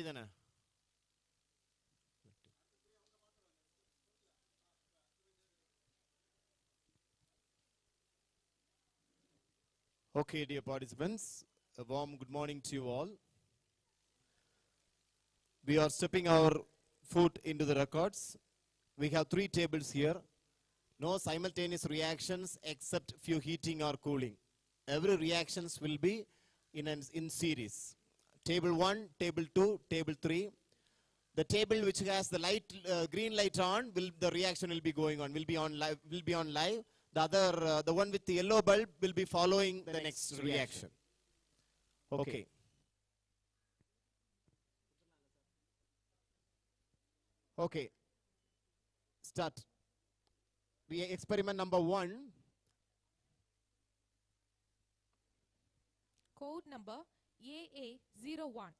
தானே? Okay, dear participants, a warm good morning to you all. We are stepping our foot into the records. We have 3 tables here. No simultaneous reactions except few heating or cooling. Every reactions will be in series. Table 1, table 2, table 3. The table which has the light, green light on, the reaction will be going on, will be on live. The other, the one with the yellow bulb will be following the next reaction. Okay. Okay. Start. Experiment number 1. Code number AA01.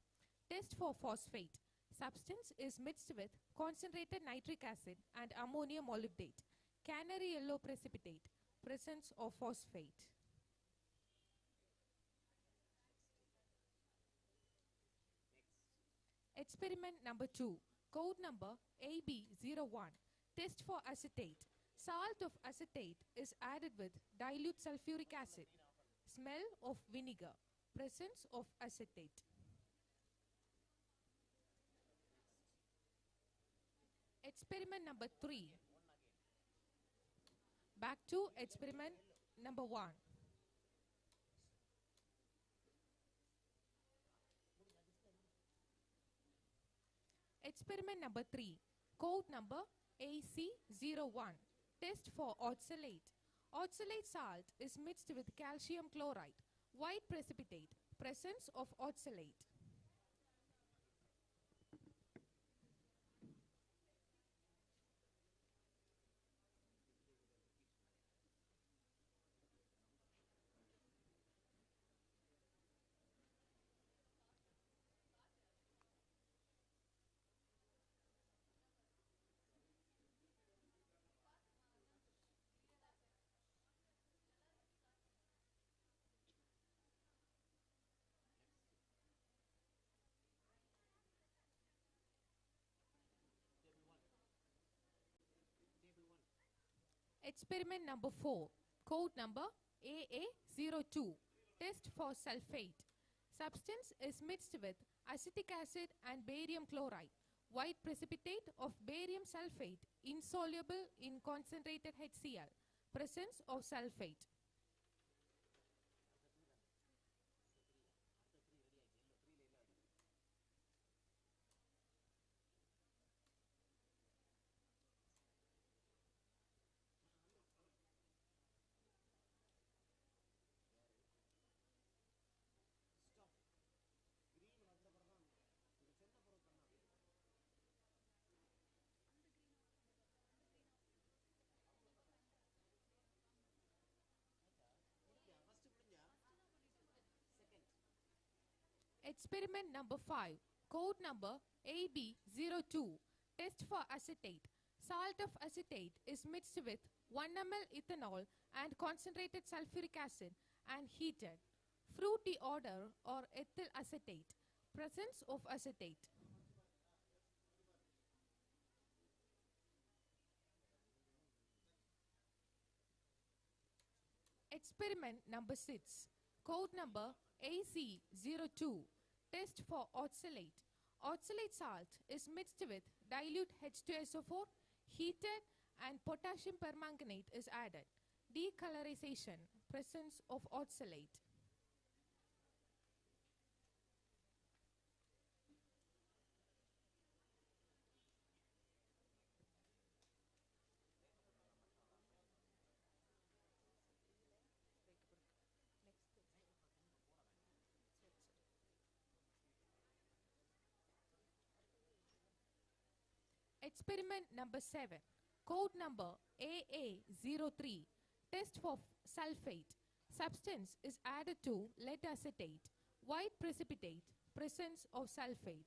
Test for phosphate. Substance is mixed with concentrated nitric acid and ammonium molybdate. Canary yellow precipitate. Presence of phosphate. Experiment number 2. Code number AB01. Test for acetate. Salt of acetate is added with dilute sulfuric acid. Smell of vinegar. Presence of acetate. Experiment number 3. Back to experiment number 1. Experiment number 3. Code number AC01. Test for oxalate. Oxalate salt is mixed with calcium chloride. White precipitate. Presence of oxalate. Experiment number 4. Code number AA02. Test for sulfate. Substance is mixed with acetic acid and barium chloride. White precipitate of barium sulfate insoluble in concentrated HCl. Presence of sulfate. Experiment number 5. Code number AB02. Test for acetate. Salt of acetate is mixed with 1 ml ethanol and concentrated sulfuric acid and heated. Fruity odor or ethyl acetate. Presence of acetate. Experiment number 6. Code number AC02. Test for oxalate. Oxalate salt is mixed with dilute H2SO4, heated, and potassium permanganate is added. Decolorization. Presence of oxalate. Experiment number 7. Code number AA03. Test for sulfate. Substance is added to lead acetate. White precipitate. Presence of sulfate.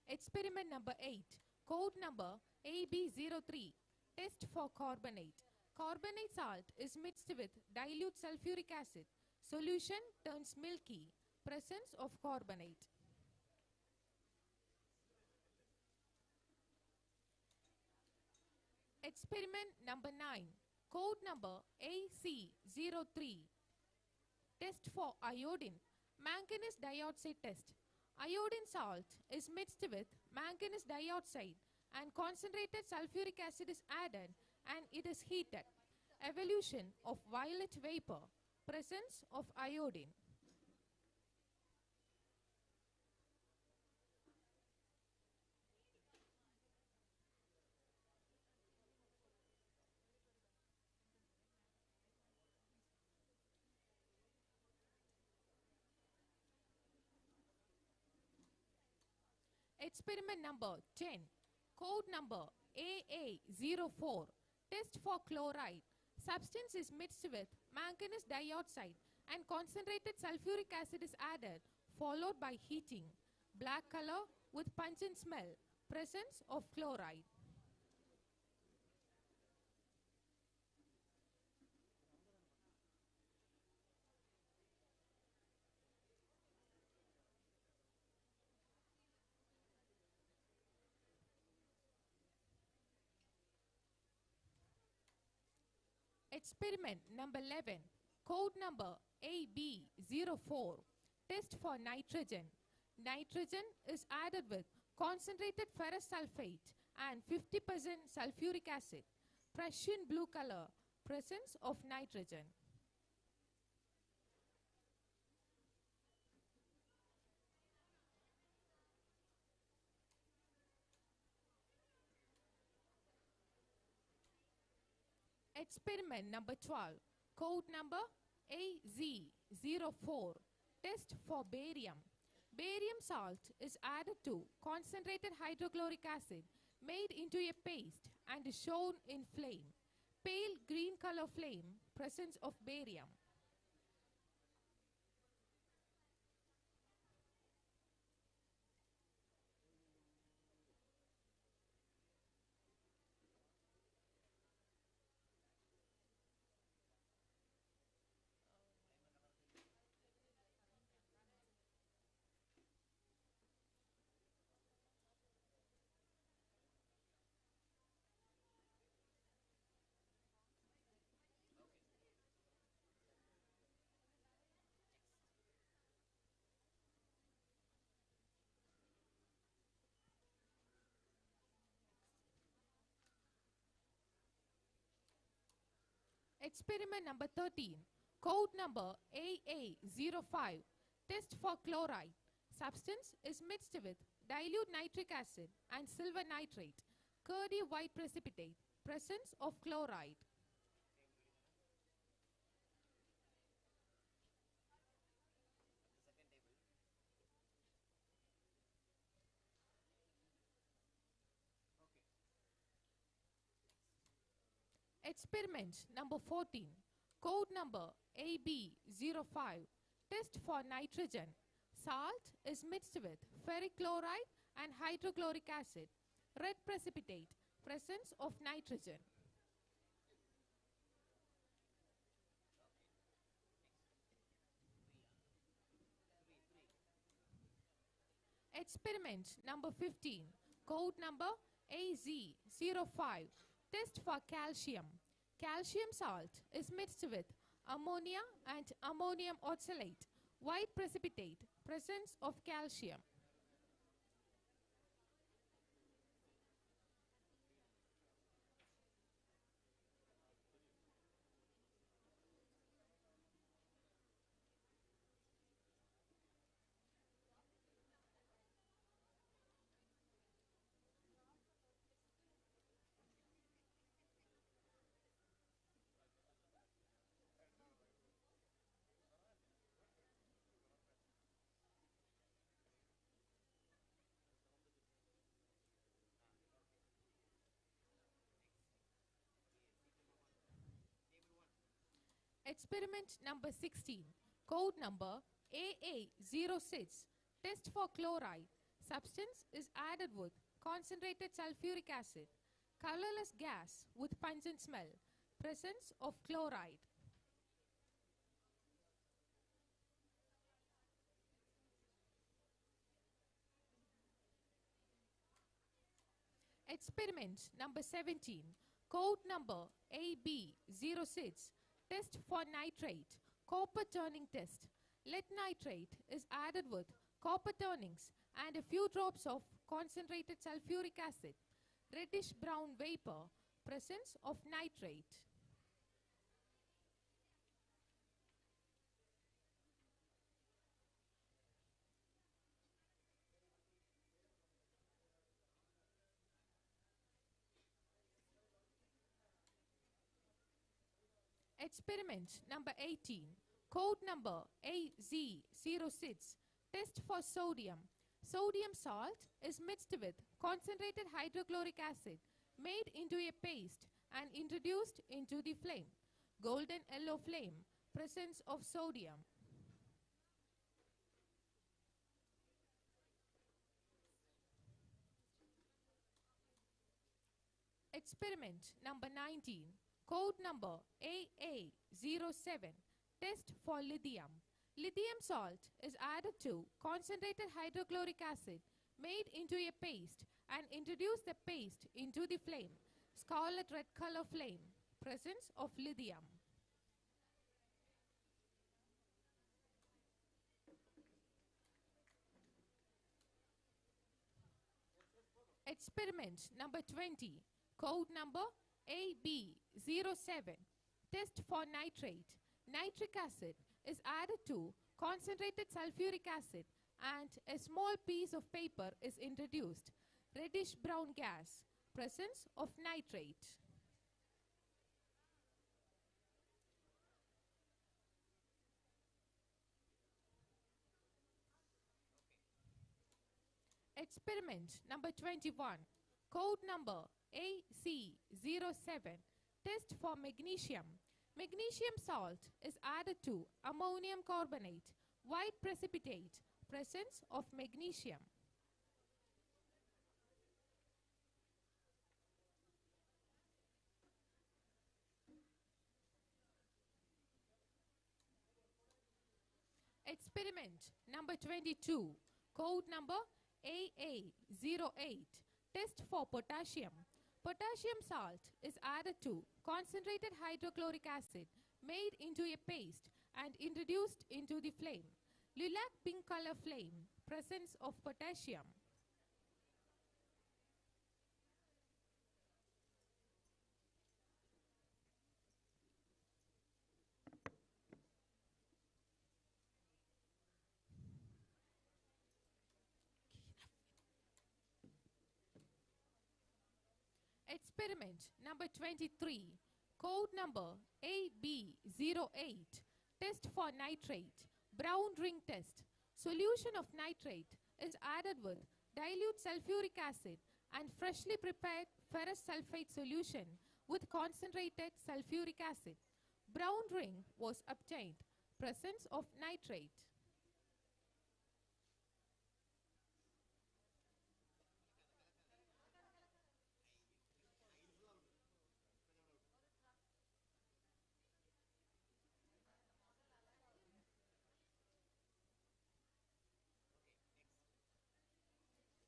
Experiment number 8, code number AB03, test for carbonate. Carbonate salt is mixed with dilute sulfuric acid. Solution turns milky. Presence of carbonate. Experiment number 9, code number AC03, test for iodine. Manganese dioxide test. Iodine salt is mixed with manganese dioxide and concentrated sulfuric acid is added and it is heated. Evolution of violet vapor. Presence of iodine. Experiment number 10, code number AA04, test for chloride. Substance is mixed with manganese dioxide and concentrated sulfuric acid is added, followed by heating. Black color with pungent smell. Presence of chloride. Experiment number 11, code number AB04, test for nitrogen. Nitrogen is added with concentrated ferrous sulfate and 50% sulfuric acid. Prussian blue color. Presence of nitrogen. Experiment number 12, code number AZ04, test for barium. Barium salt is added to concentrated hydrochloric acid made into a paste and is shown in flame. Pale green color flame. Presence of barium. Experiment number 13, code number AA05, test for chloride. Substance is mixed with dilute nitric acid and silver nitrate. Curdy white precipitate. Presence of chloride. Experiment number 14, code number AB05, test for nitrogen. Salt is mixed with ferric chloride and hydrochloric acid. Red precipitate. Presence of nitrogen. Experiment number 15, code number AZ05, test for calcium. Calcium salt is mixed with ammonia and ammonium oxalate. White precipitate. Presence of calcium. Experiment number 16, code number AA06, test for chloride. Substance is added with concentrated sulfuric acid. Colorless gas with pungent smell. Presence of chloride. Experiment number 17. Code number AB06. Test for nitrate. Copper turning test. Lead nitrate is added with copper turnings and a few drops of concentrated sulfuric acid. Reddish brown vapor. Presence of nitrate. Experiment number 18. Code number AZ06. Test for sodium. Sodium salt is mixed with concentrated hydrochloric acid made into a paste and introduced into the flame. Golden yellow flame. Presence of sodium. Experiment number 19. Code number AA07. Test for lithium. Lithium salt is added to concentrated hydrochloric acid made into a paste and introduce the paste into the flame. Scarlet red color flame. Presence of lithium. Experiment number 20. Code number AB07. Test for nitrate. Nitric acid is added to concentrated sulfuric acid and a small piece of paper is introduced. Reddish brown gas. Presence of nitrate. Experiment number 21. Code number AC07. Test for magnesium. Magnesium salt is added to ammonium carbonate. White precipitate. Presence of magnesium. Experiment number 22. Code number AA08. Test for potassium. Potassium salt is added to concentrated hydrochloric acid made into a paste and introduced into the flame. Lilac pink color flame. Presence of potassium. Experiment number 23. Code number AB08. Test for nitrate. Brown ring test. Solution of nitrate is added with dilute sulfuric acid and freshly prepared ferrous sulfate solution with concentrated sulfuric acid. Brown ring was obtained. Presence of nitrate.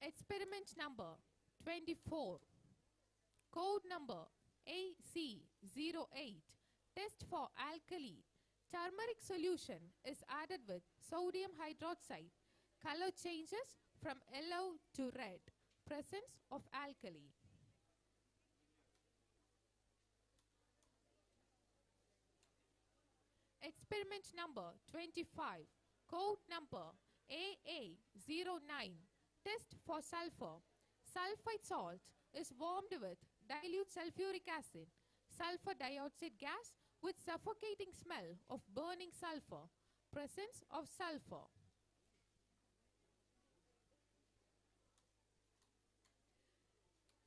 Experiment number 24. Code number AC08. Test for alkali. Turmeric solution is added with sodium hydroxide. Color changes from yellow to red. Presence of alkali. Experiment number 25. Code number AA09. Test for sulfur. Sulfite salt is warmed with dilute sulfuric acid, sulfur dioxide gas with suffocating smell of burning sulfur. Presence of sulfur.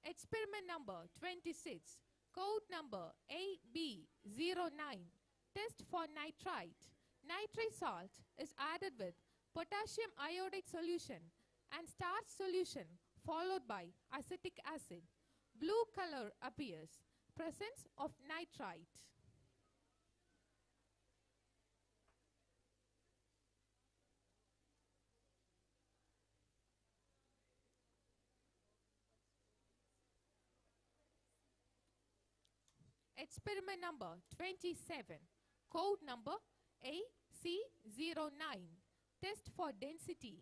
Experiment number 26. Code number AB09. Test for nitrite. Nitrite salt is added with potassium iodide solution and starch solution followed by acetic acid. Blue color appears. Presence of nitrite. Experiment number 27. Code number AC09. Test for density.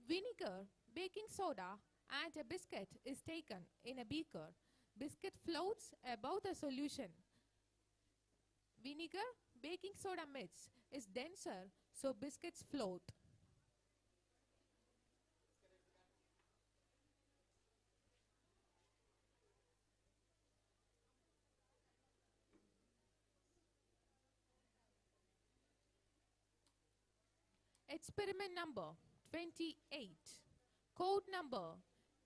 Vinegar, baking soda and a biscuit is taken in a beaker. Biscuit floats above the solution. Vinegar, baking soda mix is denser, so biscuits float. Experiment number 28. Code number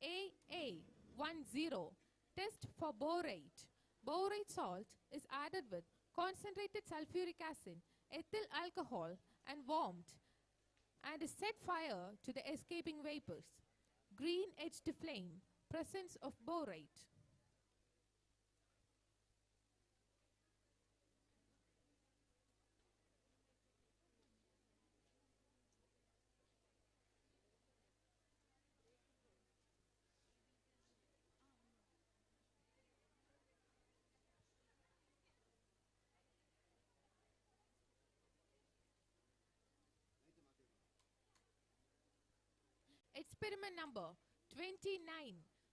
AA10. Test for borate. Borate salt is added with concentrated sulfuric acid, ethyl alcohol and warmed and is set fire to the escaping vapors. Green edged flame. Presence of borate. Experiment number 29.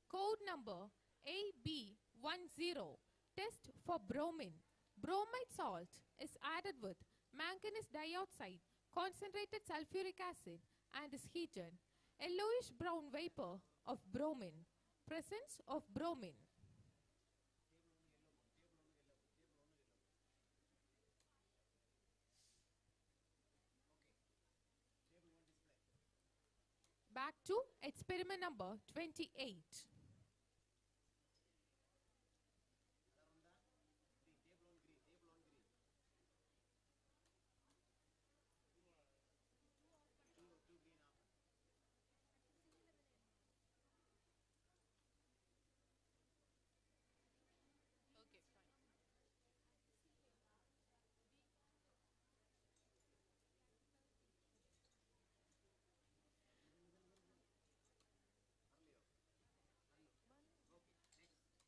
Code number AB10. Test for bromine. Bromide salt is added with manganese dioxide, concentrated sulfuric acid and is heated. Yellowish brown vapor of bromine. Presence of bromine. Back to experiment number 28.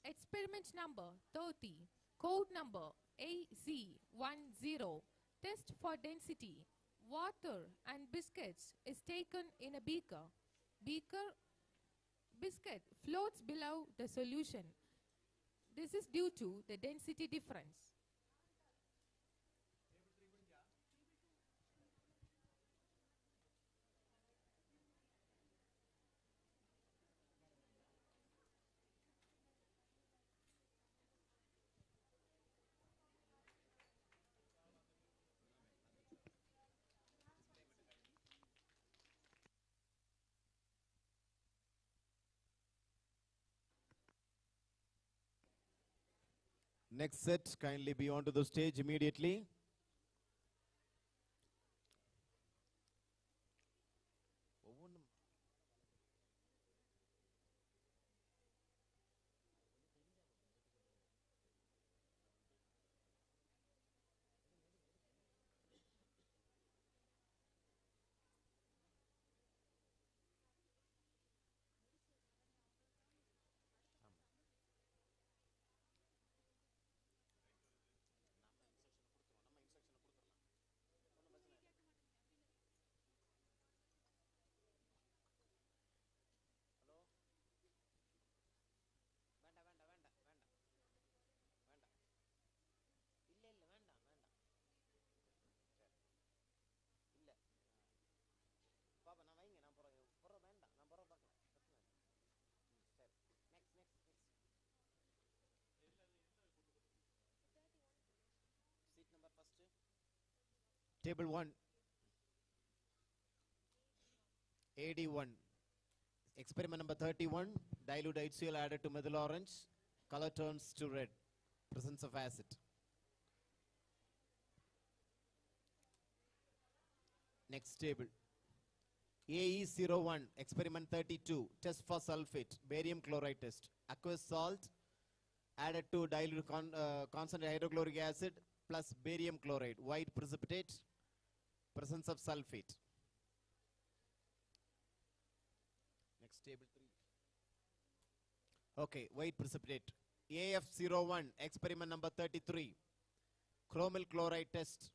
Experiment number 30. Code number AZ10. Test for density. Water and biscuits is taken in a beaker. Biscuit floats below the solution. This is due to the density difference. Next set, kindly be onto the stage immediately. Table 1. AD1. Experiment number 31. Dilute HCl added to methyl orange. Color turns to red. Presence of acid. Next table. AE01, experiment 32, test for sulfate, barium chloride test. Aqueous salt added to dilute concentrated hydrochloric acid plus barium chloride, white precipitate, presence of sulfate. Next, table 3. Okay, white precipitate. AF01, experiment number 33, chromyl chloride test.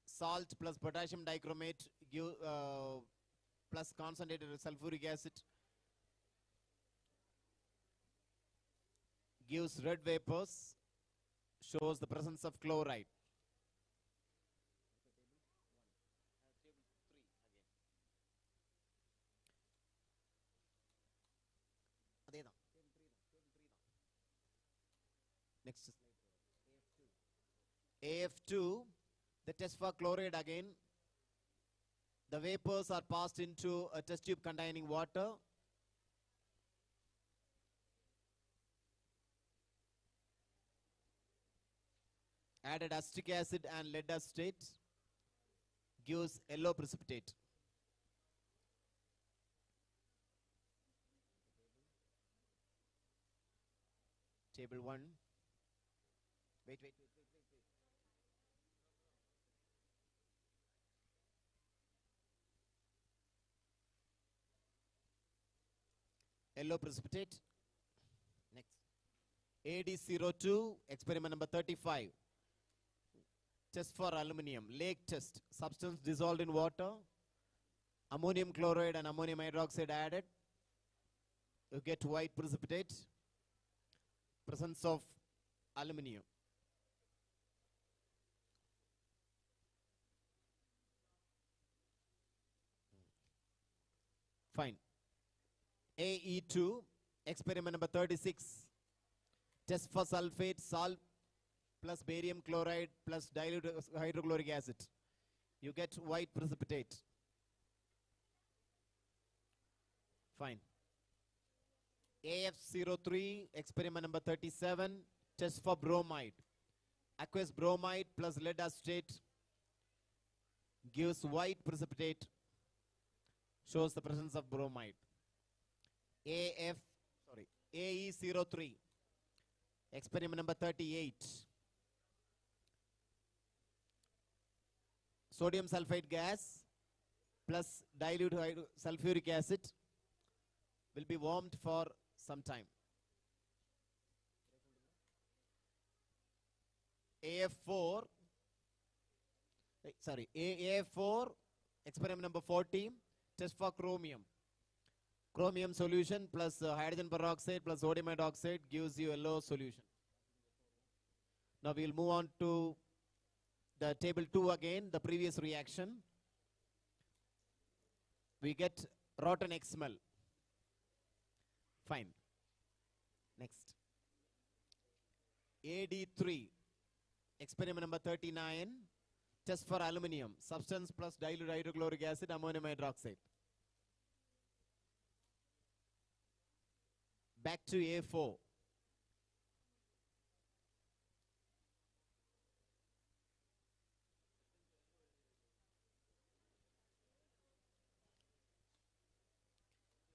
Salt plus potassium dichromate give, plus concentrated sulfuric acid gives red vapors, shows the presence of chloride. Next slide. AF2, the test for chloride again. The vapors are passed into a test tube containing water. Added acetic acid and lead acetate gives yellow precipitate. Table 1. Wait. Yellow precipitate. Next. AD02, experiment number 35. Test for aluminum. Lake test. Substance dissolved in water. Ammonium chloride and ammonium hydroxide added. You get white precipitate. Presence of aluminum. Fine. AE2, experiment number 36. Test for sulfate, salt plus barium chloride plus dilute hydrochloric acid. You get white precipitate. Fine. AF03, experiment number 37. Test for bromide. Aqueous bromide plus lead acetate gives white precipitate, shows the presence of bromide. AE03, experiment number 38. Sodium sulfate gas plus dilute sulfuric acid will be warmed for some time. AF4, experiment number 40, test for chromium. Chromium solution plus hydrogen peroxide plus sodium hydroxide gives you a yellow solution. Now we will move on to the table 2 again, the previous reaction. We get rotten egg smell. Fine. Next. AD3, experiment number 39, test for aluminum, substance plus dilute hydrochloric acid, ammonium hydroxide. Back to A4.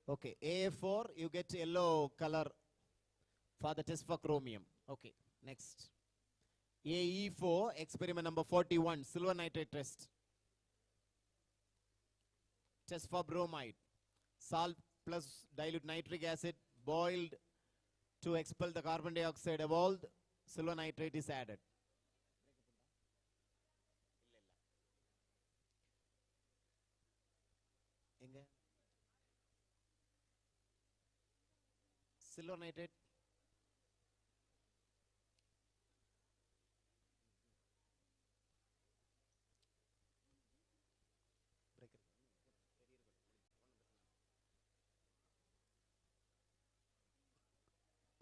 Okay, A4, you get yellow color for the test for chromium. Okay, next. AE4, experiment number 41, silver nitrate test. Test for bromide. Salt plus dilute nitric acid boiled to expel the carbon dioxide evolved. Silver nitrate is added. Silver nitrate.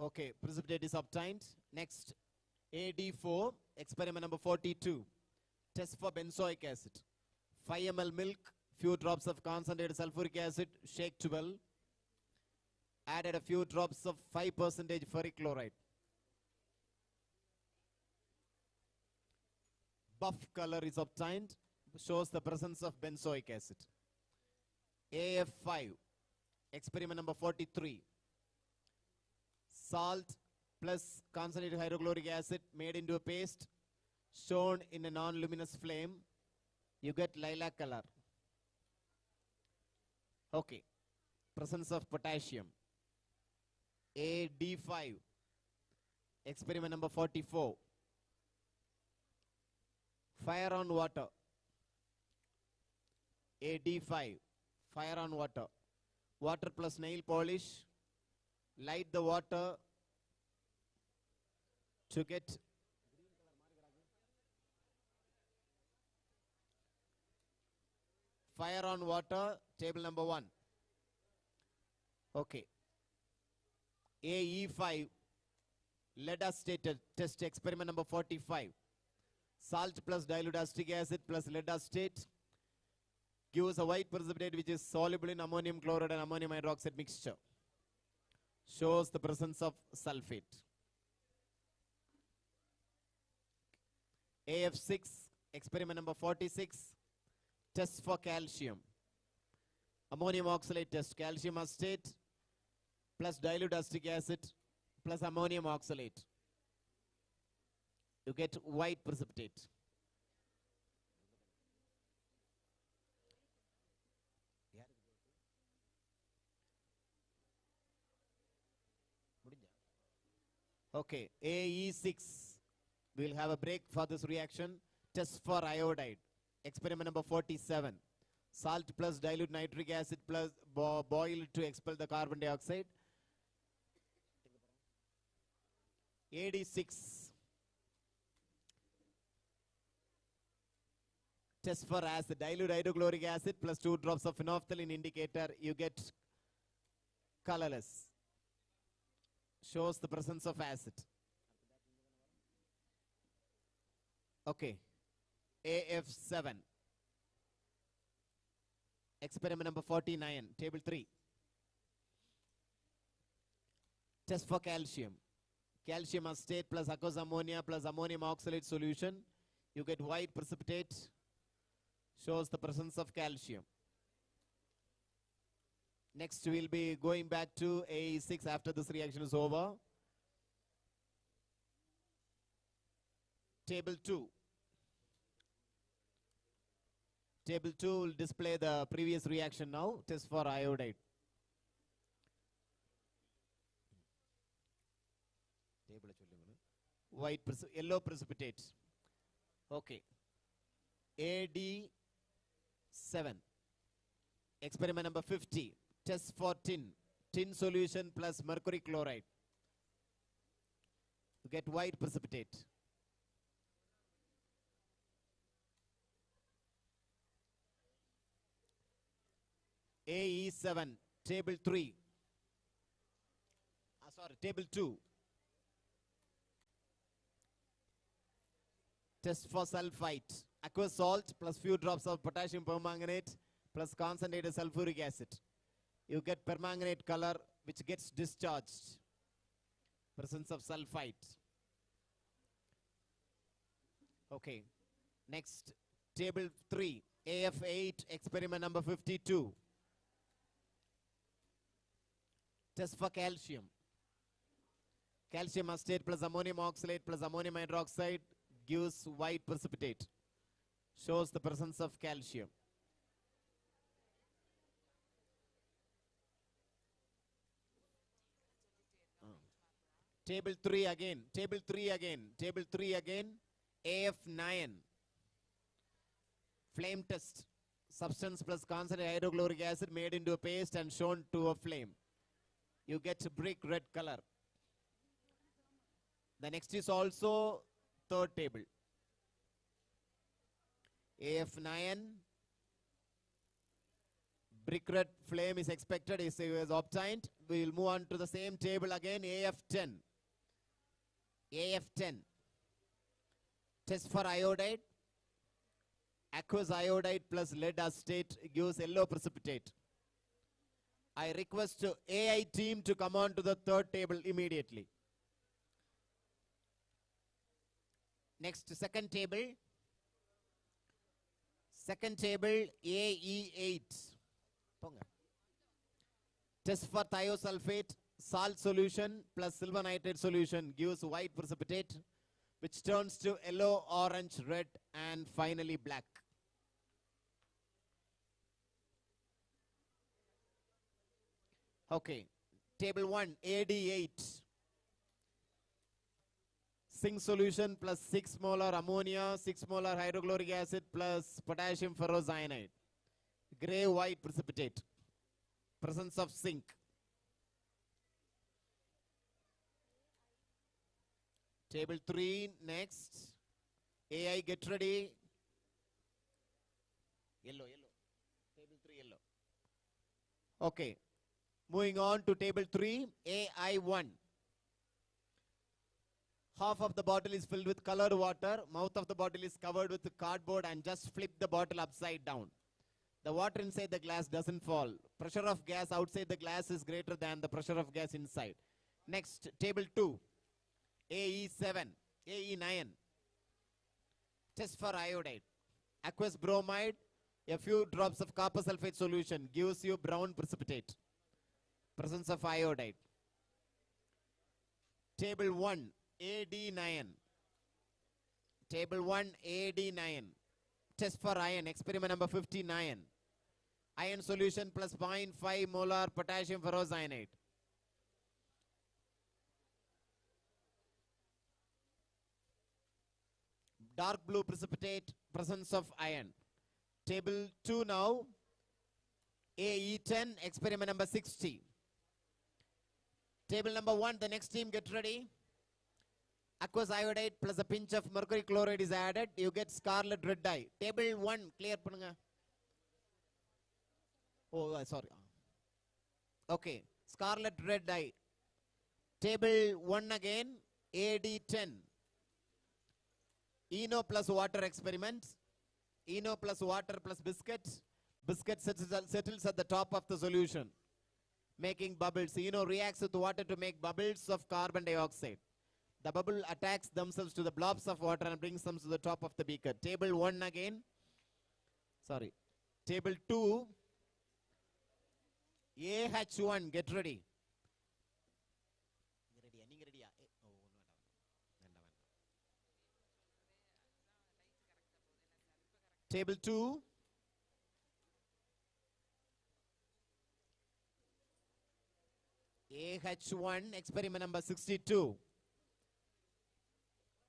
Okay, precipitate is obtained. Next, AD4, experiment number 42. Test for benzoic acid. 5 ml milk, few drops of concentrated sulfuric acid, shaked well. Added a few drops of 5% ferric chloride. Buff color is obtained, shows the presence of benzoic acid. AF5, experiment number 43. Salt plus concentrated hydrochloric acid made into a paste, shown in a non-luminous flame. You get lilac color. Okay. Presence of potassium. AD5, experiment number 44. Fire on water. AD5, fire on water. Water plus nail polish. Light the water to get fire on water, table number 1. Okay. AE5, lead acetate test, experiment number 45. Salt plus dilute acetic acid plus lead acetate gives a white precipitate which is soluble in ammonium chloride and ammonium hydroxide mixture. Shows the presence of sulfate. AF6, experiment number 46, test for calcium. Ammonium oxalate test, calcium acetate plus dilute acetic acid plus ammonium oxalate. You get white precipitate. Okay, AE6. We will have a break for this reaction. Test for iodide. Experiment number 47. Salt plus dilute nitric acid plus boil to expel the carbon dioxide. AD6. Test for acid. Dilute hydrochloric acid plus 2 drops of phenolphthalein indicator. You get colorless. Shows the presence of acid. Okay. AF7. Experiment number 49, table 3. Test for calcium. Calcium acetate plus aqueous ammonia plus ammonium oxalate solution. You get white precipitate. Shows the presence of calcium. Next, we'll be going back to AE6 after this reaction is over. Table 2. Table 2 will display the previous reaction now. Test for iodide. Yellow precipitate. Okay. AD7. Experiment number 50. Test for tin. Tin solution plus mercury chloride. You get white precipitate. AE7, table 3. Table 2. Test for sulfite. Aqueous salt plus few drops of potassium permanganate plus concentrated sulfuric acid. You get permanganate color which gets discharged. Presence of sulfite. Okay. Next, table 3. AF8, experiment number 52. Test for calcium. Calcium acetate plus ammonium oxalate plus ammonium hydroxide gives white precipitate. Shows the presence of calcium. Table 3 again. Table 3 again. Table 3 again. AF9. Flame test. Substance plus concentrated hydrochloric acid made into a paste and shown to a flame. You get brick red color. The next is also third table. AF9. Brick red flame is expected, is obtained. We will move on to the same table again. AF10. AF10. Test for iodide. Aqueous iodide plus lead acetate gives yellow precipitate. I request AI team to come on to the third table immediately. Next, second table. Second table, AE8. Test for thiosulfate, salt solution plus silver nitrate solution gives white precipitate, which turns to yellow, orange, red, and finally black. Okay, table 1, AD8. Zinc solution plus 6 molar ammonia, 6 molar hydrochloric acid plus potassium ferrocyanide. Gray white precipitate. Presence of zinc. Table 3 next. AI get ready. Yellow. Table 3 yellow. Okay. Moving on to table 3, AI1. Half of the bottle is filled with colored water. Mouth of the bottle is covered with cardboard and just flip the bottle upside down. The water inside the glass doesn't fall. Pressure of gas outside the glass is greater than the pressure of gas inside. Next, table 2, AE9. Test for iodide. Aqueous bromide, a few drops of copper sulfate solution gives you brown precipitate. Presence of iodide. Table 1, AD9. Table 1, AD9. Test for iron, experiment number 59. Iron solution plus 0.5 molar potassium ferrocyanide. Dark blue precipitate, presence of iron. Table 2 now, AE10, experiment number 60. Table number 1, the next team get ready. Aqueous iodide plus a pinch of mercury chloride is added. You get scarlet red dye. Table 1, clear pannunga. Oh, sorry. Okay, scarlet red dye. Table 1 again, AD10. Eno plus water experiment. Eno plus water plus biscuit. Biscuit settles at the top of the solution, making bubbles. Eno reacts with water to make bubbles of carbon dioxide. The bubble attacks themselves to the blobs of water and brings them to the top of the beaker. Table 1 again. Sorry. Table 2. AH1. Get ready. Table 2. AH1. Experiment number 62.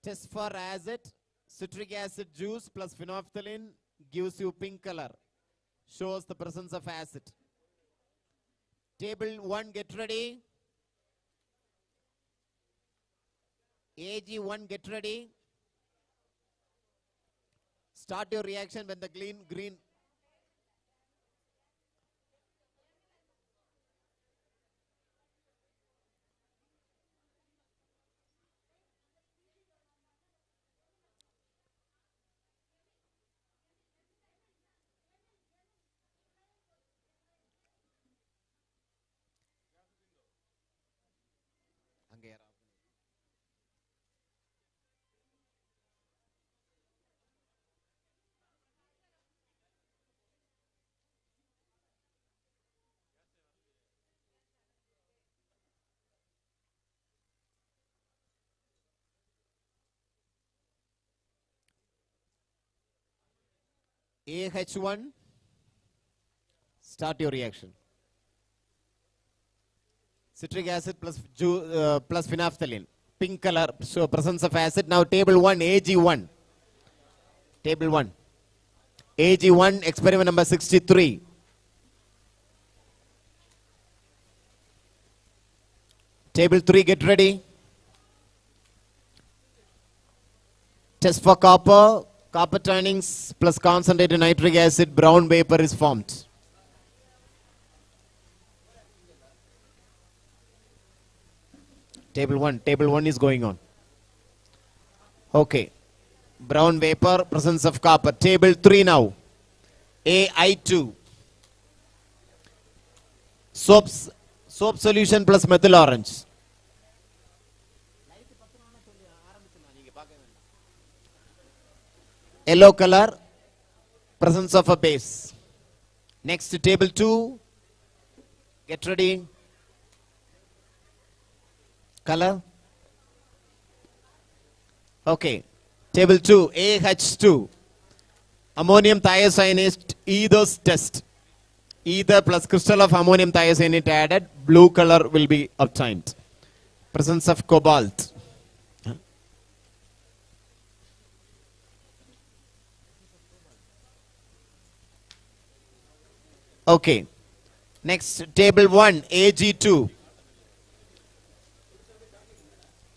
Test for acid. Citric acid juice plus phenolphthalein gives you pink color. Shows the presence of acid. Table 1, get ready. AG1, get ready. Start your reaction when the green. AH1, start your reaction. Citric acid plus phenolphthalein, pink color, so presence of acid. Now table 1, AG1. Table 1. AG1, experiment number 63. Table 3, get ready. Test for copper. Copper turnings plus concentrated nitric acid, brown vapor is formed. Table 1 is going on. Okay. Brown vapor, presence of copper. Table 3 now. AI2. Soap solution plus methyl orange. Yellow color, presence of a base. Next to table 2, Get ready. Color. Okay. Table 2, AH2. Ammonium thiocyanate ethers test. Ether plus crystal of ammonium thiocyanate added. Blue color will be obtained. Presence of cobalt. Okay. Next, table 1, AG2.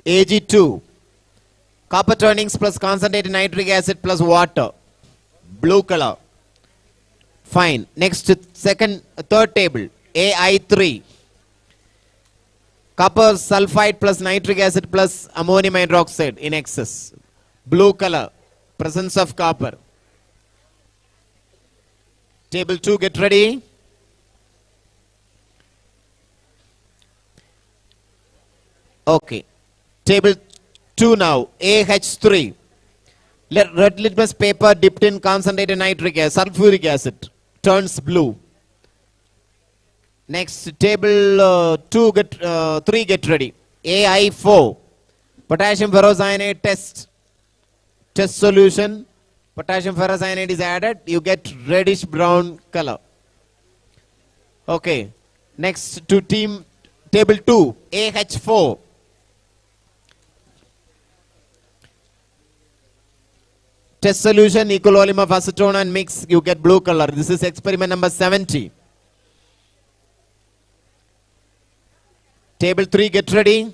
AG2. Copper turnings plus concentrated nitric acid plus water. Blue color. Fine. Next, third table, AI3. Copper sulfide plus nitric acid plus ammonium hydroxide in excess. Blue color. Presence of copper. Table 2, get ready. Okay. Table 2 now, AH3. Red litmus paper dipped in concentrated nitric acid, sulfuric acid, turns blue. Next, table 3, get ready. AI4. Potassium ferrocyanide test. Test solution. Potassium ferrocyanide is added. You get reddish brown color. Okay. Next to table 2, AH4. Test solution, equal volume of acetone and mix, you get blue color. This is experiment number 70. Table 3, get ready.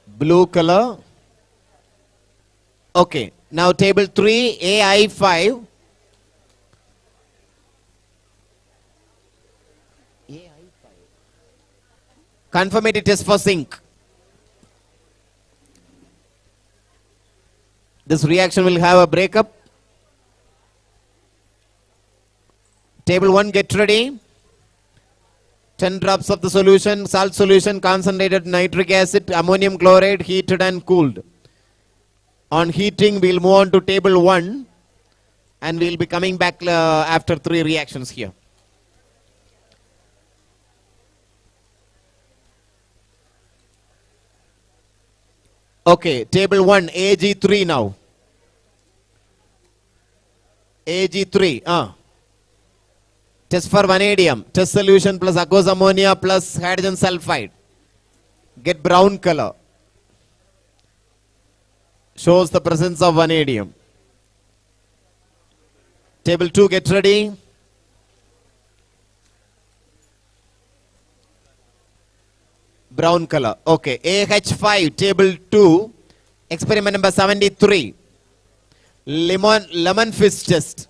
Blue color. Okay. Now table 3, AI5. Conformity test for zinc. This reaction will have a breakup. Table 1, get ready. 10 drops of the solution, salt solution, concentrated nitric acid, ammonium chloride, heated and cooled. On heating, we'll move on to table 1 and we'll be coming back after 3 reactions here. Okay, table 1, AG3 now. AG3, test for vanadium. Test solution plus aqueous ammonia plus hydrogen sulfide. Get brown color. Shows the presence of vanadium. Table 2, get ready. Brown color. Okay. AH5, table 2, experiment number 73. Lemon fizz test.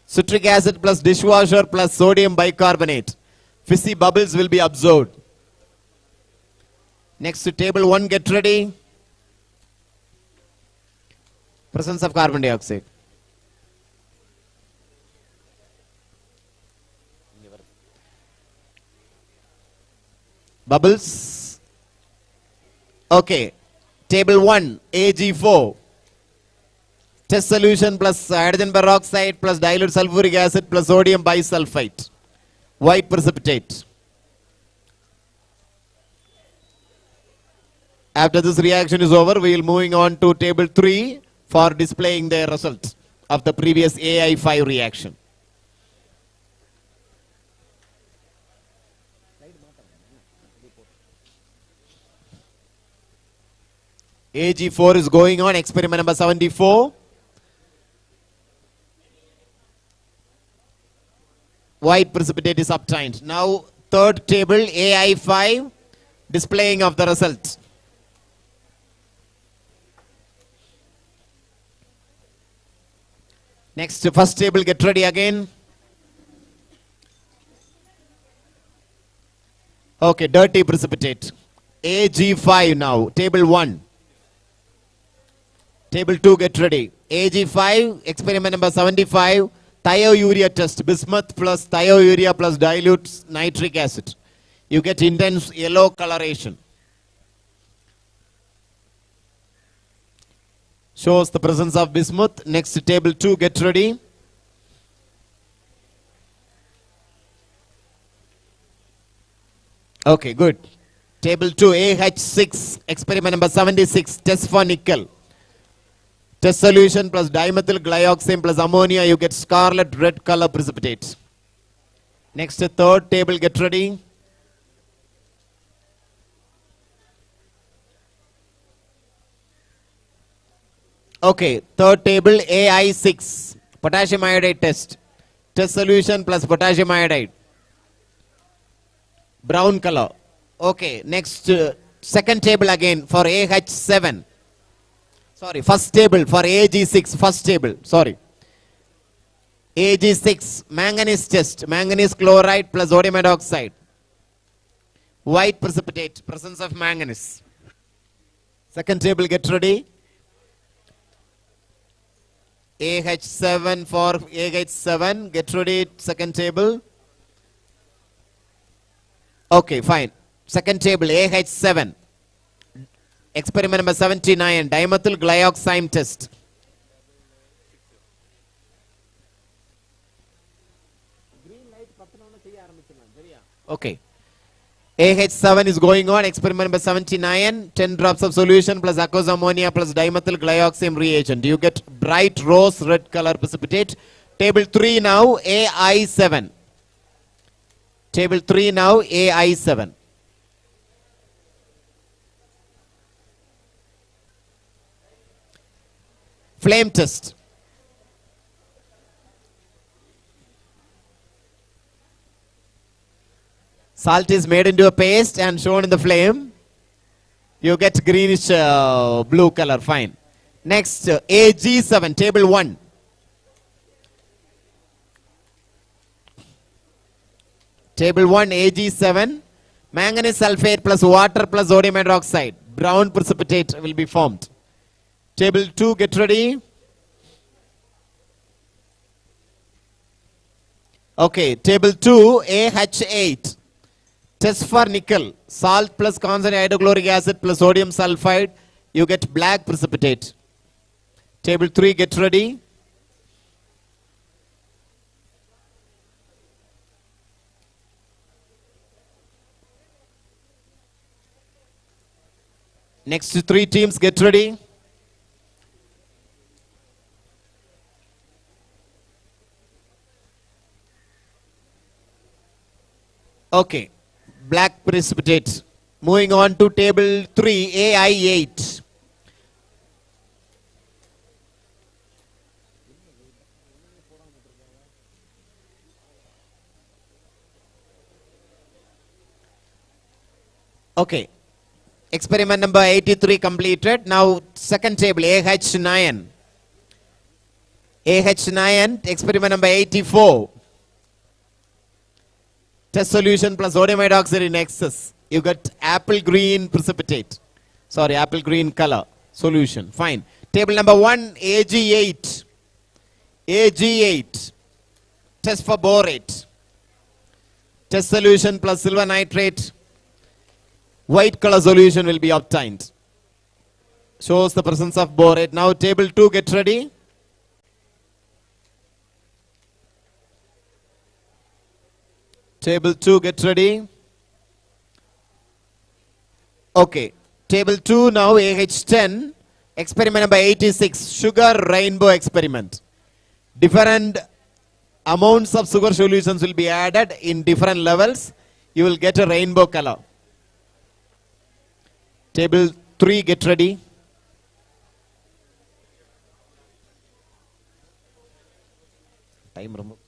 Citric acid plus dishwasher plus sodium bicarbonate. Fizzy bubbles will be observed. Next to table 1, get ready. Presence of carbon dioxide. Bubbles. Okay. Table 1, AG4. Test solution plus hydrogen peroxide plus dilute sulfuric acid plus sodium bisulfite. White precipitate. After this reaction is over, we will moving on to table 3 for displaying the result of the previous AI5 reaction. AG4 is going on, experiment number 74. White precipitate is obtained. Now, third table, AI5, displaying of the result. Next, first table, get ready again. Okay, dirty precipitate. AG5 now, table 1. Table 2, get ready. AG5, experiment number 75, thiourea test, bismuth plus thiourea plus dilute nitric acid. You get intense yellow coloration. Shows the presence of bismuth. Next, table 2, get ready. Okay, good. Table 2, AH6, experiment number 76, test for nickel. Test solution plus dimethyl glyoxime plus ammonia, you get scarlet red color precipitate. Next, third table, get ready. Okay, third table, AI6, potassium iodide test. Test solution plus potassium iodide. Brown color. Okay, next, second table again for AH7. Sorry, first table for AG6, first table, sorry. AG6, manganese test, manganese chloride plus sodium hydroxide. White precipitate, presence of manganese. Second table, get ready. AH7 for AH7, get ready, second table. Okay, fine. Second table, AH7. Experiment number 79, dimethyl glyoxime test. Okay. AH7 is going on, experiment number 79, 10 drops of solution plus aqueous ammonia plus dimethyl glyoxime reagent. You get bright rose red color precipitate. Table 3 now, AI7. Table 3 now, AI7. Flame test. Salt is made into a paste and shown in the flame. You get greenish blue color, fine. Next, AG7, table 1. Table 1, AG7. Manganese sulfate plus water plus sodium hydroxide. Brown precipitate will be formed. Table 2, get ready. Okay, table 2, AH8. Test for nickel. Salt plus concentrated hydrochloric acid plus sodium sulfide. You get black precipitate. Table 3, get ready. Next 3 teams, get ready. Okay, black precipitate. Moving on to table 3, AI8. Okay, experiment number 83 completed. Now second table, AH9. AH9, experiment number 84. Test solution plus sodium hydroxide in excess. You get apple green precipitate. Sorry, apple green color solution. Fine. Table number 1, AG8. AG8. Test for borate. Test solution plus silver nitrate. White color solution will be obtained. Shows the presence of borate. Now table 2, get ready. Table 2, get ready. Okay. Table 2 now, AH10. Experiment number 86. Sugar rainbow experiment. Different amounts of sugar solutions will be added in different levels. You will get a rainbow color. Table 3, get ready. Time remove.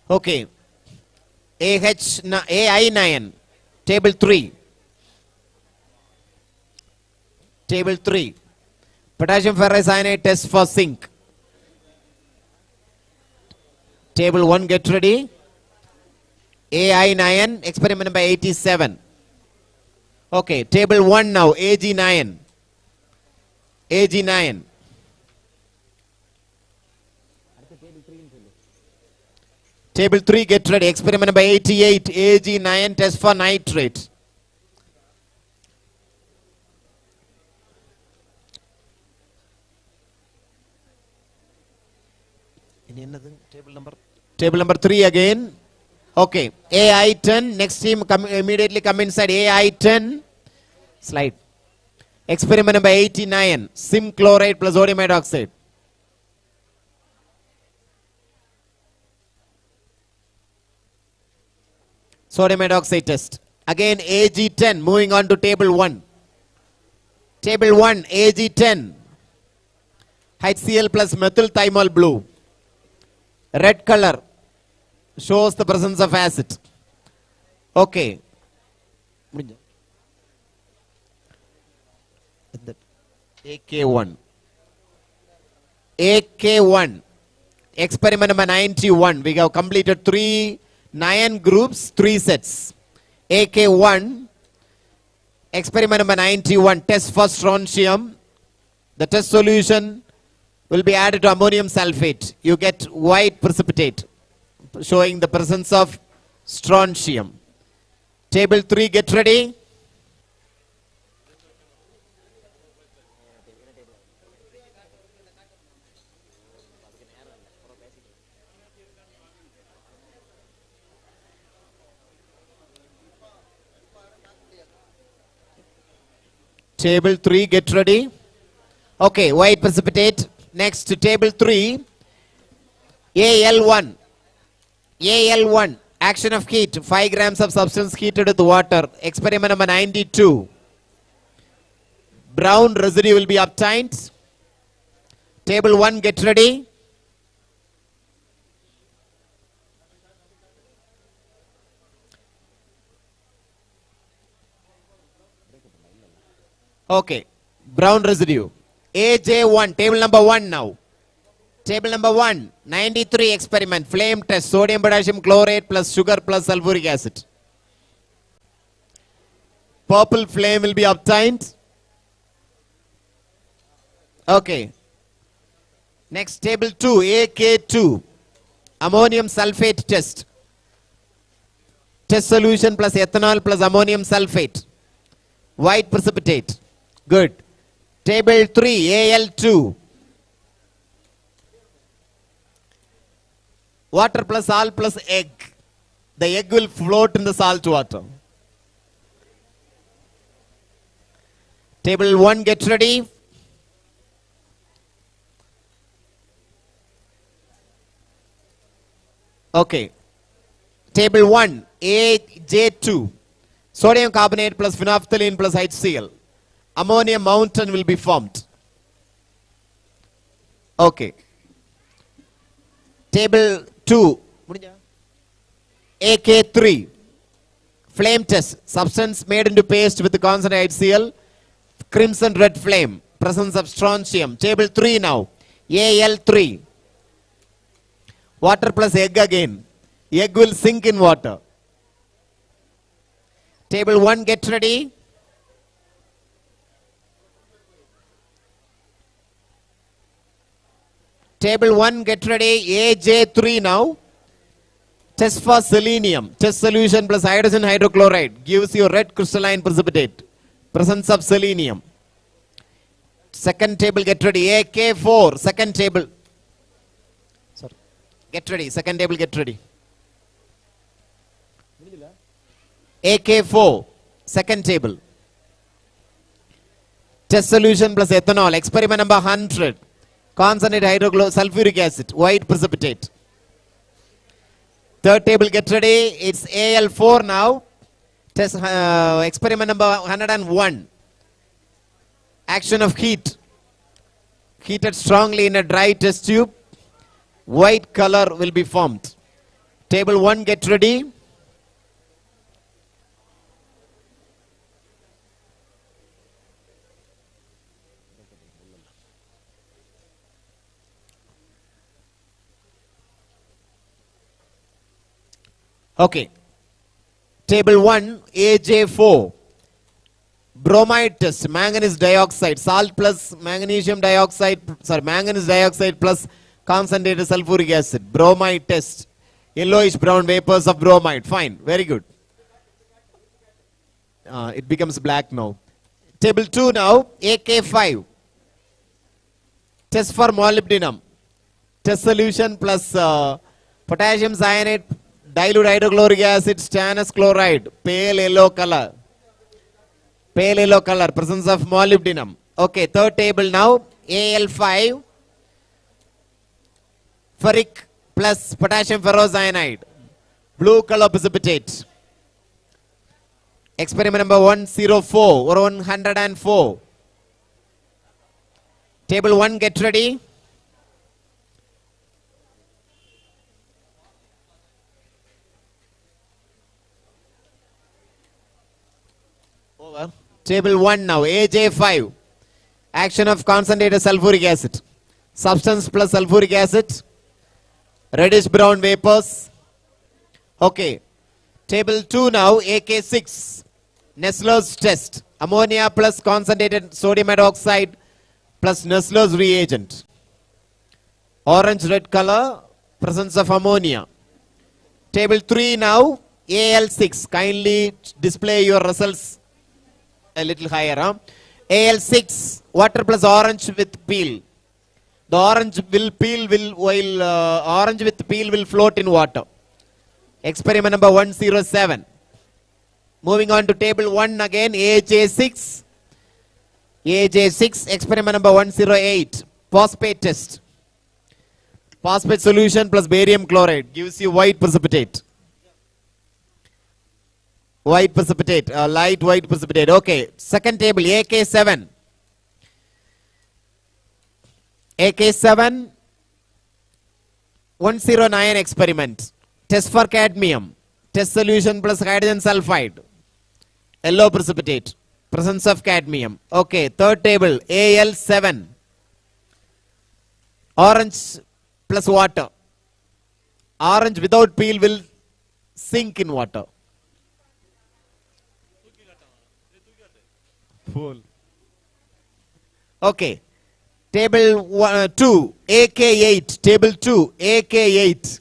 Okay. AI9. Table 3. Table 3. Potassium ferricyanide test for zinc. Table 1, get ready. AI9, experiment number 87. Okay, table 1 now, AG9. AG9. Table 3, get ready. Experiment number 88, AG9, test for nitrate. Table number 3 again. Okay, AI10, next team immediately come inside. AI10, slide. Experiment number 89, sim chloride plus sodium hydroxide. Sodium hydroxide test. Again AG10, moving on to table 1. Table 1, AG10, HCl plus methyl thymol blue. Red color shows the presence of acid. Okay. AK1. AK1. Experiment number 91. We have completed 9 groups, 3 sets. AK1. Experiment number 91. Test for strontium. The test solution will be added to ammonium sulfate. You get white precipitate showing the presence of strontium. Table 3, get ready. Table 3, get ready. Okay, white precipitate. Next to table 3, AL1. AL1, action of heat, 5 grams of substance heated with water. Experiment number 92. Brown residue will be obtained. Table 1, get ready. Okay, brown residue. AJ1, table number 1 now. Table number 1, 93 experiment, flame test, sodium potassium chlorate plus sugar plus sulfuric acid. Purple flame will be obtained. Okay. Next, table 2, AK2, ammonium sulfate test. Test solution plus ethanol plus ammonium sulfate. White precipitate. Good. Table 3, AL2. Water plus salt plus egg. The egg will float in the salt water. Table 1, get ready. Okay. Table 1, AJ2. Sodium carbonate plus phenolphthalein plus HCl. Ammonium mountain will be formed. Okay. Table 2, AK3. Flame test. Substance made into paste with the constant HCl. Crimson red flame. Presence of strontium. Table 3 now. AL3. Water plus egg again. Egg will sink in water. Table 1, get ready. Table 1, get ready. AJ3 now. Test for selenium. Test solution plus hydrogen hydrochloride gives you red crystalline precipitate. Presence of selenium. Second table, get ready. AK4, second table. Sorry. Get ready. Second table, get ready. AK4, second table. Test solution plus ethanol. Experiment number 100. Concentrate sulfuric acid. White precipitate. Third table, get ready. It's AL4 now. Test experiment number 101. Action of heat. Heated strongly in a dry test tube. White color will be formed. Table 1, get ready. Okay. Table 1, AJ4. Bromide test, manganese dioxide, salt plus magnesium dioxide, manganese dioxide plus concentrated sulfuric acid. Bromide test, yellowish brown vapors of bromide. Fine, very good. It becomes black now. Table 2 now, AK5. Test for molybdenum. Test solution plus potassium cyanide, dilute hydrochloric acid, stannous chloride, pale yellow color. Pale yellow color, presence of molybdenum. Okay, third table now, Al5, ferric plus potassium ferrocyanide, blue color precipitate. Experiment number 104 or 104. Table 1, get ready. Over. Table 1 now, AJ5. Action of concentrated sulfuric acid. Substance plus sulfuric acid. Reddish brown vapors. Okay. Table 2 now, AK6. Nessler's test. Ammonia plus concentrated sodium hydroxide plus Nessler's reagent. Orange red color, presence of ammonia. Table 3 now, AL6. Kindly display your results a little higher. AL6, water plus orange with peel. The orange will peel orange with peel will float in water. Experiment number 107. Moving on to table 1 again, AJ6. AJ6, experiment number 108. Phosphate test. Phosphate solution plus barium chloride gives you white precipitate. White precipitate, light white precipitate. Okay, second table, AK7. AK7, 109 experiment. Test for cadmium. Test solution plus hydrogen sulfide. Yellow precipitate. Presence of cadmium. Okay, third table, AL7. Orange plus water. Orange without peel will sink in water. Full. Okay. Table 2, AK8. Table 2, AK8.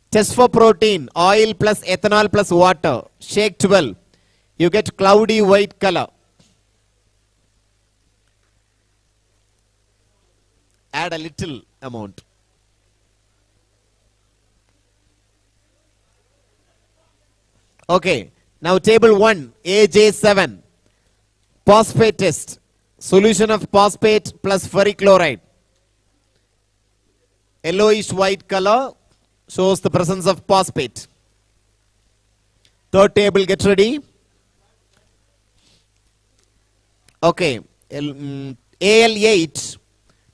Test for protein. Oil plus ethanol plus water. Shake 12. You get cloudy white color. Add a little amount. Okay. Now table 1, AJ7. Phosphate test. Solution of phosphate plus ferric chloride. Yellowish white color shows the presence of phosphate. Third table, get ready. Okay. AL8.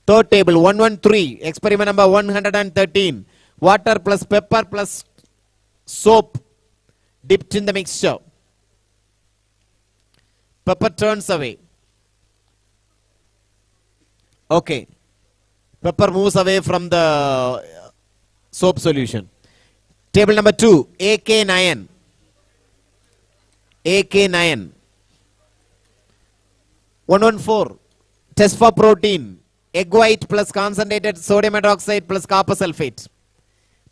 Third table, 113. Experiment number 113. Water plus pepper plus soap dipped in the mixture. Pepper turns away. Okay. Pepper moves away from the soap solution. Table number 2, AK9. AK9. 114. Test for protein. Egg white plus concentrated sodium hydroxide plus copper sulfate.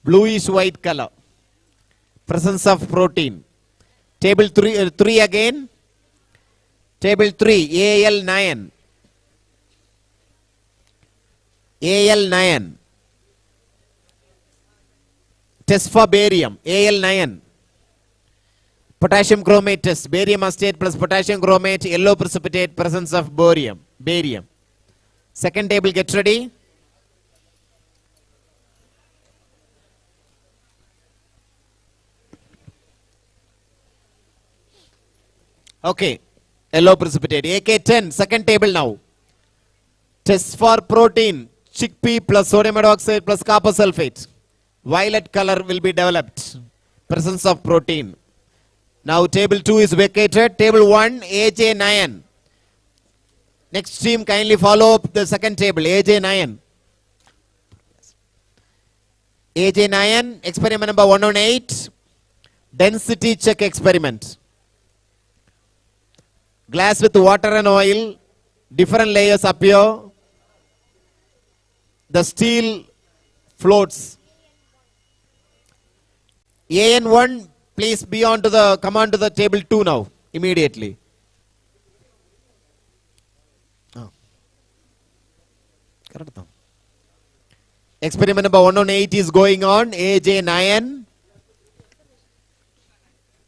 Bluish white color. Presence of protein. Table 3 again. Table 3, AL9. AL9. Test for barium. AL9. Potassium chromate test. Barium acetate plus potassium chromate. Yellow precipitate. Presence of barium. Second table, get ready. Okay. Yellow precipitate. AK10. Second table now. Test for protein. Chickpea plus sodium hydroxide plus copper sulfate. Violet color will be developed. Presence of protein. Now table 2 is vacated. Table 1, AJ9. Next team, kindly follow up the second table, AJ9. AJ9, experiment number 118, density check experiment. Glass with water and oil, different layers appear. The steel floats. AN1, please come on to the table 2 now, immediately. Experiment number 118 is going on, AJ9.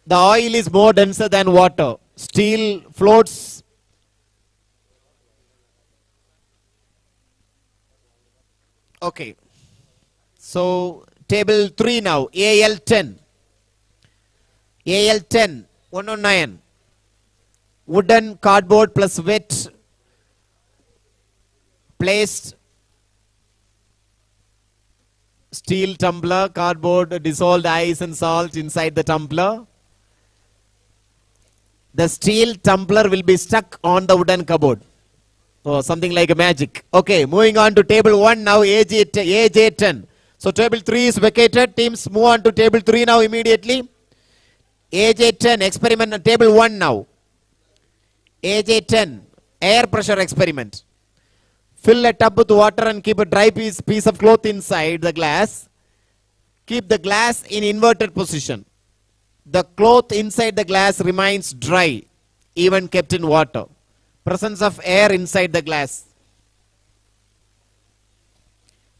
The oil is more denser than water. Steel floats. Okay. So, table 3 now, AL10. AL10, 109. Wooden cardboard plus wet placed steel tumbler, cardboard, dissolved ice and salt inside the tumbler. The steel tumbler will be stuck on the wooden cupboard. Oh, something like a magic. Okay, moving on to table 1 now, AJ10. So table 3 is vacated. Teams move on to table 3 now immediately. AJ10, experiment table 1 now. AJ10, air pressure experiment. Fill a tub with water and keep a dry piece of cloth inside the glass. Keep the glass in inverted position. The cloth inside the glass remains dry, even kept in water. Presence of air inside the glass.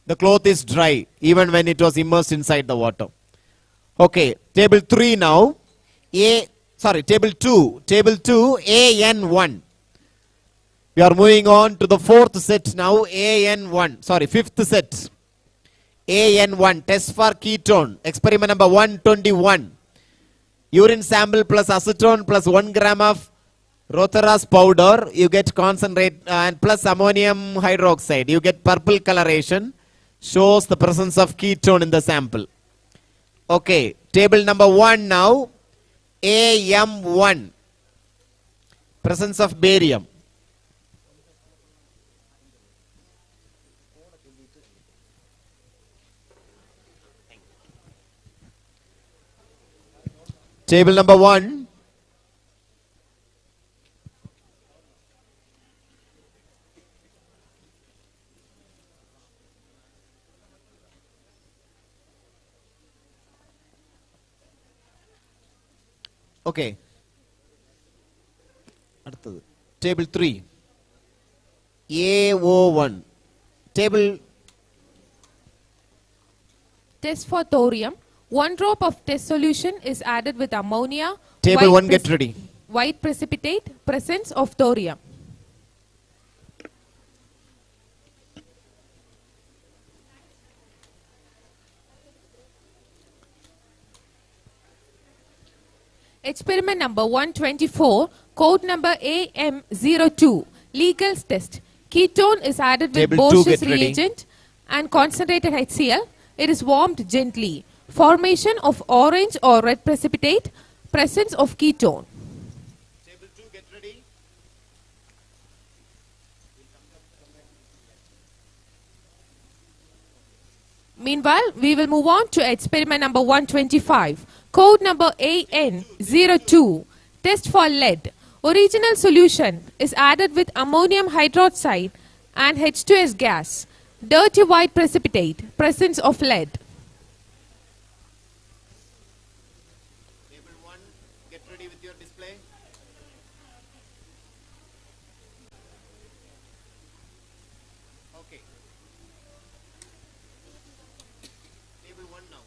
The cloth is dry, even when it was immersed inside the water. Okay, table 3 now. Table 2. Table 2, AN1. We are moving on to the 4th set now, AN1. Sorry, 5th set. AN1, test for ketone. Experiment number 121. Urine sample plus acetone plus 1 gram of Rothera's powder. You get concentrate and plus ammonium hydroxide. You get purple coloration. Shows the presence of ketone in the sample. Okay, table number 1 now. AM1. Presence of barium. Table number 1. Okay. Table 3. AO1. Table. Test for thorium. 1 drop of test solution is added with ammonia. Table 1, get ready. White precipitate, presence of thorium. Experiment number 124, code number AM02, legal test. Ketone is added with Bosch's reagent and concentrated HCl. It is warmed gently. Formation of orange or red precipitate, presence of ketone. Table 2, get ready. Meanwhile, we will move on to experiment number 125. Code number AN02, test for lead. Original solution is added with ammonium hydroxide and H2S gas. Dirty white precipitate, presence of lead. Table 1, get ready with your display. Okay. Table 1 now.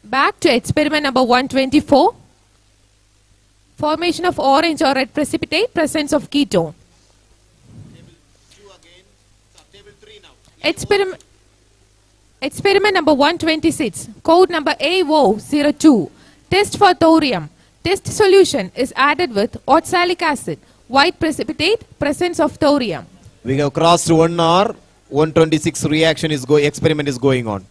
Back to experiment number 124. Formation of orange or red precipitate, presence of ketone. Table 2 again. Table 3 now. Experiment number 126. Code number AO02. Test for thorium. Test solution is added with oxalic acid. White precipitate, presence of thorium. We have crossed 1 hour. 126 experiment is going on.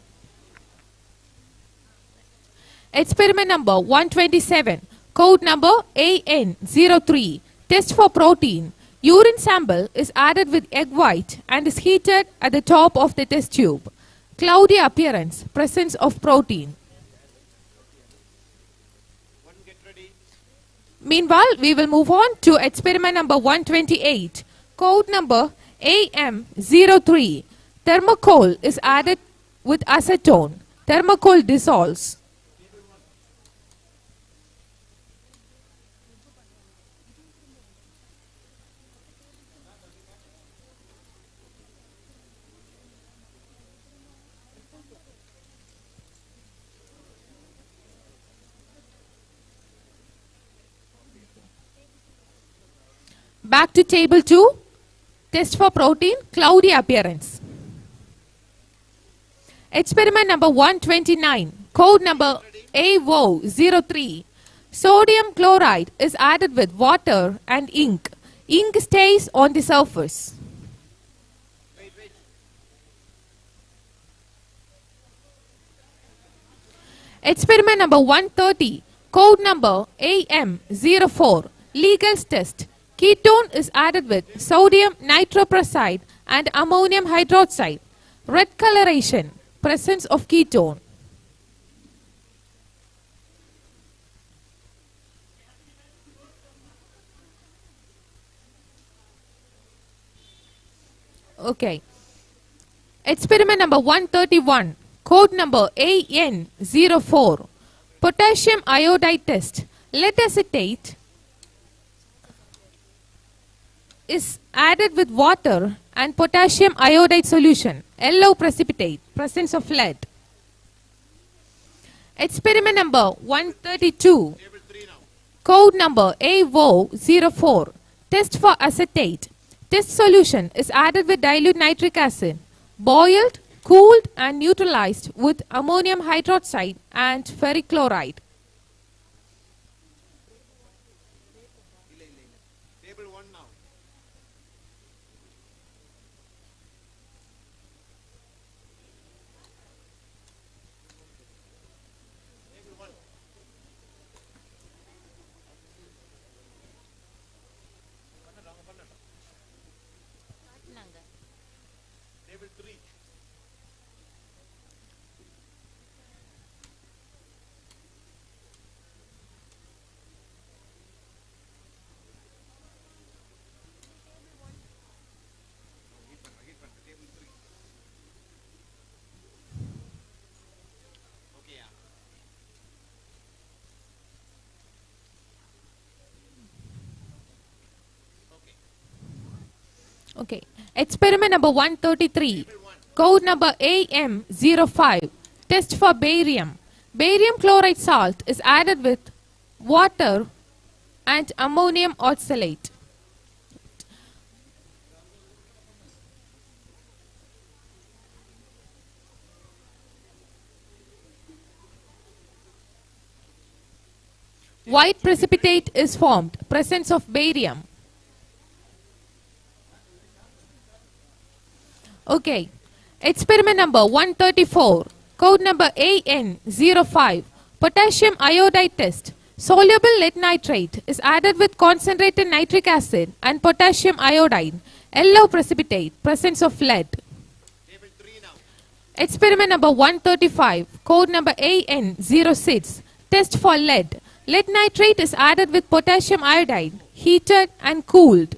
Experiment number 127. Code number AN03. Test for protein. Urine sample is added with egg white and is heated at the top of the test tube. Cloudy appearance, presence of protein. Meanwhile, we will move on to experiment number 128. Code number AM03. Thermocol is added with acetone. Thermocol dissolves. Back to table 2. Test for protein, cloudy appearance. Experiment number 129. Code number AO03. Sodium chloride is added with water and ink. Ink stays on the surface. Experiment number 130. Code number AM04. Legals test. Ketone is added with sodium nitroprusside and ammonium hydroxide. Red coloration, presence of ketone. Okay. Experiment number 131. Code number AN04. Potassium iodide test. Lead acetate is added with water and potassium iodide solution. Yellow precipitate, presence of lead. Experiment number 132. Code number AO04. Test for acetate. Test solution is added with dilute nitric acid. Boiled, cooled and neutralized with ammonium hydroxide and ferric chloride. Okay. Experiment number 133. Code number AM05. Test for barium. Barium chloride salt is added with water and ammonium oxalate. White precipitate is formed. Presence of barium. Okay. Experiment number 134. Code number AN05. Potassium iodide test. Soluble lead nitrate is added with concentrated nitric acid and potassium iodide. Yellow precipitate. Presence of lead. Experiment number 135. Code number AN06. Test for lead. Lead nitrate is added with potassium iodide. Heated and cooled.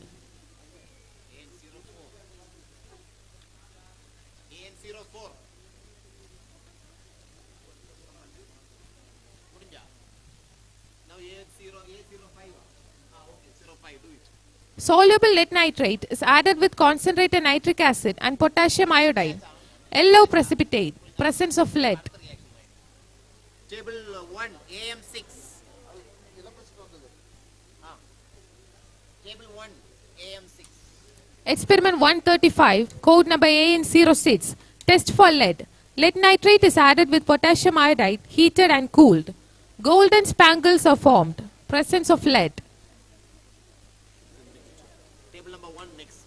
Soluble lead nitrate is added with concentrated nitric acid and potassium iodide. Yellow precipitate. Presence of lead. Table 1, AM6. Table 1, AM6. Experiment 135. Code number AN06. Test for lead. Lead nitrate is added with potassium iodide, heated and cooled. Golden spangles are formed. Presence of lead. Table number 1 next.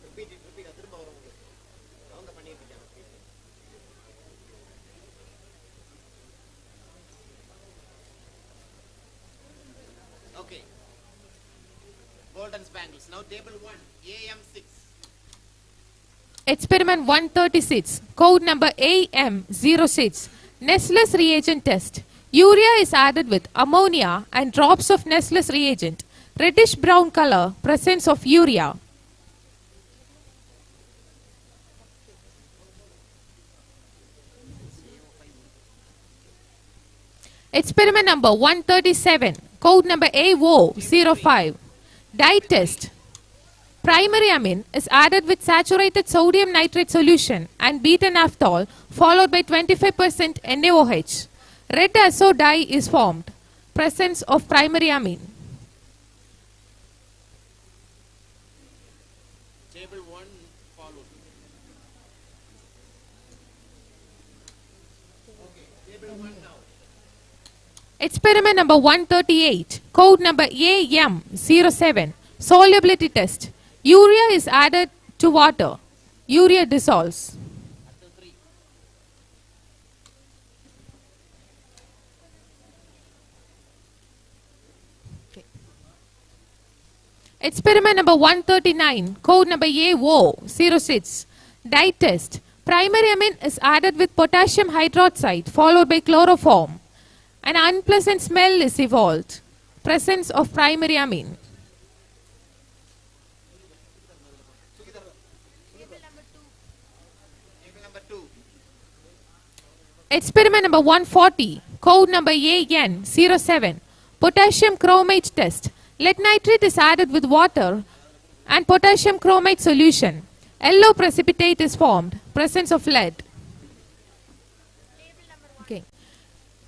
Repeat it. Okay. Go golden spangles. Now table 1, AM6. Experiment 136, code number AM06, Nestle's reagent test. Urea is added with ammonia and drops of Nestle's reagent. Reddish brown color, presence of urea. Experiment number 137, code number AO05, dye test. Primary amine is added with saturated sodium nitrate solution and beta-naphthol followed by 25% NaOH. Red azo dye is formed. Presence of primary amine. Table 1 followed. Okay, table 1 now. Experiment number 138, code number AM07, solubility test. Urea is added to water. Urea dissolves. Experiment number 139, code number AO06, dye test. Primary amine is added with potassium hydroxide followed by chloroform. An unpleasant smell is evolved. Presence of primary amine. Experiment number 140, code number AN07, potassium chromate test. Lead nitrate is added with water and potassium chromate solution. Yellow precipitate is formed. Presence of lead. Okay.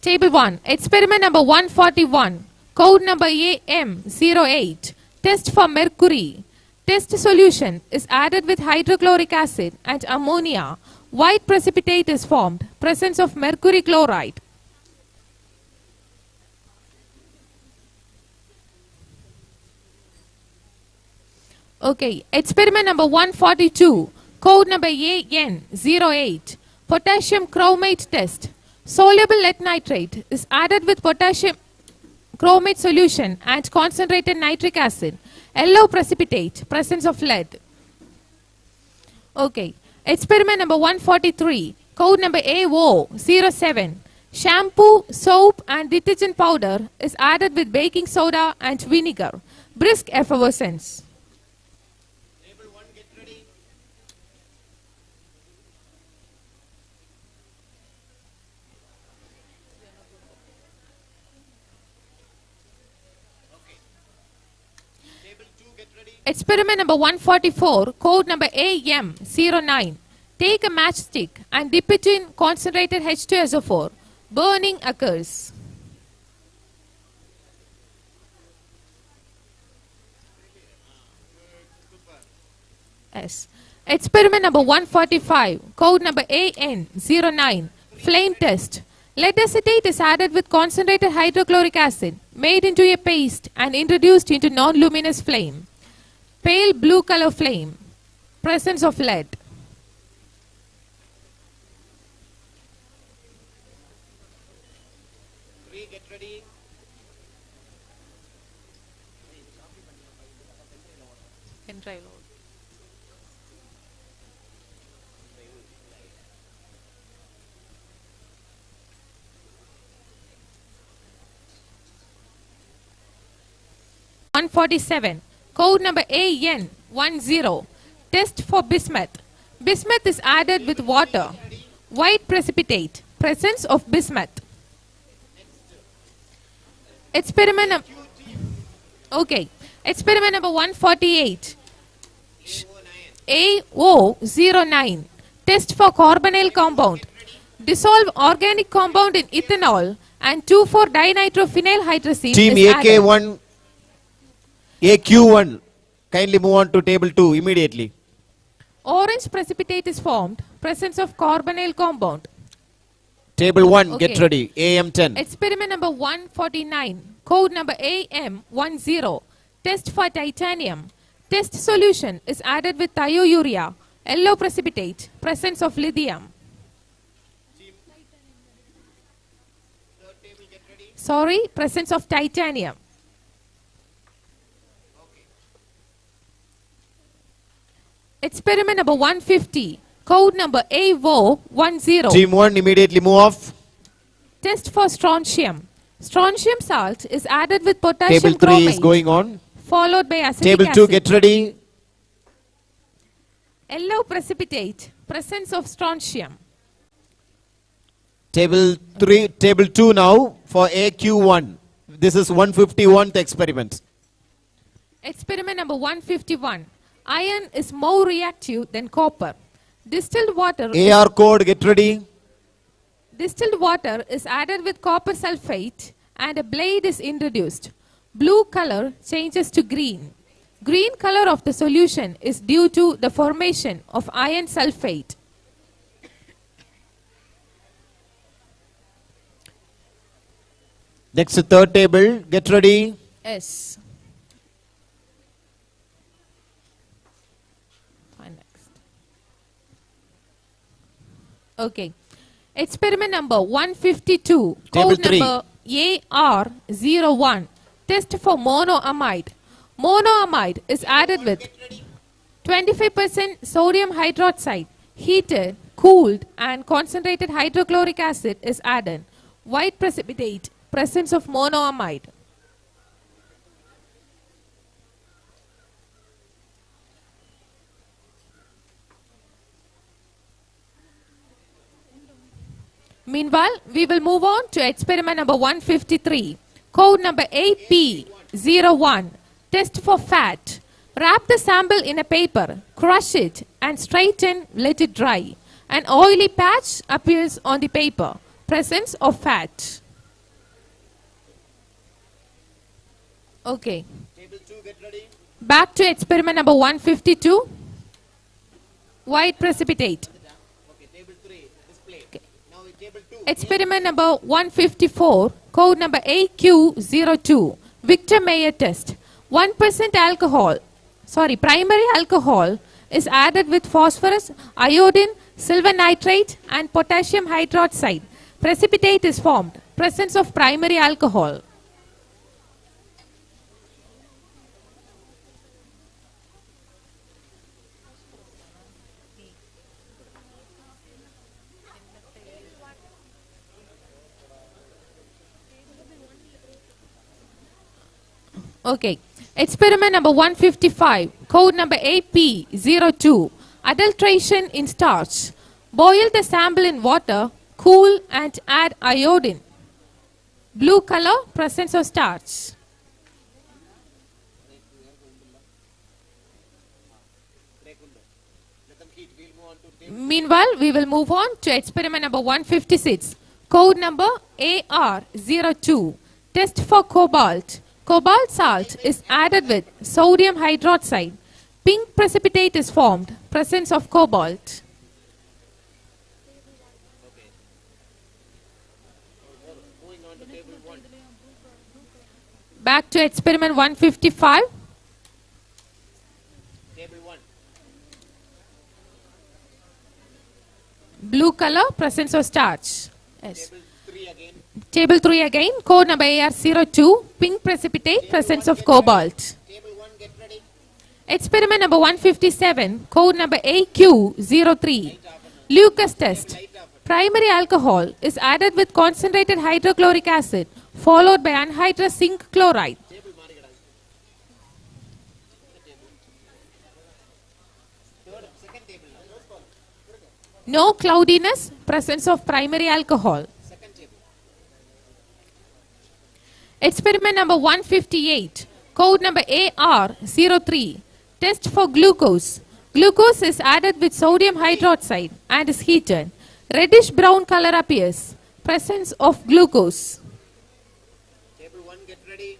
Table 1. Experiment number 141. Code number AM08. Test for mercury. Test solution is added with hydrochloric acid and ammonia. White precipitate is formed. Presence of mercury chloride. Okay, experiment number 142, code number AN08, potassium chromate test. Soluble lead nitrate is added with potassium chromate solution and concentrated nitric acid. Yellow precipitate, presence of lead. Okay, experiment number 143, code number AO07, shampoo, soap and detergent powder is added with baking soda and vinegar. Brisk effervescence. Experiment number 144, code number AM09. Take a matchstick and dip it in concentrated H2SO4. Burning occurs. Yes. Experiment number 145, code number AN09. Flame test. Lead acetate is added with concentrated hydrochloric acid, made into a paste and introduced into non-luminous flame. Pale blue color flame. Presence of lead. Get ready. Can try load. (147) Code number AN10. Test for bismuth. Bismuth is added with water. White precipitate. Presence of bismuth. Experiment okay. Experiment number 148. AO09. Test for carbonyl compound. Dissolve organic compound in ethanol and 2,4-dinitrophenylhydrazine Team is added. AK1, AQ1, kindly move on to table 2 immediately. Orange precipitate is formed. Presence of carbonyl compound. Table 1, Okay. get ready. AM10. Experiment number 149. Code number AM10. Test for titanium. Test solution is added with thiourea. Yellow precipitate. Presence of lithium. Sorry, presence of titanium. Experiment number 150. Code number AVO10. Team 1, immediately move off. Test for strontium. Strontium salt is added with potassium Table 3 chromate, is going on. followed by acetic Table 2, acid. get ready. Yellow precipitate, presence of strontium. Table 2 now for AQ1. This is 151th experiment. Experiment number 151. Iron is more reactive than copper. Distilled water AR code, get ready. Distilled water is added with copper sulfate and a blade is introduced. Blue color changes to green. Green color of the solution is due to the formation of iron sulfate. Next, third table, get ready. S. Fine, next. Okay. Experiment number 152. Table Code 3. number AR01. Test for monoamide. Monoamide is added with 25% sodium hydroxide, heated, cooled, and concentrated hydrochloric acid is added. White precipitate, presence of monoamide. Meanwhile, we will move on to experiment number 153. Code number AP01. Test for fat. Wrap the sample in a paper, crush it, and straighten, let it dry. An oily patch appears on the paper. Presence of fat. Okay. Table 2, get ready. Back to experiment number 152. White precipitate. Okay, table 3, display. Okay. Now table 2. Experiment number 154, code number AQ02, Victor Mayer test. 1% primary alcohol is added with phosphorus, iodine, silver nitrate and potassium hydroxide. Precipitate is formed. Presence of primary alcohol. Okay. Experiment number 155, code number AP02, adulteration in starch. Boil the sample in water, cool and add iodine. Blue color, presence of starch. Meanwhile, we will move on to experiment number 156, code number AR02, test for cobalt. Cobalt salt is added with sodium hydroxide. Pink precipitate is formed. Presence of cobalt. Back to experiment 155. Table 1. Blue color, presence of starch. Yes. Table 3 again. Table 3 again, code number AR02, pink precipitate, presence of cobalt. Table 1, get ready. Experiment number 157, code number AQ03, Lucas test. Primary alcohol is added with concentrated hydrochloric acid, followed by anhydrous zinc chloride. No cloudiness, presence of primary alcohol. Experiment number 158, code number AR03, test for glucose. Glucose is added with sodium hydroxide and is heated. Reddish brown color appears. Presence of glucose. Table 1, get ready.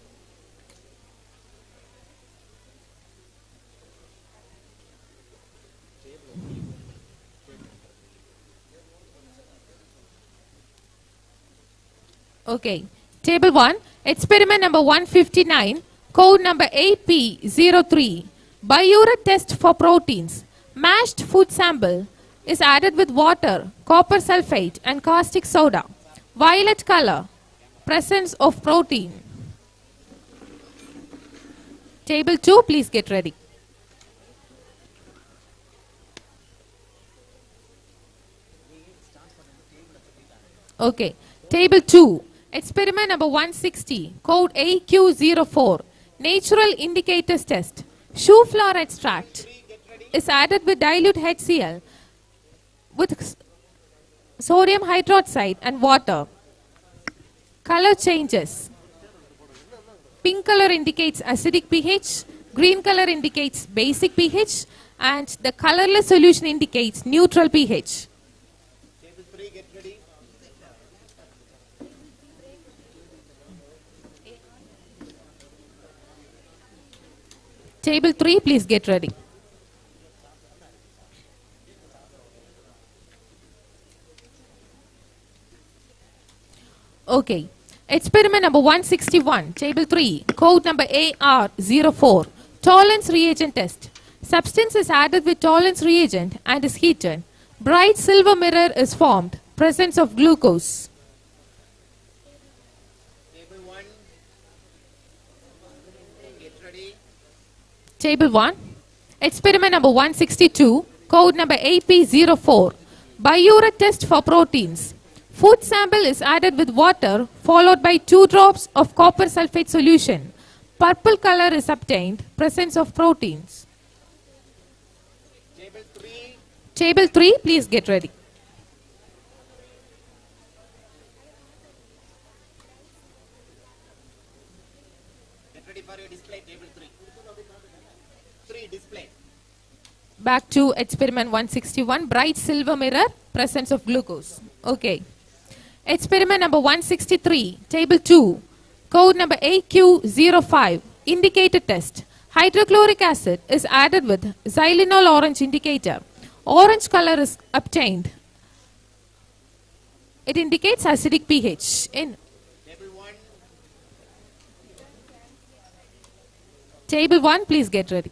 Okay. Table 1, experiment number 159, code number AP03, Biuret test for proteins. Mashed food sample is added with water, copper sulfate and caustic soda. Violet color, presence of protein. Table 2, please get ready. Okay. Table 2. Experiment number 160. Code AQ04. Natural indicators test. Shoe flour extract is added with dilute HCl with sodium hydroxide and water. Color changes. Pink color indicates acidic pH, green color indicates basic pH, and the colorless solution indicates neutral pH. Table 3, get ready. Table 3, please get ready. Okay. Experiment number 161, table 3, code number AR04, tolerance reagent test. Substance is added with tolerance reagent and is heated. Bright silver mirror is formed. Presence of glucose. Table 1, get ready. Table 1. Experiment number 162, code number AP04, biuret test for proteins. Food sample is added with water followed by 2 drops of copper sulfate solution. Purple color is obtained. Presence of proteins. Table 3, Table 3, please get ready. get ready for your display. Table 3. 3, display. Back to experiment 161, bright silver mirror, presence of glucose. Okay. Experiment number 163, table 2, code number AQ05, indicator test. Hydrochloric acid is added with xylenol orange indicator. Orange color is obtained. It indicates acidic pH. In Table 1, table 1, please get ready.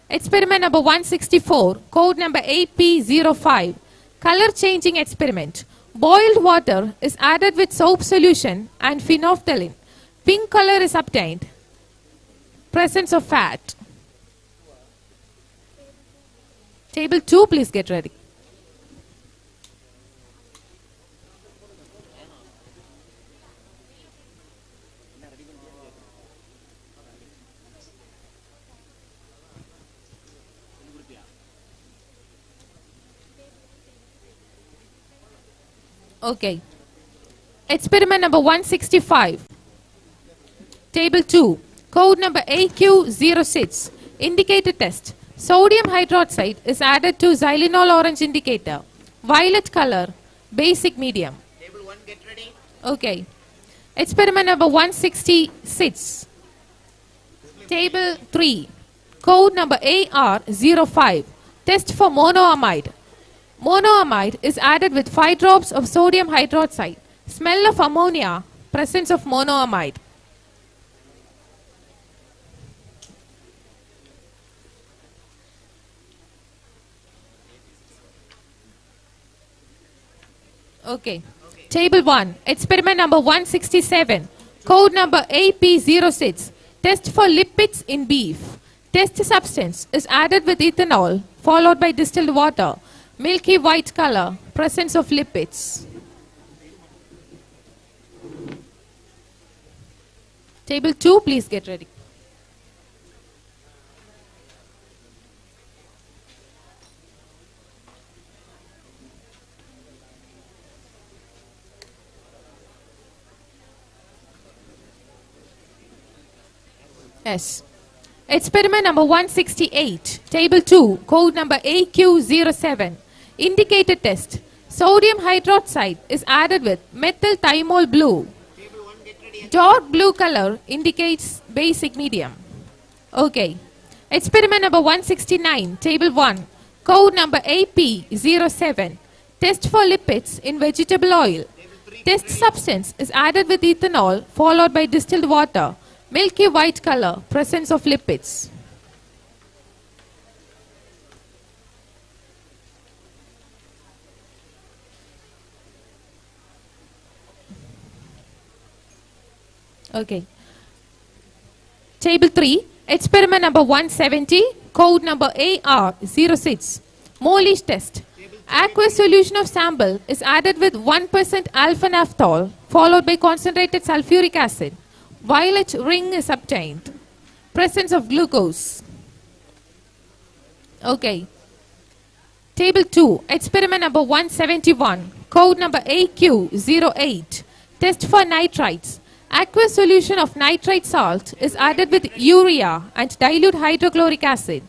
Experiment number 164, code number AP05, color changing experiment. Boiled water is added with soap solution and phenolphthalein. Pink color is obtained. Presence of fat. Table 2, please get ready. Okay. Experiment number 165. Table 2. Code number AQ06. Indicator test. Sodium hydroxide is added to xylenol orange indicator. Violet color. Basic medium. Table 1, get ready. Okay. Experiment number 166. Table 3. Code number AR05. Test for monoamide. Monoamide is added with 5 drops of sodium hydroxide. Smell of ammonia. Presence of monoamide. Okay. Table 1. Experiment number 167. Code number AP06. Test for lipids in beef. Test substance is added with ethanol followed by distilled water. Milky white color. Presence of lipids. Table 2, please get ready. Yes. Experiment number 168, table 2, code number AQ07, indicator test. Sodium hydroxide is added with methyl thymol blue. Table 1, get ready. Dark blue color indicates basic medium. Okay. Experiment number 169, table 1, code number AP07, test for lipids in vegetable oil. Test substance is added with ethanol followed by distilled water. Milky white color, presence of lipids. Okay. Table 3, experiment number 170, code number AR06, Molish test. Aqueous solution of sample is added with 1% alpha naphthol followed by concentrated sulfuric acid. Violet ring is obtained. Presence of glucose. Okay. Table 2, experiment number 171, code number AQ08. Test for nitrites. Aqueous solution of nitrite salt is added with urea and dilute hydrochloric acid.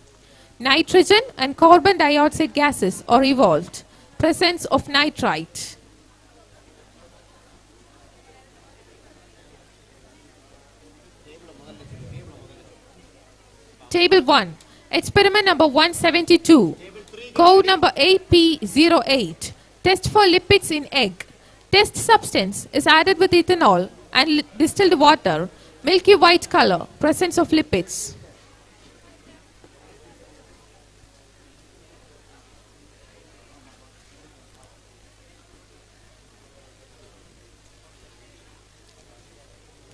Nitrogen and carbon dioxide gases are evolved. Presence of nitrite. Table 1, experiment number 172, code number AP08. Test for lipids in egg. Test substance is added with ethanol and distilled water. Milky white color. Presence of lipids.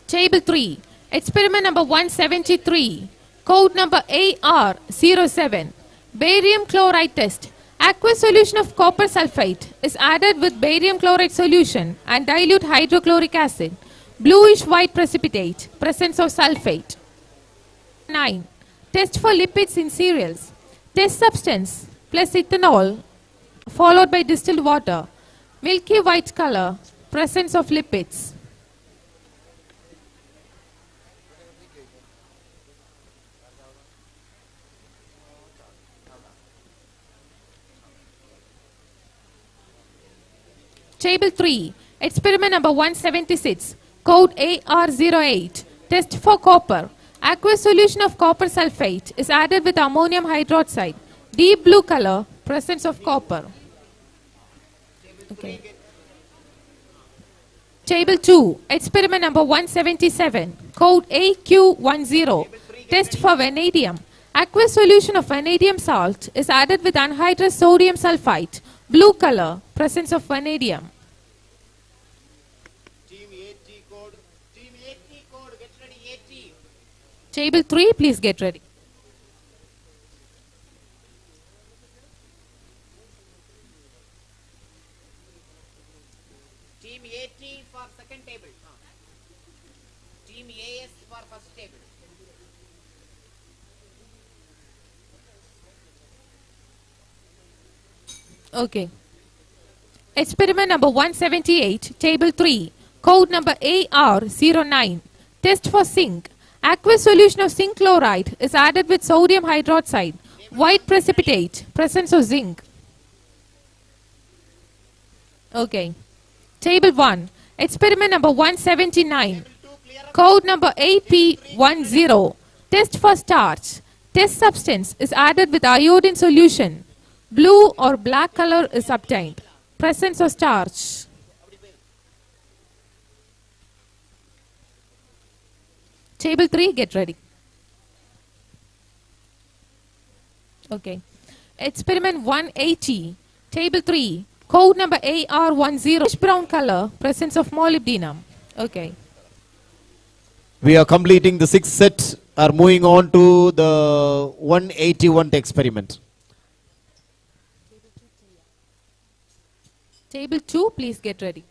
Table 3, experiment number 173, code number AR07, barium chloride test. Aqueous solution of copper sulfate is added with barium chloride solution and dilute hydrochloric acid. Bluish white precipitate, presence of sulfate. 9. Test for lipids in cereals. Test substance plus ethanol followed by distilled water. Milky white color, presence of lipids. Table 3, experiment number 176, code AR08, test for copper. Aqueous solution of copper sulfate is added with ammonium hydroxide. Deep blue color, presence of copper. Okay. Table 2, experiment number 177, code AQ10, test for vanadium. Aqueous solution of vanadium salt is added with anhydrous sodium sulfite. Blue color, presence of vanadium. Table 3, please get ready. Team AT for second table. Team AS for first table. Okay. Experiment number 178, table 3, code number AR09, test for zinc. Aqueous solution of zinc chloride is added with sodium hydroxide. White precipitate, presence of zinc. Okay. Table 1, experiment number 179, code number AP10, test for starch. Test substance is added with iodine solution. Blue or black color is obtained. Presence of starch. Table 3, get ready. Okay. Experiment 180, table 3, code number AR10, reddish brown color, presence of molybdenum. Okay. We are completing the sixth set, are moving on to the 181th experiment. Table 2, please get ready.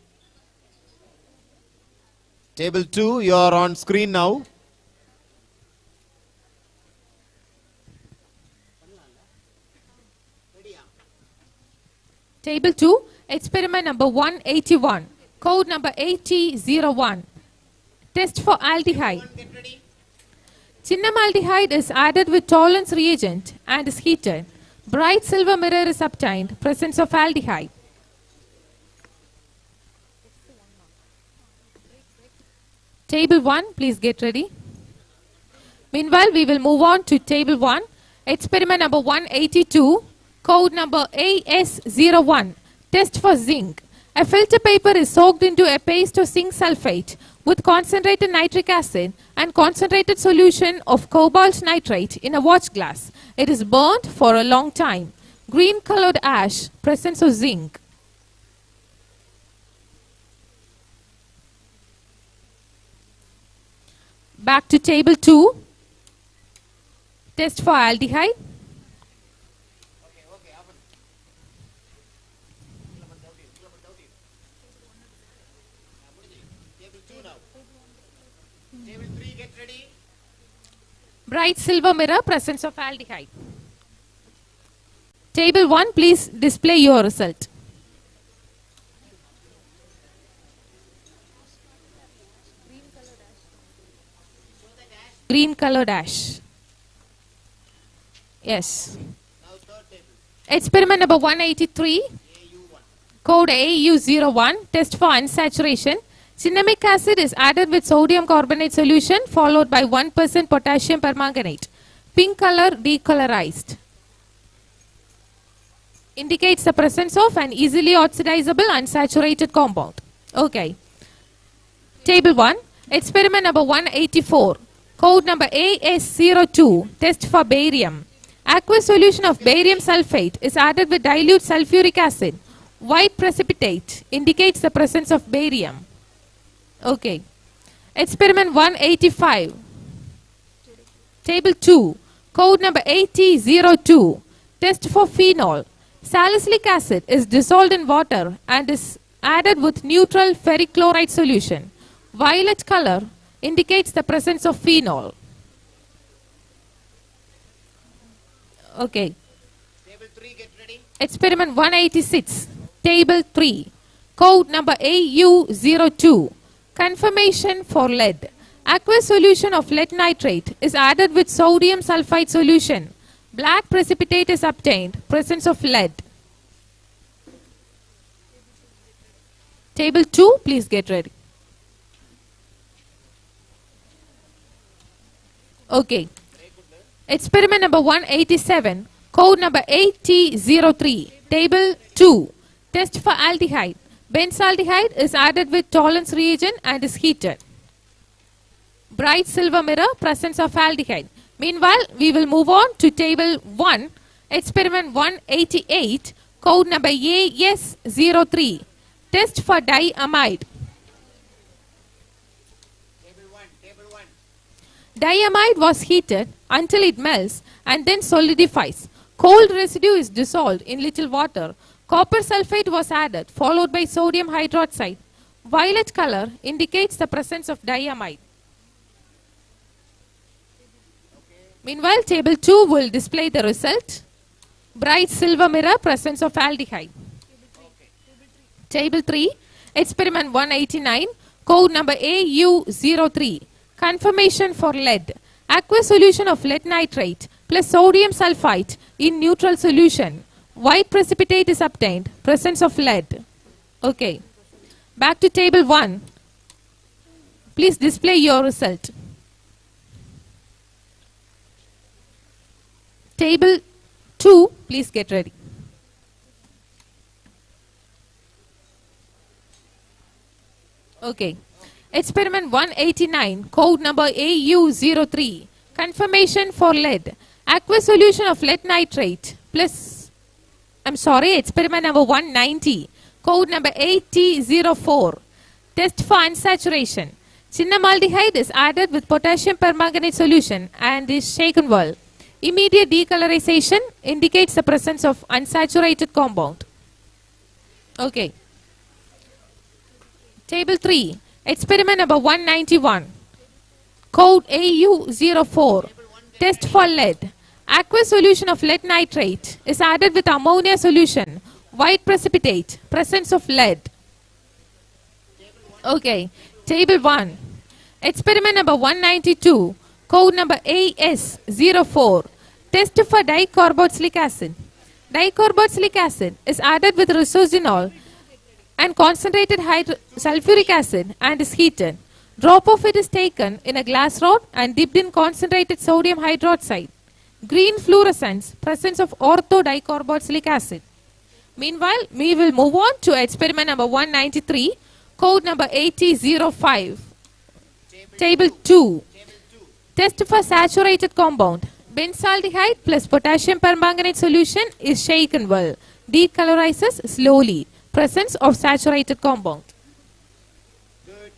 Table 2, you are on screen now. Table 2, experiment number 181, code number AT01, test for aldehyde. Cinnamaldehyde is added with tolerance reagent and is heated. Bright silver mirror is obtained, presence of aldehyde. Table 1, please get ready. Meanwhile, we will move on to table 1, experiment number 182, code number AS01, test for zinc. A filter paper is soaked into a paste of zinc sulfate with concentrated nitric acid and concentrated solution of cobalt nitrate in a watch glass. It is burnt for a long time. Green colored ash, presence of zinc. Back to table 2, test for aldehyde. Table 3, get ready. Bright silver mirror, presence of aldehyde. Table 1, please display your result. Green color dash. Yes. Now third table. Experiment number 183. AU1. Code AU01, test for unsaturation. Cinnamic acid is added with sodium carbonate solution followed by 1% potassium permanganate. Pink color decolorized. Indicates the presence of an easily oxidizable unsaturated compound. Okay. Table 1. Experiment number 184. Code number AS02, test for barium. Aqueous solution of barium sulfate is added with dilute sulfuric acid. White precipitate indicates the presence of barium. Okay. Experiment 185. Table 2. Code number AT02. Test for phenol. Salicylic acid is dissolved in water and is added with neutral ferric chloride solution. Violet color indicates the presence of phenol. Okay. Table 3, get ready. Experiment 186. Table 3. Code number AU02. Confirmation for lead. Aqueous solution of lead nitrate is added with sodium sulfide solution. Black precipitate is obtained. Presence of lead. Table 2, please get ready. Okay. Experiment number 187. Code number AT03. Table 2. Test for aldehyde. Benzaldehyde is added with tolerance reagent and is heated. Bright silver mirror, presence of aldehyde. Meanwhile, we will move on to table 1, experiment 188, code number AS03. Test for diamide. Table 1. Diamide was heated until it melts and then solidifies. Cold residue is dissolved in little water. Copper sulfate was added, followed by sodium hydroxide. Violet color indicates the presence of diamide. Meanwhile, table 2 will display the result. Bright silver mirror, presence of aldehyde. Table 3, experiment 189, code number AU03. Confirmation for lead. Aqueous solution of lead nitrate plus sodium sulfite in neutral solution. White precipitate is obtained. Presence of lead. Okay. Back to table 1. Please display your result. Table 2, please get ready. Okay. Experiment 189, code number AU03. Confirmation for lead. Aqueous solution of lead nitrate plus, experiment number 190, code number AT04. Test for unsaturation. Cinnamaldehyde is added with potassium permanganate solution and is shaken well. Immediate decolorization indicates the presence of unsaturated compound. Okay. Table 3, experiment number 191, code AU04, test for lead. Aqueous solution of lead nitrate is added with ammonia solution. White precipitate, presence of lead. Okay. Table 1, experiment number 192, code number AS04, test for dicarboxylic acid. Dicarboxylic acid is added with resorcinol and concentrated sulfuric acid and is heated. Drop of it is taken in a glass rod and dipped in concentrated sodium hydroxide. Green fluorescence, presence of ortho-dicarboxylic acid. Meanwhile, we will move on to experiment number 193, code number AT05. Table 2. Test for saturated compound. Benzaldehyde plus potassium permanganate solution is shaken well. Decolorizes slowly. Presence of saturated compound. Good.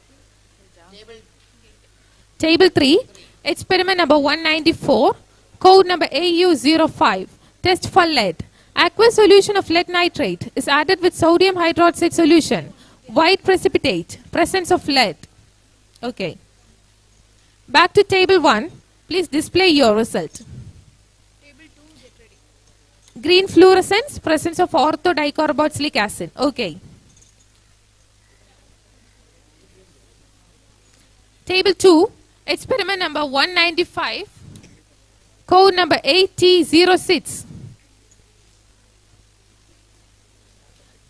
Table 3, experiment number 194, code number AU05, test for lead. Aqueous solution of lead nitrate is added with sodium hydroxide solution. White precipitate, presence of lead. Okay. Back to table 1. Please display your result. Table 2, get ready. Green fluorescence, presence of ortho-dicarboxylic acid. Okay. Table 2, experiment number 195, code number 8006.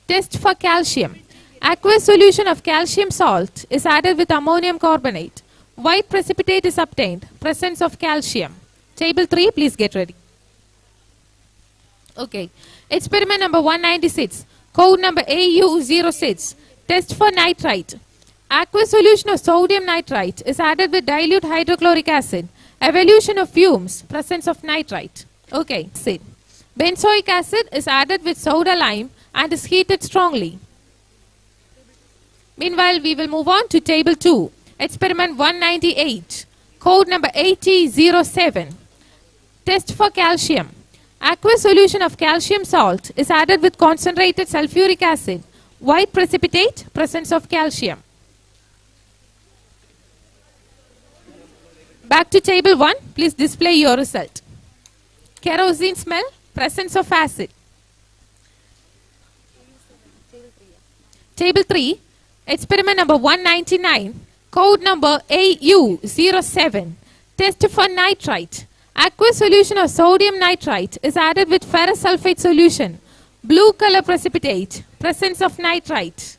Test for calcium. Aqueous solution of calcium salt is added with ammonium carbonate. White precipitate is obtained. Presence of calcium. Table 3, please get ready. Okay. Experiment number 196, code number AU06. Test for nitrite. Aqueous solution of sodium nitrite is added with dilute hydrochloric acid. Evolution of fumes. Presence of nitrite. Okay. Benzoic acid is added with soda lime and is heated strongly. Meanwhile, we will move on to table 2. Experiment 198. Code number 8007. Test for calcium. Aqueous solution of calcium salt is added with concentrated sulfuric acid. White precipitate. Presence of calcium. Back to table 1. Please display your result. Kerosene smell. Presence of acid. Table 3. Experiment number 199. Code number AU07. Test for nitrite. Aqueous solution of sodium nitrite is added with ferrous sulfate solution. Blue color precipitate. Presence of nitrite.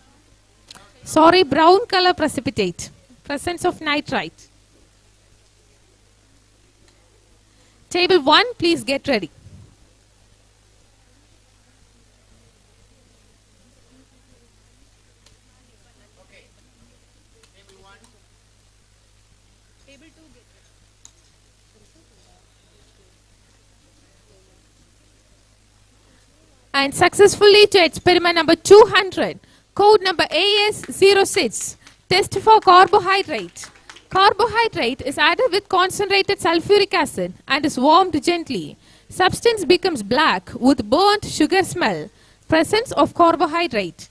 Sorry, brown color precipitate. Presence of nitrite. Table 1, please get ready. Okay. Table 1. Table 2, get ready. And successfully to experiment number 200, code number AS06, test for carbohydrate. Carbohydrate is added with concentrated sulfuric acid and is warmed gently. Substance becomes black with burnt sugar smell. Presence of carbohydrate.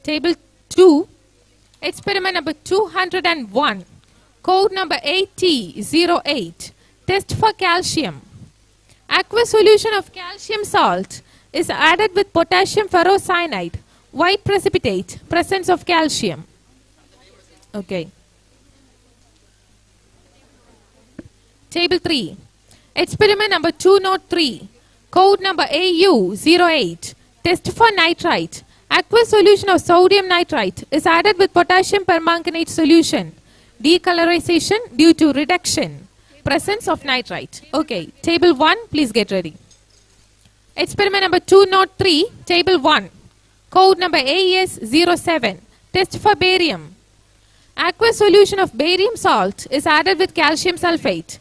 Table 2, experiment number 201, code number 8008, test for calcium. Aqueous solution of calcium salt is added with potassium ferrocyanide. White precipitate. Presence of calcium. Okay. Table 3. Experiment number 203. Code number AU08. Test for nitrite. Aqueous solution of sodium nitrite is added with potassium permanganate solution. Decolorization due to reduction. Presence of nitrite. Okay. Table 1, please get ready. Experiment number 203, table 1. Code number AS07. Test for barium. Aqueous solution of barium salt is added with calcium sulfate.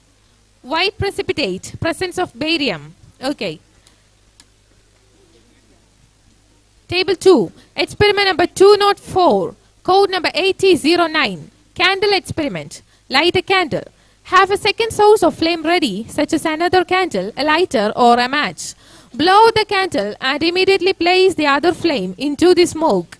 White precipitate. Presence of barium. Okay. Table 2. Experiment number 204. Code number 8009. Candle experiment. Light a candle. Have a second source of flame ready, such as another candle, a lighter, or a match. Blow the candle and immediately place the other flame into the smoke.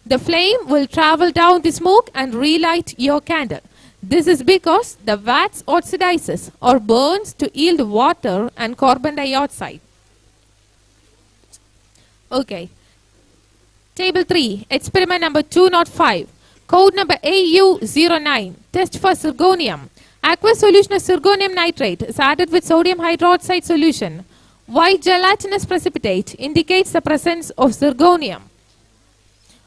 The flame will travel down the smoke and relight your candle. This is because the wax oxidizes or burns to yield water and carbon dioxide. Okay. Table 3. Experiment number 205. Code number AU09. Test for zirconium. Aqueous solution of zirconium nitrate is added with sodium hydroxide solution. White gelatinous precipitate indicates the presence of zirconium.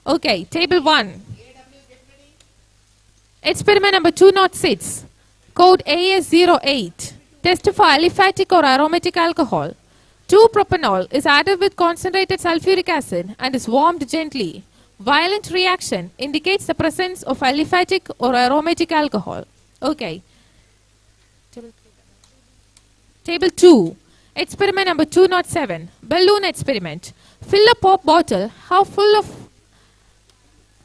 Okay, table 1. Experiment number 206. Code AS08. Test for aliphatic or aromatic alcohol. 2-propanol is added with concentrated sulfuric acid and is warmed gently. Violent reaction indicates the presence of aliphatic or aromatic alcohol. Okay. Table 2. Experiment number 207. Balloon experiment. Fill a pop bottle half full of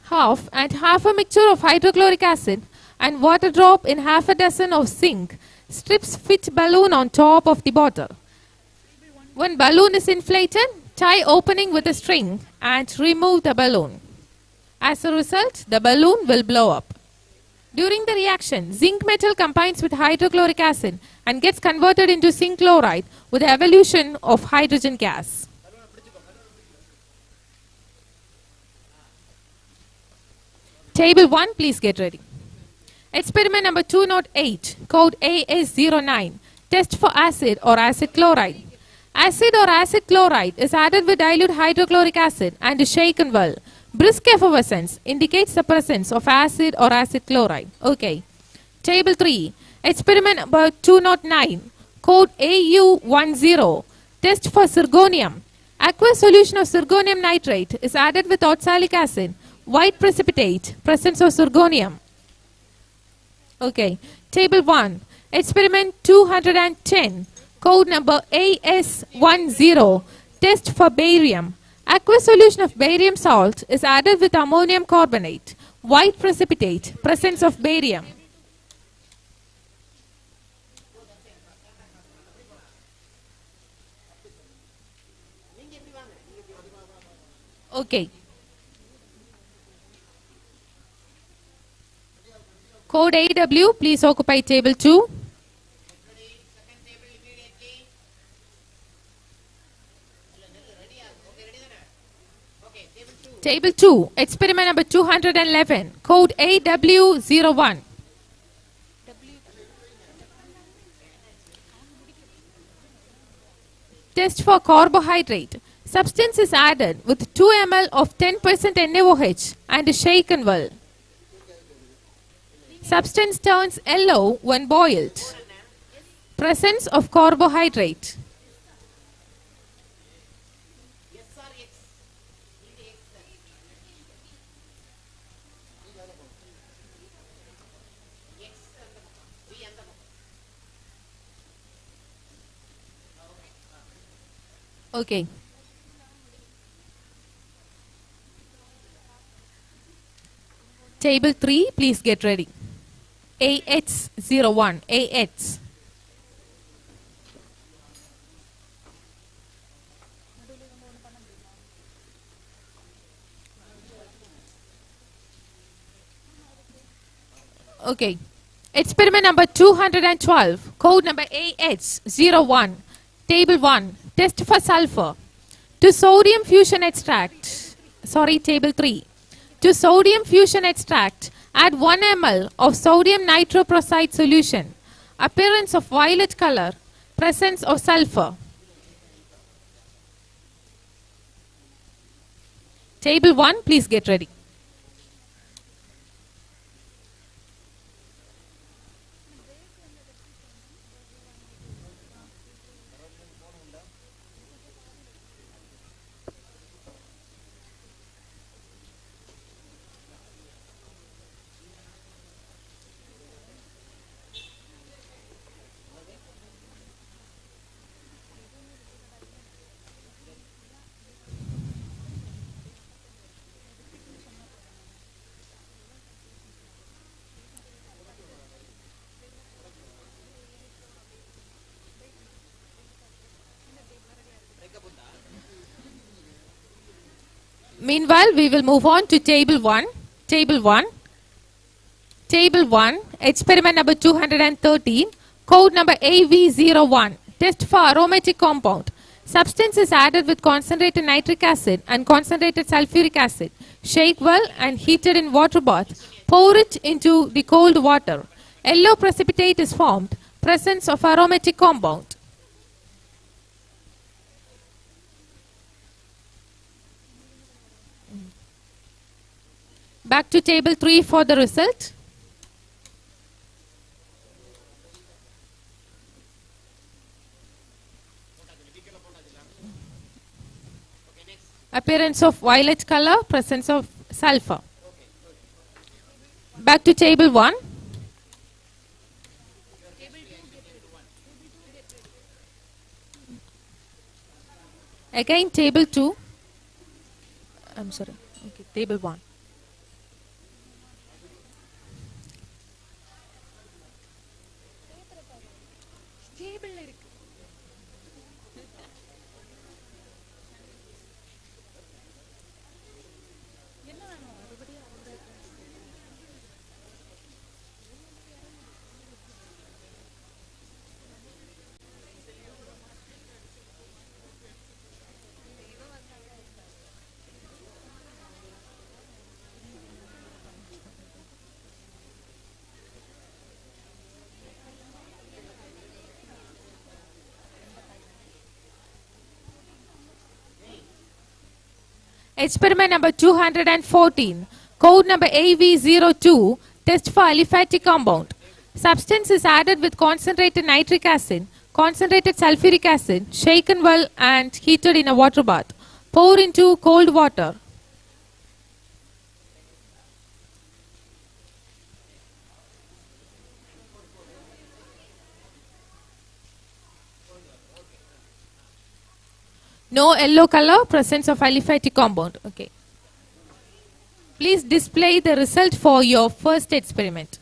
half a mixture of hydrochloric acid and water drop in half a dozen of zinc. Strips fit balloon on top of the bottle. Table 1, When balloon is inflated, tie opening with a string and remove the balloon. As a result, the balloon will blow up. During the reaction, zinc metal combines with hydrochloric acid and gets converted into zinc chloride with the evolution of hydrogen gas. Table 1, please get ready. Experiment number 208, code AS09, test for acid or acid chloride. Acid or acid chloride is added with dilute hydrochloric acid and is shaken well. Brisk effervescence indicates the presence of acid or acid chloride. Okay. Table 3, experiment number 209, code AU10, test for zirconium. Aqueous solution of zirconium nitrate is added with oxalic acid. White precipitate, presence of zirconium. Okay. Table 1, experiment 210, code number AS10, test for barium. Aqueous solution of barium salt is added with ammonium carbonate. White precipitate, presence of barium. Okay. Code AW, please occupy table 2. Table 2, experiment number 211, code AW01. Test for carbohydrate. Substance is added with 2 ml of 10% NaOH and is shaken well. Substance turns yellow when boiled. Presence of carbohydrate. Okay. Table 3, please get ready. AH01, AH. Okay. Experiment number 212, code number AH01, table 1, test for sulfur. To sodium fusion extract, table 3. To sodium fusion extract, add 1 ml of sodium nitroprusside solution. Appearance of violet color, presence of sulfur. Table 1, please get ready. Meanwhile, we will move on to table 1. Table 1. Table 1, experiment number 213, code number AV01, test for aromatic compound. Substance is added with concentrated nitric acid and concentrated sulfuric acid. Shake well and heated in water bath. Pour it into the cold water. Yellow precipitate is formed. Presence of aromatic compound. Back to table 3 for the result. Appearance of violet color, presence of sulfur. Back to table 1. Again table 2. I'm sorry. Okay, table 1. Experiment number 214. Code number AV02. Test for aliphatic compound. Substance is added with concentrated nitric acid, concentrated sulfuric acid, shaken well and heated in a water bath. Pour into cold water. No yellow color, presence of aliphatic compound. Okay. Please display the result for your first experiment.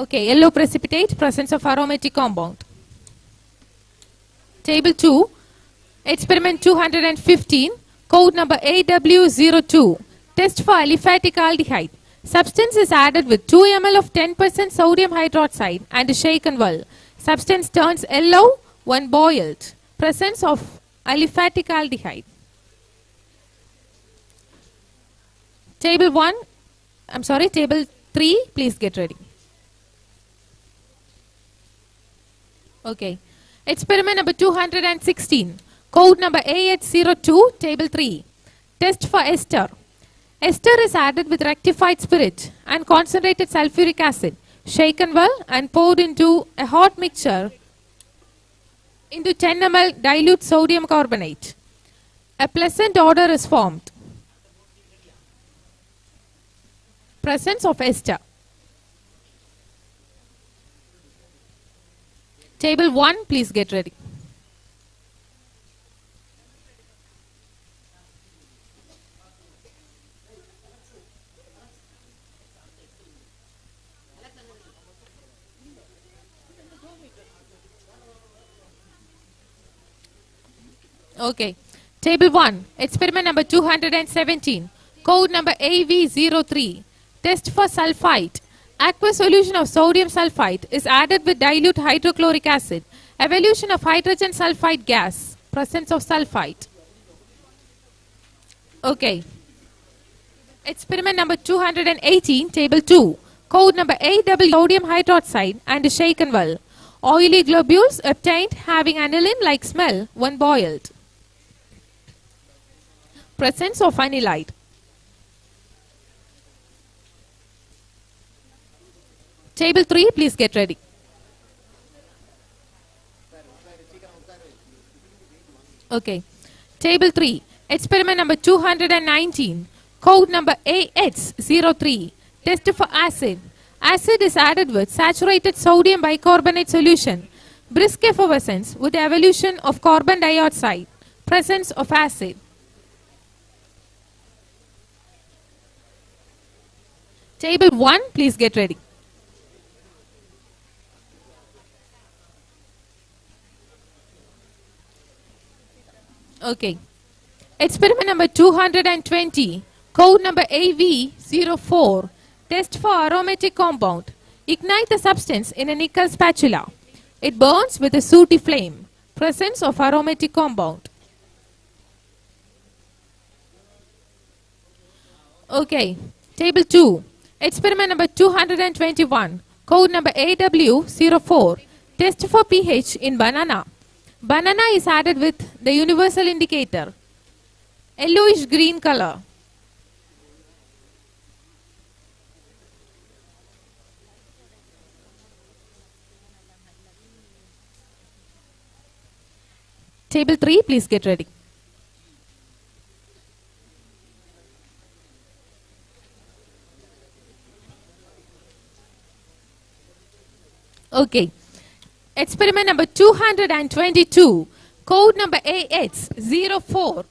Okay, yellow precipitate, presence of aromatic compound. Table 2, experiment 215, code number AW02, test for aliphatic aldehyde. Substance is added with 2 ml of 10% sodium hydroxide and shaken well. Substance turns yellow when boiled. Presence of aliphatic aldehyde. Table 3, please get ready. Okay. Experiment number 216. Code number AH02, table 3. Test for ester. Ester is added with rectified spirit and concentrated sulfuric acid, shaken well and poured into a hot mixture into 10 ml dilute sodium carbonate. A pleasant odor is formed. Presence of ester. Table 1, please get ready. Okay. Table 1, experiment number 217, code number AV03, test for sulfite. Aqueous solution of sodium sulfite is added with dilute hydrochloric acid. Evolution of hydrogen sulfide gas. Presence of sulfite. Okay. Experiment number 218, table 2. Code number AW sodium hydroxide and shaken well. Oily globules obtained having aniline-like smell when boiled. Presence of anilide. Table 3, please get ready. Okay. Table 3, experiment number 219, code number AH03, test for acid. Acid is added with saturated sodium bicarbonate solution. Brisk effervescence with the evolution of carbon dioxide. Presence of acid. Table 1, please get ready. Okay. Experiment number 220, code number AV04, test for aromatic compound. Ignite the substance in a nickel spatula. It burns with a sooty flame. Presence of aromatic compound. Okay. Table 2, experiment number 221, code number AW04, test for pH in banana. Banana is added with the universal indicator, yellowish green color. Table 3, please get ready. Okay. Experiment number 222, code number AH04,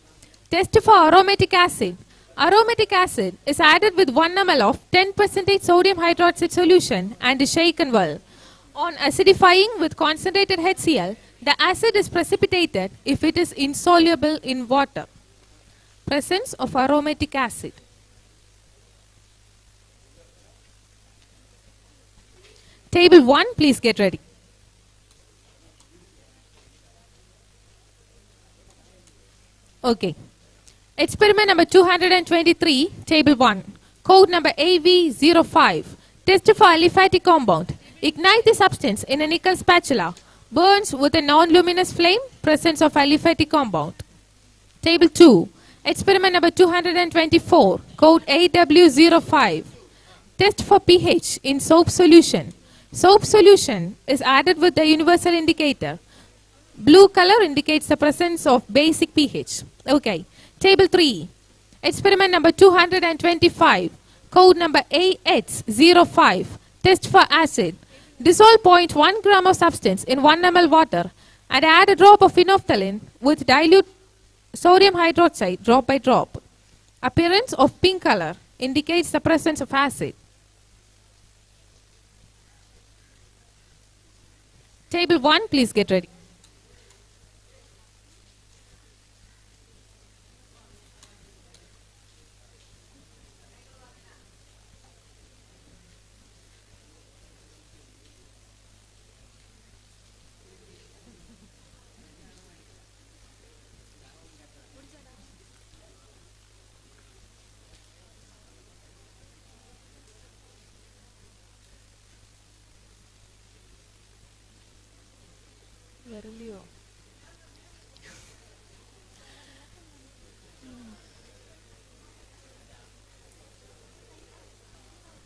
test for aromatic acid. Aromatic acid is added with 1 ml of 10% sodium hydroxide solution and is shaken well. On acidifying with concentrated HCl, the acid is precipitated if it is insoluble in water. Presence of aromatic acid. Table 1, please get ready. Okay. Experiment number 223, table 1. Code number AV05. Test for aliphatic compound. Ignite the substance in a nickel spatula. Burns with a non-luminous flame. Presence of aliphatic compound. Table 2. Experiment number 224. Code AW05. Test for pH in soap solution. Soap solution is added with the universal indicator. Blue color indicates the presence of basic pH. Okay. Table 3. Experiment number 225. Code number AH05. Test for acid. Dissolve 0.1 gram of substance in 1 ml water and add a drop of phenolphthalein with dilute sodium hydroxide drop by drop. Appearance of pink color indicates the presence of acid. Table 1, please get ready.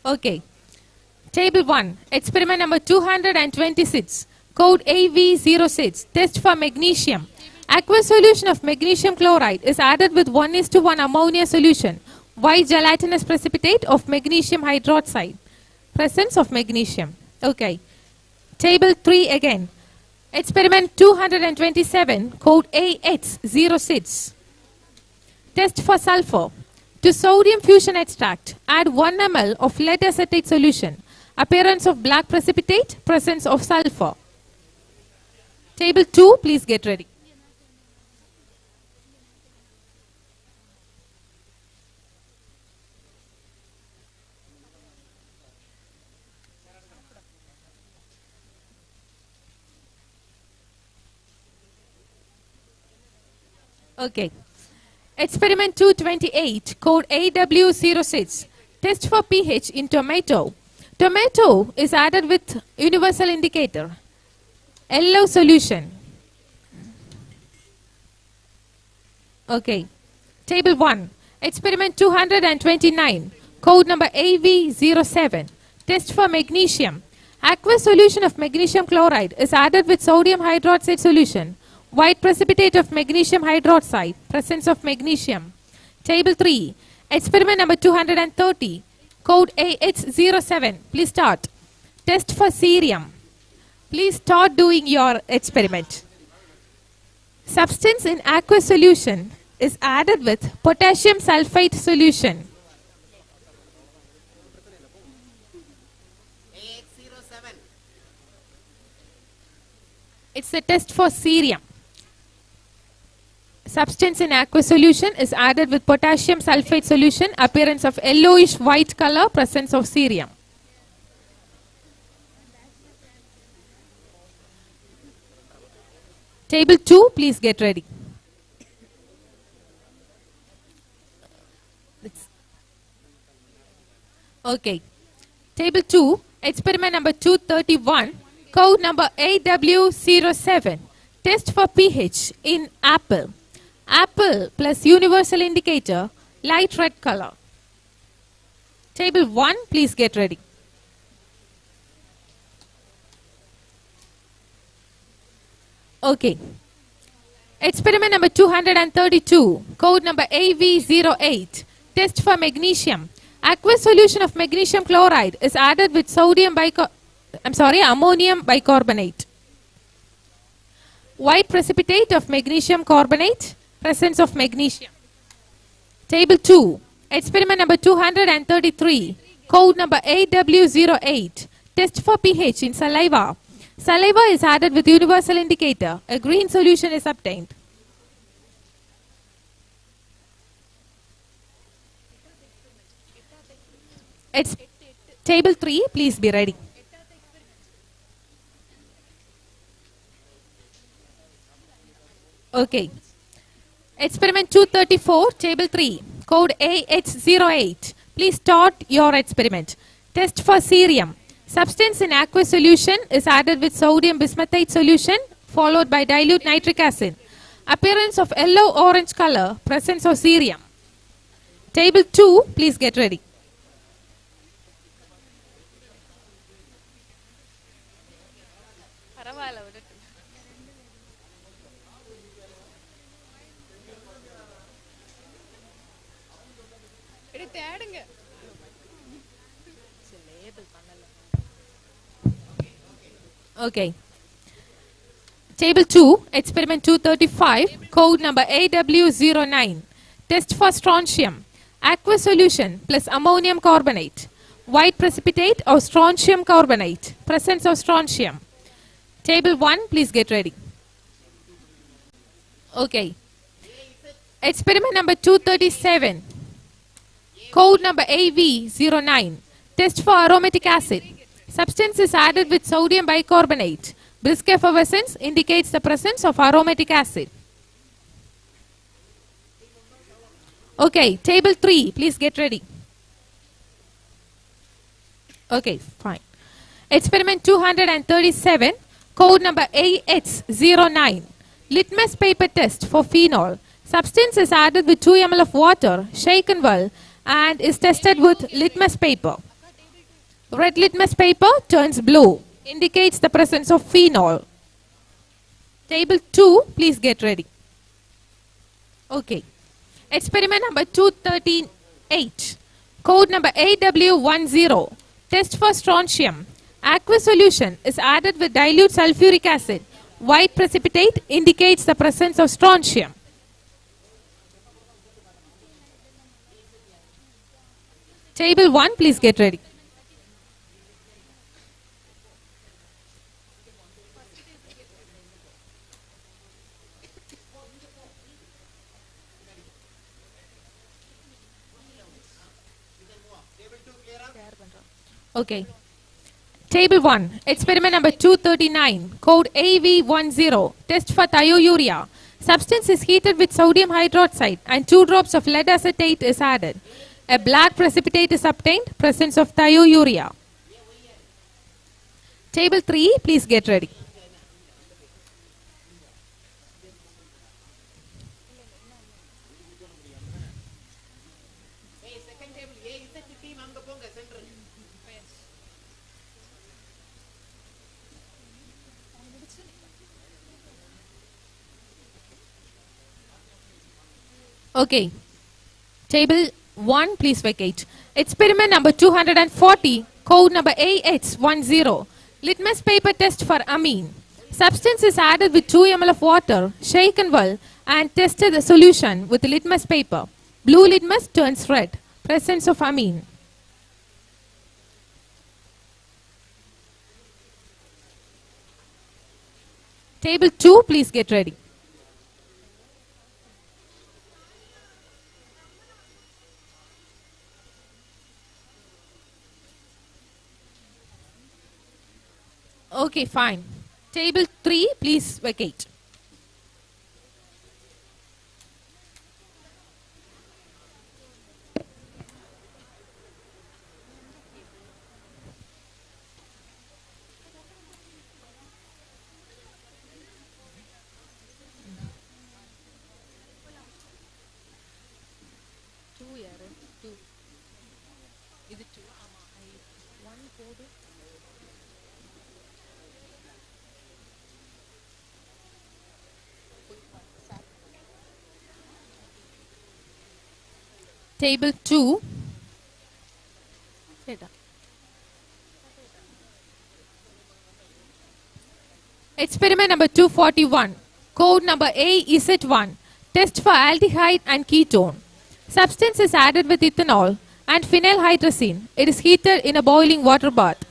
Okay. Table 1. Experiment number 226. Code AV06. Test for magnesium. Aqueous solution of magnesium chloride is added with 1:1 ammonia solution. White gelatinous precipitate of magnesium hydroxide. Presence of magnesium. Okay. Table 3 again. Experiment 227. Code AX06. Test for sulfur. To sodium fusion extract, add 1 ml of lead acetate solution. Appearance of black precipitate, presence of sulfur. Table 2, please get ready. Okay. Experiment 228, code AW06. Test for pH in tomato. Tomato is added with universal indicator. Yellow solution. Okay. Table 1. Experiment 229, code number AV07. Test for magnesium. Aqueous solution of magnesium chloride is added with sodium hydroxide solution. White precipitate of magnesium hydroxide. Presence of magnesium. Table 3. Experiment number 230. Code AH07. Please start. Test for cerium. Please start doing your experiment. Substance in aqueous solution is added with potassium sulfate solution. AX07. It's a test for cerium. Substance in aqueous solution is added with potassium sulfate solution. Appearance of yellowish white color. Presence of cerium. Table 2, please get ready. Okay. Table 2, experiment number 231, code number AW07. Test for pH in apple. Apple plus universal indicator, light red color. Table 1, please get ready. Okay. Experiment number 232, code number AV08. Test for magnesium. Aqueous solution of magnesium chloride is added with ammonium bicarbonate. White precipitate of magnesium carbonate. Presence of magnesium. Table 2. Experiment number 233. Code number AW08. Test for pH in saliva. Saliva is added with universal indicator. A green solution is obtained. It's table 3. Please be ready. Okay. Experiment 234, Table 3, Code AH08. Please start your experiment. Test for cerium. Substance in aqueous solution is added with sodium bismuthate solution followed by dilute nitric acid. Appearance of yellow-orange color, presence of cerium. Table 2, please get ready. Okay. Table 2, Experiment 235, Code number AW09. Test for strontium. Aqueous solution plus ammonium carbonate. White precipitate or strontium carbonate. Presence of strontium. Table 1, please get ready. Okay. Experiment number 237. Code number AV09. Test for aromatic acid. Substance is added with sodium bicarbonate. Brisk effervescence indicates the presence of aromatic acid. Okay, table 3, please get ready. Okay, fine. Experiment 237, code number AH09. Litmus paper test for phenol. Substance is added with 2 ml of water, shaken well, and is tested with litmus paper. Red litmus paper turns blue, indicates the presence of phenol. Table 2, please get ready. Okay. Experiment number 238. Code number AW10. Test for strontium. Aqueous solution is added with dilute sulfuric acid. White precipitate indicates the presence of strontium. Table 1, please get ready. Okay. Table 1, experiment number 239, code AV10, test for thiourea. Substance is heated with sodium hydroxide and 2 drops of lead acetate is added. A black precipitate is obtained, presence of thiourea. Table 3, please get ready. Second table, A is the team, அங்க போங்க center. Okay. Table 1, please vacate. Experiment number 240, code number AH10. Litmus paper test for amine. Substance is added with 2 ml of water, shaken well, and tested the solution with litmus paper. Blue litmus turns red. Presence of amine. Table 2, please get ready. Okay, fine. Table 3, please vacate. Table 2. Experiment number 241. Code number AZ1. Test for aldehyde and ketone. Substance is added with ethanol and phenylhydrazine. It is heated in a boiling water bath.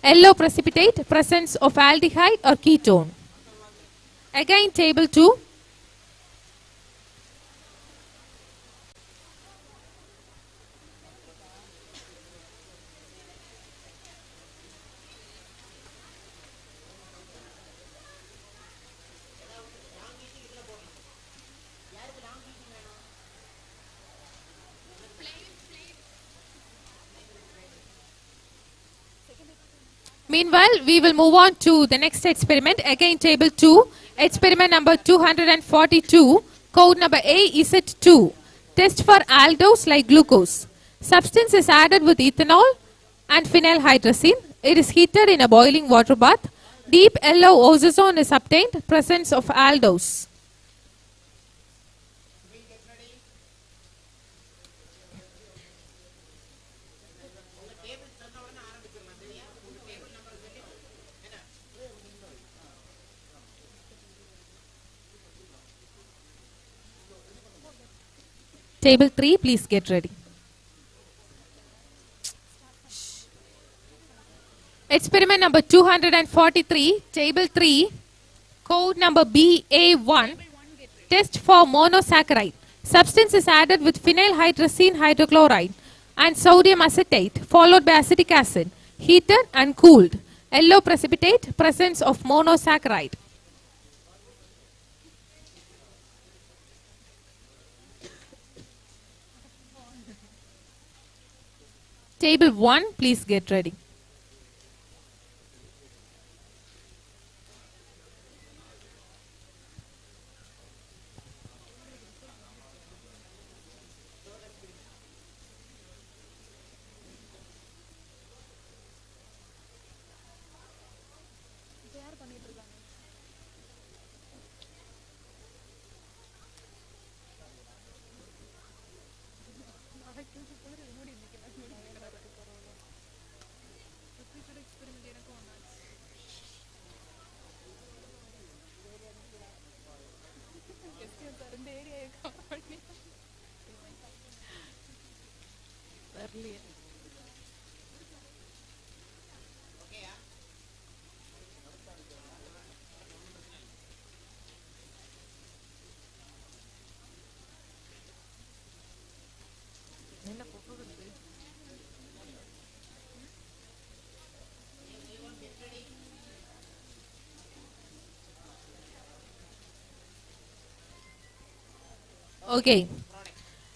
Yellow precipitate, presence of aldehyde or ketone. Again, table 2. Meanwhile, we will move on to the next experiment. Again, table 2, experiment number 242, code number AZ2. Test for aldose like glucose. Substance is added with ethanol and phenylhydrazine. It is heated in a boiling water bath. Deep yellow ozone is obtained, presence of aldose. Table 3, please get ready. Experiment number 243, table 3, code number BA1, test for monosaccharide. Substance is added with phenylhydrazine hydrochloride and sodium acetate followed by acetic acid, heated and cooled. Yellow precipitate, presence of monosaccharide. Table 1, please get ready. Okay.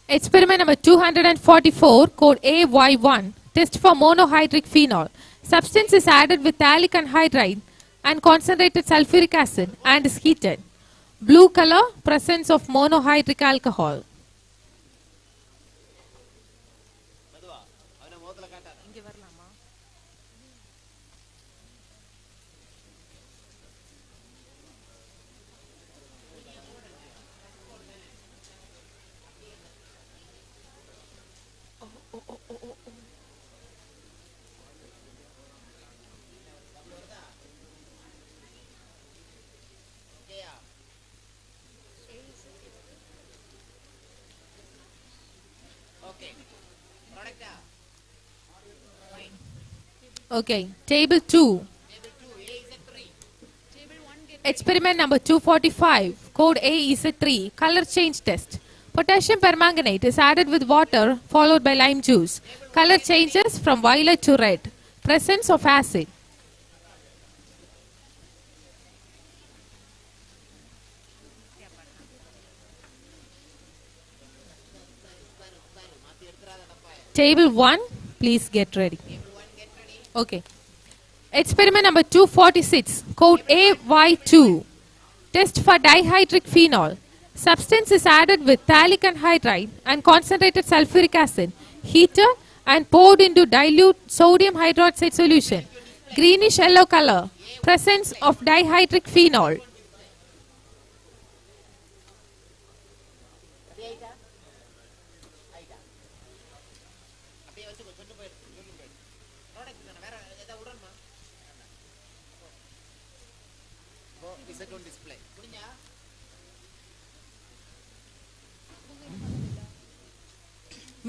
Experiment number 244, code AY1, test for monohydric phenol. Substance is added with phthalic anhydride and concentrated sulfuric acid and is heated. Blue color, presence of monohydric alcohol. Okay, table 2. Experiment number 245, code AZ3, color change test. Potassium permanganate is added with water followed by lime juice. Color changes from violet to red. Presence of acid. Table 1, please get ready. Okay. Experiment number 246, code AY2. Test for dihydric phenol. Substance is added with phthalic anhydride and concentrated sulfuric acid, heated and poured into dilute sodium hydroxide solution. Greenish yellow color. Presence of dihydric phenol.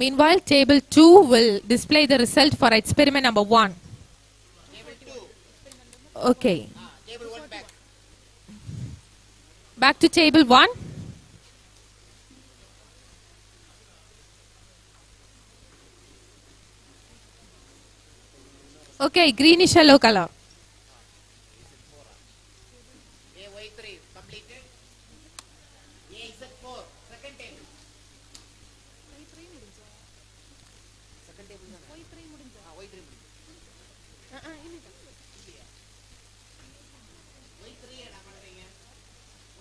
Meanwhile, table 2 will display the result for experiment number 1. Okay. Back to table 1. Okay, greenish yellow color. AY3 completed. AZ4 second table. Second table. Y3 முடிஞ்சா. Y3 முடிஞ்சா. Y3 என்ன பண்றீங்க?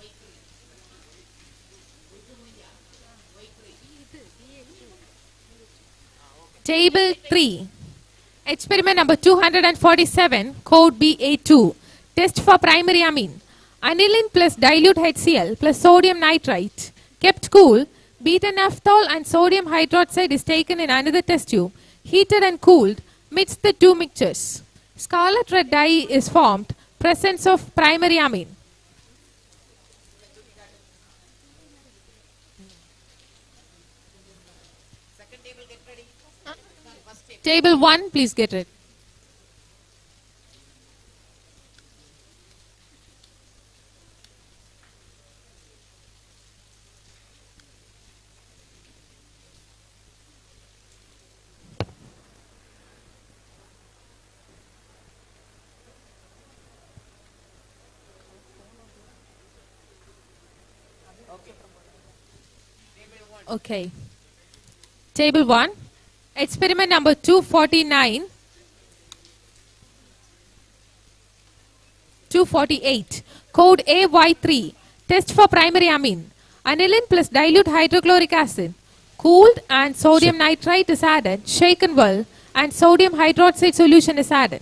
Y3. Table 3. Experiment number 247, code BA2. Test for primary amine. Aniline plus dilute HCl plus sodium nitrite. Kept cool. Beta naphthol and sodium hydroxide is taken in another test tube. Heated and cooled. Mix the two mixtures. Scarlet red dye is formed. Presence of primary amine. Second table get ready. First table. Table 1, please get it. Okay. Table 1. Experiment number 249. 248. Code AY3. Test for primary amine. Aniline plus dilute hydrochloric acid. Cooled and sodium nitrite is added. Shaken well and sodium hydroxide solution is added.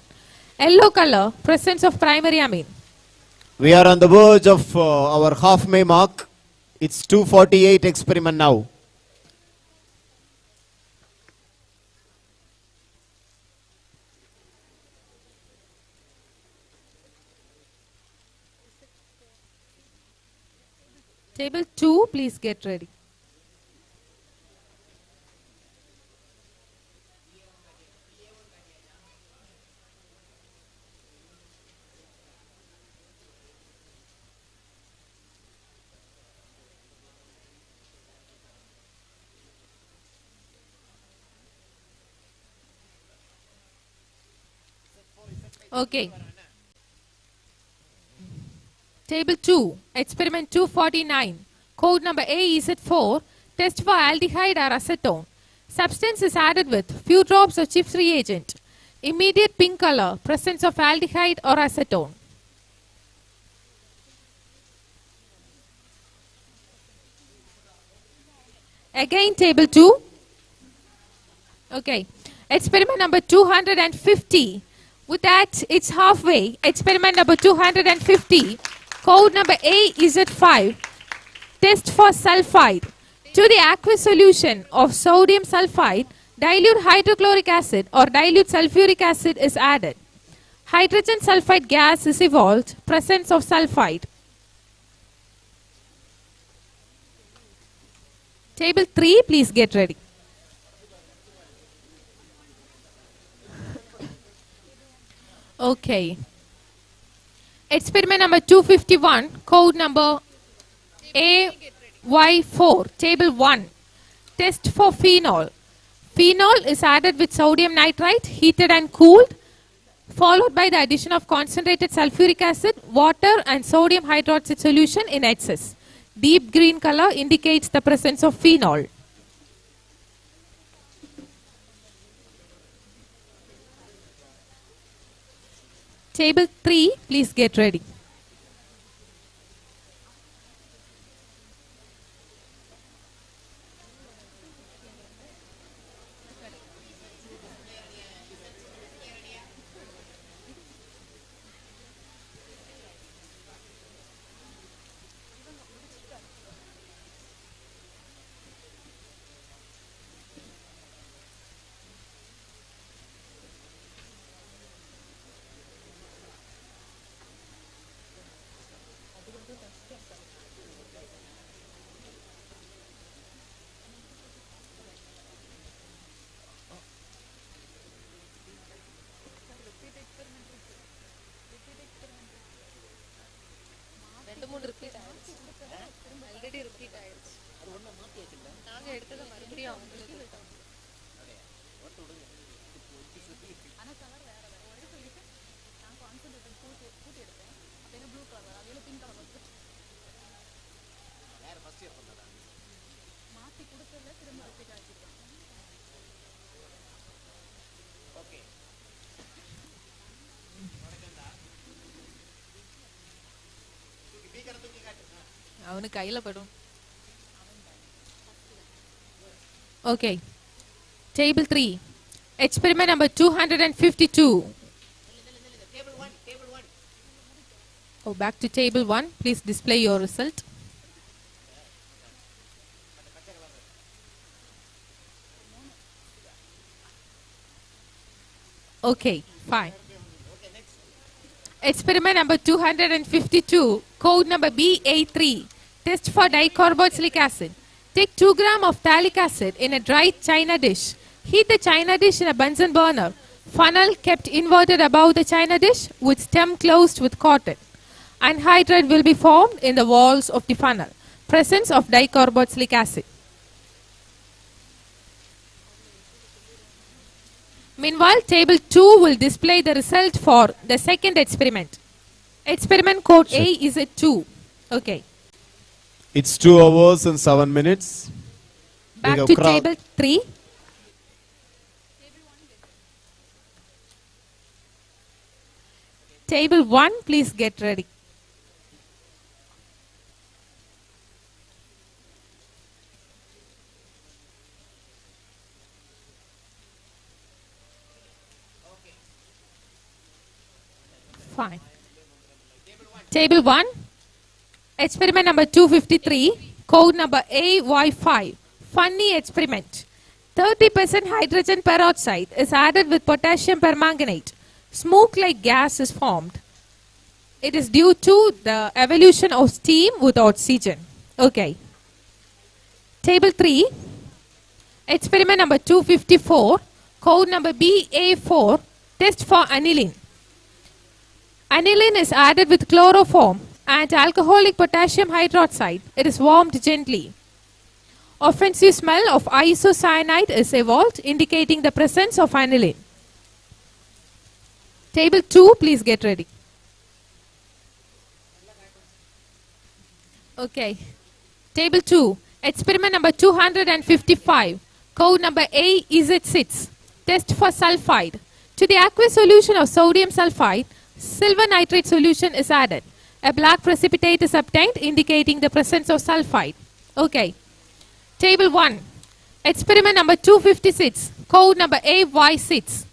Yellow color, presence of primary amine. We are on the verge of our halfway mark. It's 248 experiment now. Table 2, please get ready. Okay. Table 2, experiment 249. Code number AEZ4, test for aldehyde or acetone. Substance is added with few drops of Chips reagent. Immediate pink color, presence of aldehyde or acetone. Again table 2. Okay. Experiment number 250. With that, it's halfway. Experiment number 250. Code number AEZ5. Test for sulfide. To the aqueous solution of sodium sulfide, dilute hydrochloric acid or dilute sulfuric acid is added. Hydrogen sulfide gas is evolved. Presence of sulfide. Table 3, please get ready. Okay. Experiment number 251, code number AY4, table 1. Test for phenol. Phenol is added with sodium nitrite, heated and cooled, followed by the addition of concentrated sulfuric acid, water and sodium hydroxide solution in excess. Deep green color indicates the presence of phenol. Table 3, please get ready. அவனு கையில படும். Okay. Table 3. Experiment number 252. Table 1, table 1. Oh, back to table 1. Please display your result. Okay, fine. Experiment number 252, code number BA3, test for dicarboxylic acid. Take 2 gram of phthalic acid in a dry china dish. Heat the china dish in a Bunsen burner. Funnel kept inverted above the china dish with stem closed with cotton. Anhydride will be formed in the walls of the funnel. Presence of dicarboxylic acid. Meanwhile, table 2 will display the result for the second experiment. Experiment code A is at 2. Okay. It's 2 hours and 7 minutes. Back have to crowd. table 3. Table 1, please get ready. Fine. Table 1, experiment number 253, code number AY5, funny experiment. 30% hydrogen peroxide is added with potassium permanganate. Smoke-like gas is formed. It is due to the evolution of steam with oxygen. Okay. Table 3, experiment number 254, code number BA4, test for aniline. Aniline is added with chloroform and alcoholic potassium hydroxide. It is warmed gently. Offensive smell of isocyanide is evolved, indicating the presence of aniline. Table 2, please get ready. Okay. Table 2, experiment number 255, code number AZ6, test for sulfide. To the aqueous solution of sodium sulfide, silver nitrate solution is added. A black precipitate is obtained, indicating the presence of sulfide. Okay. Table 1. Experiment number 256. Code number AY6.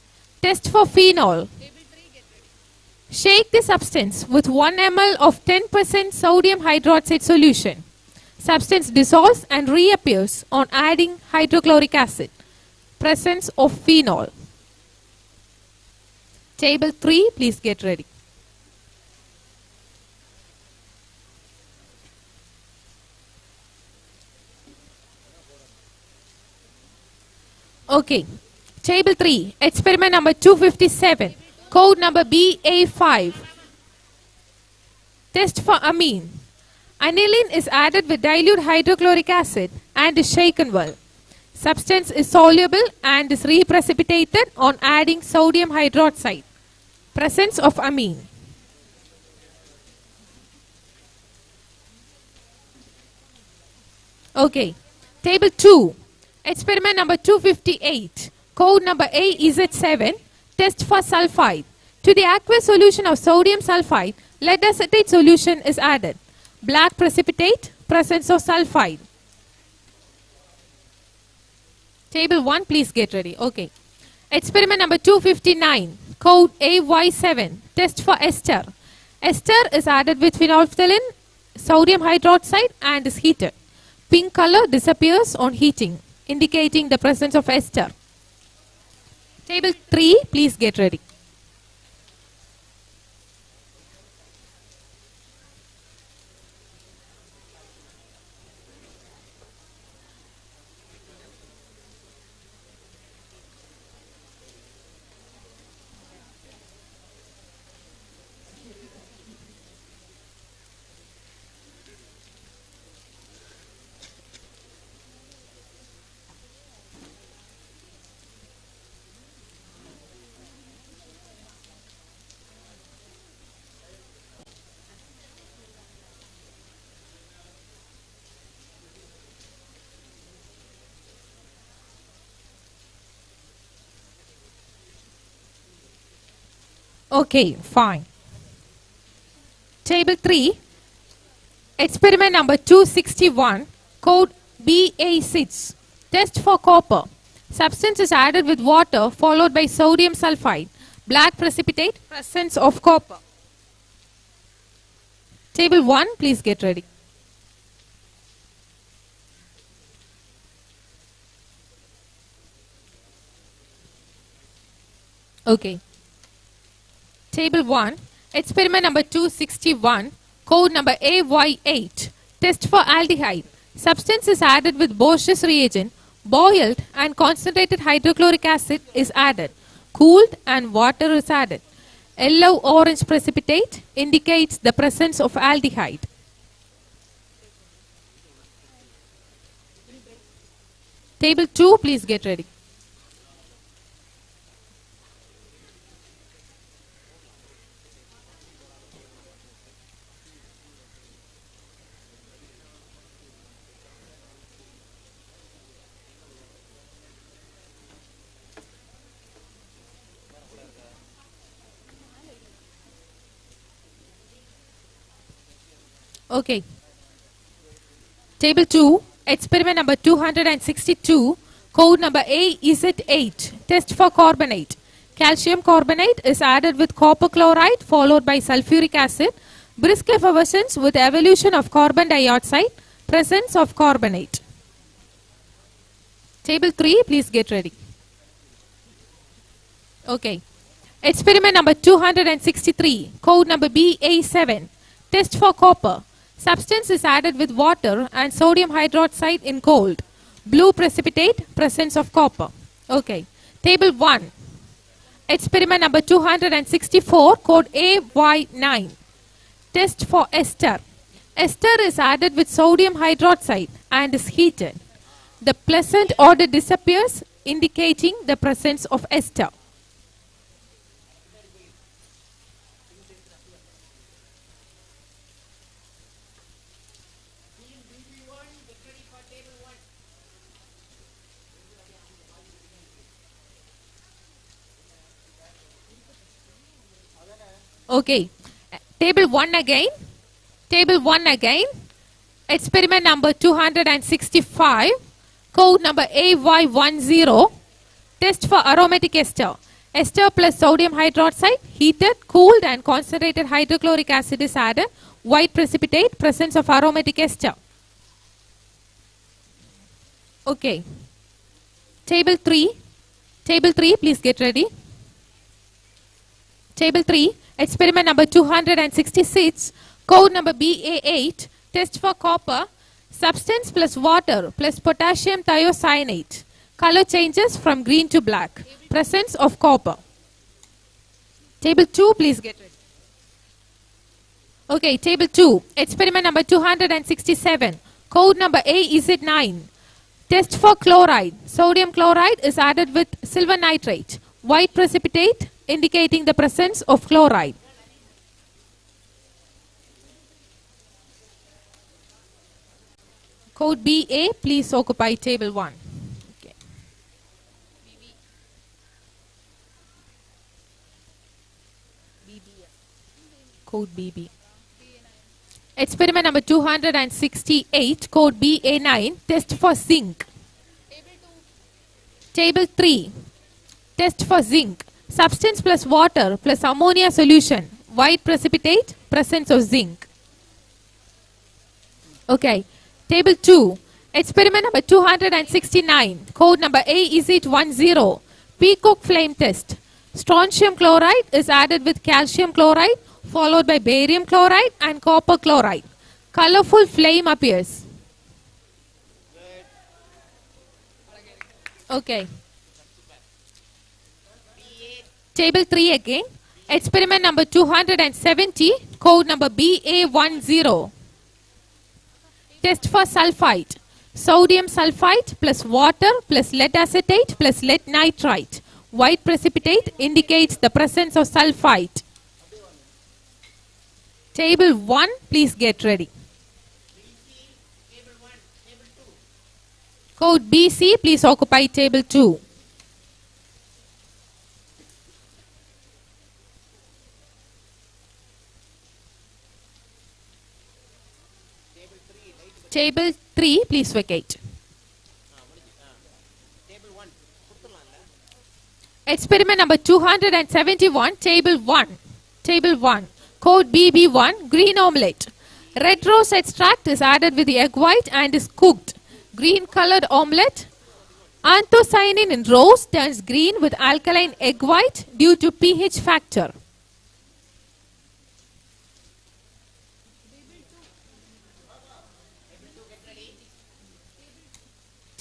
Test for phenol. Shake the substance with 1 ml of 10% sodium hydroxide solution. Substance dissolves and reappears on adding hydrochloric acid. Presence of phenol. Table 3, please get ready. Okay. Table 3, experiment number 257, code number BA5. Test for amine. Aniline is added with dilute hydrochloric acid and is shaken well. Substance is soluble and is reprecipitated on adding sodium hydroxide. Presence of amine. Okay. Table 2. Experiment number 258. Code number AZ7. Test for sulfide. To the aqueous solution of sodium sulfide, lead acetate solution is added. Black precipitate. Presence of sulfide. Table 1, please get ready. Okay. Experiment number 259. Code AY7. Test for ester. Ester is added with phenolphthalein, sodium hydroxide, and is heated. Pink color disappears on heating, indicating the presence of ester. Table 3, please get ready. Okay, fine. Table 3. Experiment number 261, code BA6. Test for copper. Substance is added with water followed by sodium sulfide. Black precipitate, presence of copper. Table 1, please get ready. Okay. Table 1, experiment number 261, code number AY8. Test for aldehyde. Substance is added with Bosch's reagent. Boiled and concentrated hydrochloric acid is added. Cooled and water is added. Yellow-orange precipitate indicates the presence of aldehyde. Table 2, please get ready. Okay. Table 2, experiment number 262, code number AZ8. Test for carbonate. Calcium carbonate is added with copper chloride followed by sulfuric acid. Brisk effervescence with evolution of carbon dioxide. Presence of carbonate. Table 3, please get ready. Okay. Experiment number 263, code number BA7. Test for copper. Substance is added with water and sodium hydroxide in cold. Blue precipitate, presence of copper. Okay. Table 1. Experiment number 264, code AY9. Test for ester. Ester is added with sodium hydroxide and is heated. The pleasant odor disappears, indicating the presence of ester. Okay. Table 1 again. Table 1 again. Experiment number 265. Code number AY10. Test for aromatic ester. Ester plus sodium hydroxide, heated, cooled and concentrated hydrochloric acid is added. White precipitate, presence of aromatic ester. Okay. Table 3. Table 3, please get ready. Table 3, experiment number 266, code number BA8, test for copper, substance plus water plus potassium thiocyanate. Color changes from green to black. Presence of copper. Table 2, please get ready. Okay, table 2, experiment number 267, code number AZ9. Test for chloride. Sodium chloride is added with silver nitrate. White precipitate indicating the presence of chloride. Code BA, please occupy table 1. Okay. Code BB. Experiment number 268, code BA9, test for zinc. Table 3, test for zinc. Substance plus water plus ammonia solution. White precipitate, presence of zinc. Okay. Table 2, experiment number 269, code number AZ10, peacock flame test. Strontium chloride is added with calcium chloride, followed by barium chloride and copper chloride. Colorful flame appears. Okay. Table 3 again. Experiment number 270, code number BA10. Test for sulfite. Sodium sulfite plus water plus lead acetate plus lead nitrite. White precipitate indicates the presence of sulfite. Table 1, please get ready. Code BC, please occupy table 2. Table 3, please vacate. Table 1. Experiment number 271, table 1. Table 1, code BB1, green omelette. Red rose extract is added with the egg white and is cooked. Green colored omelette. Anthocyanin in rose turns green with alkaline egg white due to pH factor.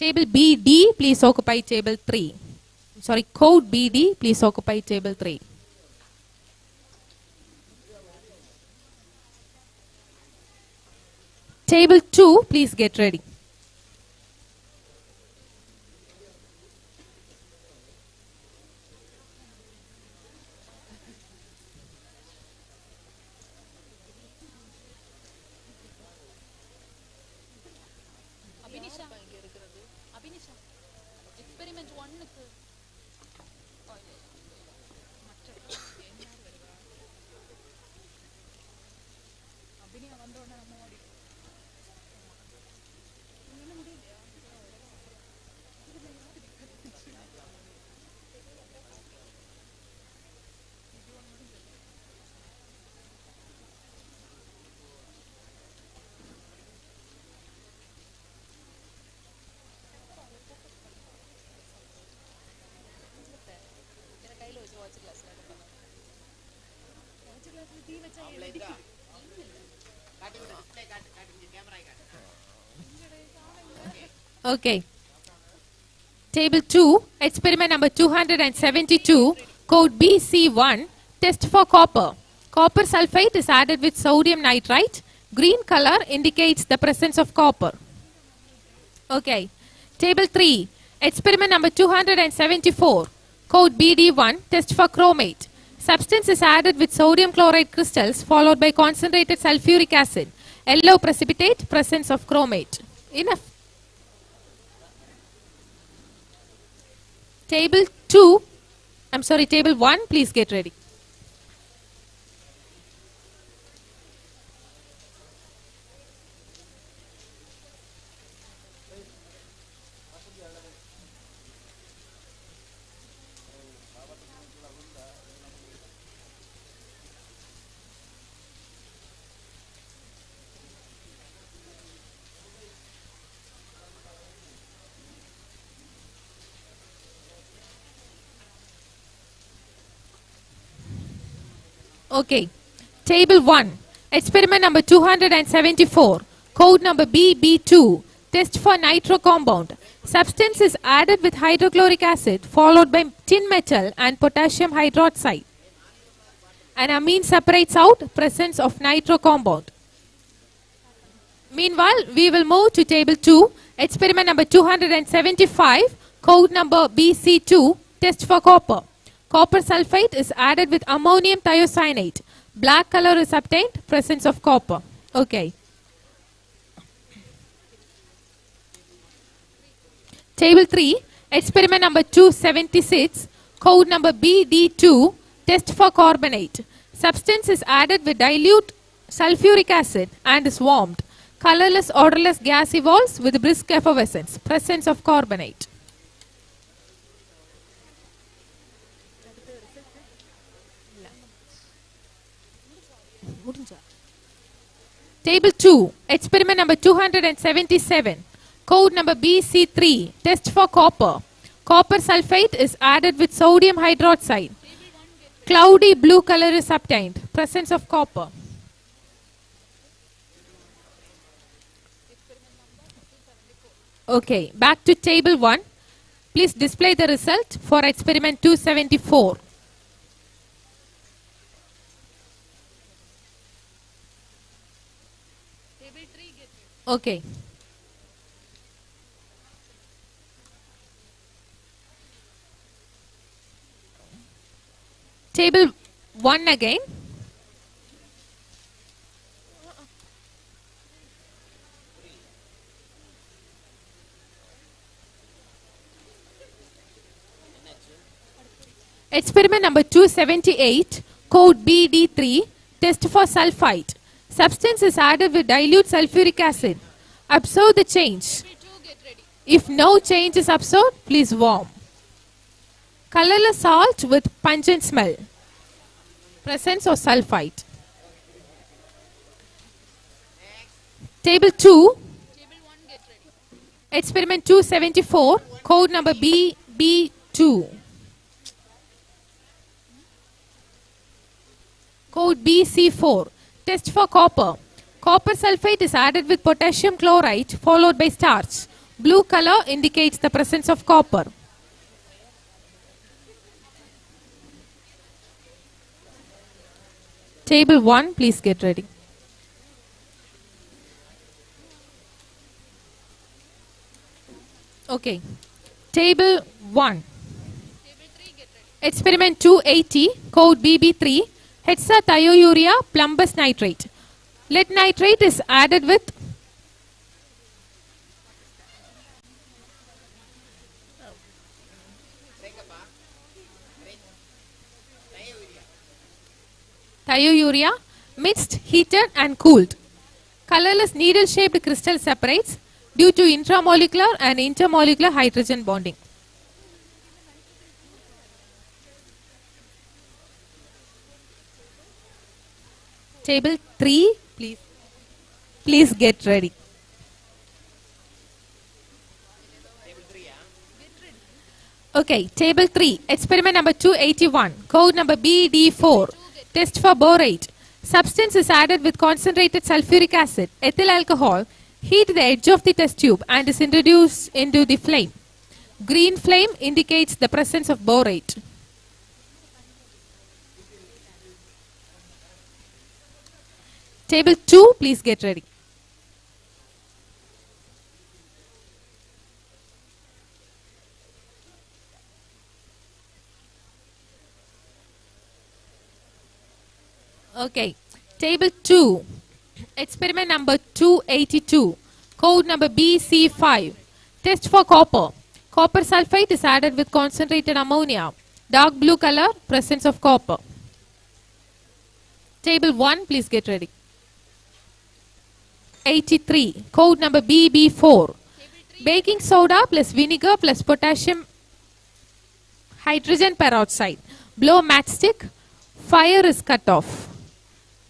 Table BD, please occupy table 3. Sorry, code BD, please occupy table 3. Table 2, please get ready. Abhinisha, experiment 1 க்கு அபினியா வந்தோடனே நம்ம ஓடி என்ன முடியலையா Okay. Table 2, experiment number 272, code BC1, test for copper. Copper sulfate is added with sodium nitrite. Green color indicates the presence of copper. Okay. Table 3, experiment number 274, code BD1, test for chromate. Substance is added with sodium chloride crystals followed by concentrated sulfuric acid. Yellow precipitate, presence of chromate. Enough. Table 2, table 1, please get ready. Okay. Table 1, experiment number 274, code number BB2, test for nitro compound. Substance is added with hydrochloric acid followed by tin metal and potassium hydroxide. An amine separates out, presence of nitro compound. Meanwhile, we will move to table 2, experiment number 275, code number BC2, test for copper. Copper sulfate is added with ammonium thiocyanate. Black color is obtained, presence of copper. Okay. Table 3, experiment number 276, code number BD2, test for carbonate. Substance is added with dilute sulfuric acid and is warmed. Colorless, odorless gas evolves with brisk effervescence, presence of carbonate. Table 2, experiment number 277, code number BC3, test for copper. Copper sulfate is added with sodium hydroxide. Cloudy blue color is obtained, presence of copper. Okay, back to table 1. Please display the result for experiment 274. Okay. Table 1 again. Experiment number 278, code BD3, test for sulfite. Substance is added with dilute sulfuric acid. Observe the change. Table 2, get ready. If no change is observed, please warm. Colorless salt with pungent smell. Presence of sulfite. Table 2, Table 1, get ready. experiment 274, code number BB2. Code BC4, test for copper. Copper sulfate is added with potassium chloride followed by starch. Blue color indicates the presence of copper. Table 1, please get ready. Okay. Table 1. Table 3, get ready. Experiment 280, code BB3, hexathiourea plumbous nitrate. Lead nitrate is added with thiourea, mixed, heated and cooled. Colorless needle-shaped crystal separates due to intramolecular and intermolecular hydrogen bonding. Table 3, please. Please get ready. Okay, table 3, experiment number 281, code number BD4, test for borate. Substance is added with concentrated sulfuric acid, ethyl alcohol, heat the edge of the test tube and is introduced into the flame. Green flame indicates the presence of borate. Table 2, please get ready. Okay, table 2, experiment number 282, code number BC5, test for copper. Copper sulfate is added with concentrated ammonia. Dark blue color, presence of copper. Table 1, please get ready. 83, code number BB4, baking soda plus vinegar plus potassium hydrogen peroxide. Blow matchstick, fire is cut off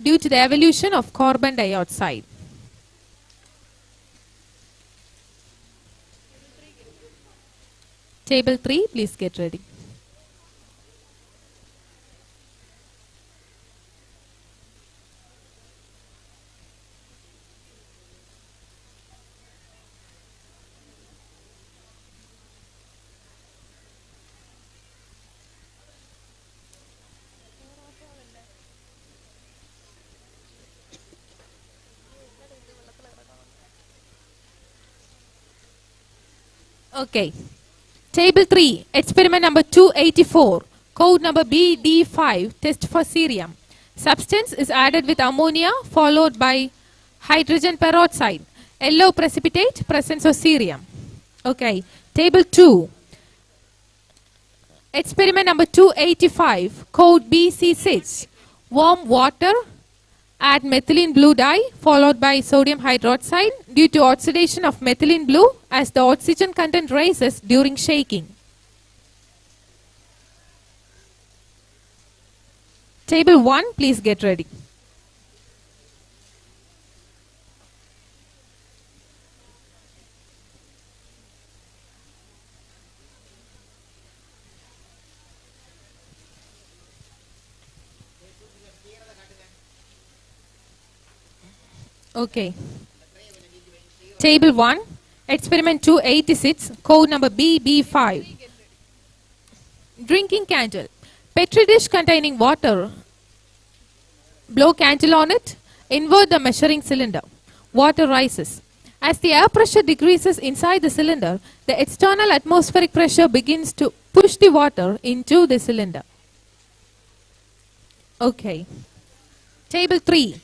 due to the evolution of carbon dioxide. Table 3, please get ready. Okay. Table 3, experiment number 284, code number BD5, test for cerium. Substance is added with ammonia followed by hydrogen peroxide. Yellow precipitate, presence of cerium. Okay. Table 2, experiment number 285, code BC6, warm water, add methylene blue dye followed by sodium hydroxide due to oxidation of methylene blue as the oxygen content rises during shaking. Table 1, please get ready. Okay. Table 1, experiment 286, code number BB5. Drinking candle. Petri dish containing water. Blow candle on it. Invert the measuring cylinder. Water rises. As the air pressure decreases inside the cylinder, the external atmospheric pressure begins to push the water into the cylinder. Okay. Table 3.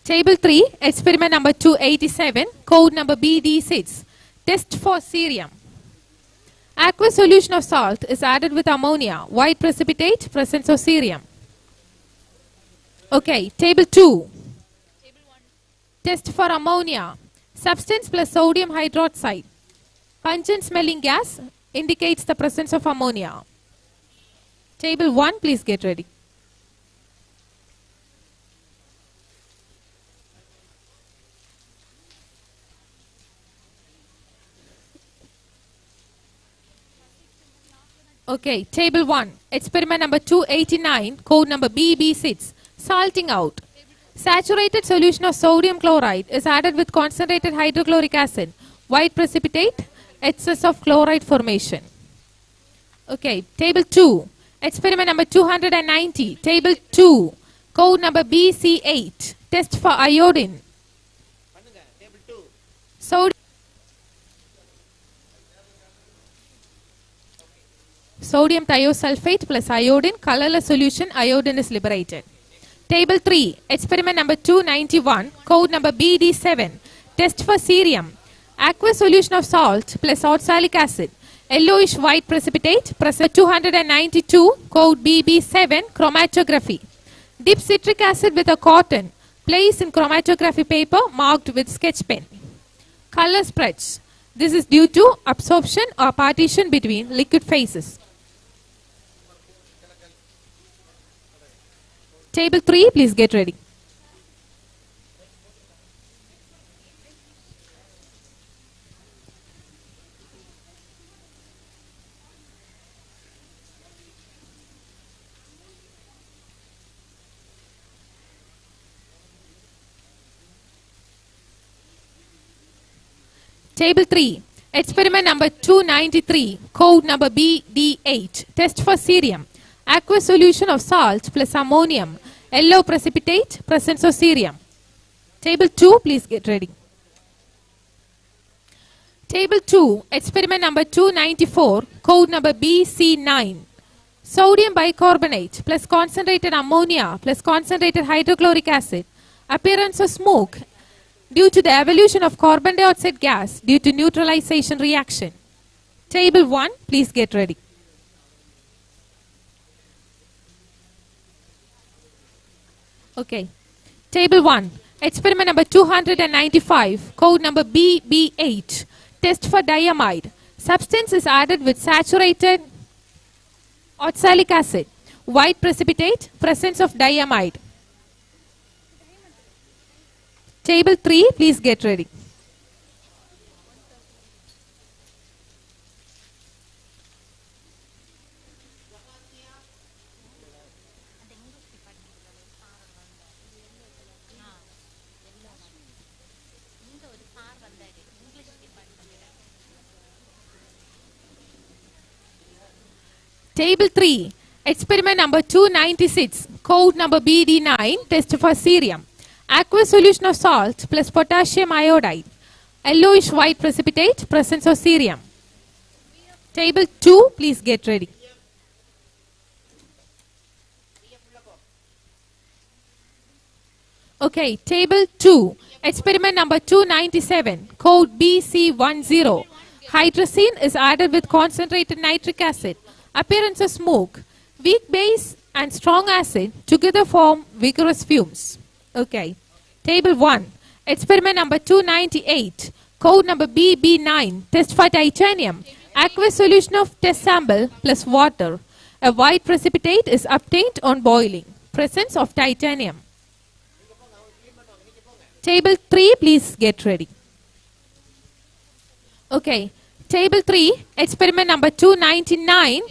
Table 3, experiment number 287, code number BD6, test for cerium. Aqueous solution of salt is added with ammonia, white precipitate, presence of cerium. Okay, table 2. Table 1. Test for ammonia. Substance plus sodium hydroxide. Pungent smelling gas indicates the presence of ammonia. Table 1, please get ready. Okay, table 1, experiment number 289, code number BB6, salting out. Saturated solution of sodium chloride is added with concentrated hydrochloric acid. White precipitate, excess of chloride formation. Okay, table 2, experiment number 290, table 2, code number BC8, test for iodine. பண்ணுங்க table 2. Sodium thiosulfate plus iodine, colorless solution, iodine is liberated. Table 3, experiment number 291, code number BD7, test for cerium. Aqueous solution of salt plus oxalic acid, yellowish white precipitate, present 292, code BB7, chromatography. Dip citric acid with a cotton, place in chromatography paper marked with sketch pen. Color spreads. This is due to absorption or partition between liquid phases. Table 3, please get ready. Table 3, experiment number 293, code number BD8, test for cerium. Aqueous solution of salt plus ammonium, yellow precipitate, presence of cerium. Table 2, please get ready. Table 2, experiment number 294, code number BC9. Sodium bicarbonate plus concentrated ammonia plus concentrated hydrochloric acid. Appearance of smoke due to the evolution of carbon dioxide gas due to neutralization reaction. Table 1, please get ready. Okay. Table 1, experiment number 295, code number BB8, test for diamide. Substance is added with saturated oxalic acid. White precipitate, presence of diamide. Table 3, please get ready. Table 3, experiment number 296, code number BD9, test for cerium. Aqueous solution of salt plus potassium iodide. Yellowish white precipitate, presence of cerium. Table 2, please get ready. Okay, table 2, experiment number 297, code BC10. Hydrazine is added with concentrated nitric acid. Appearance of smoke. Weak base and strong acid together form vigorous fumes. Okay. Table 1. Experiment number 298. Code number BB9. Test for titanium. Aqueous solution of test sample plus water. A white precipitate is obtained on boiling. Presence of titanium. Table 3, please get ready. Okay. Table 3, experiment number 299,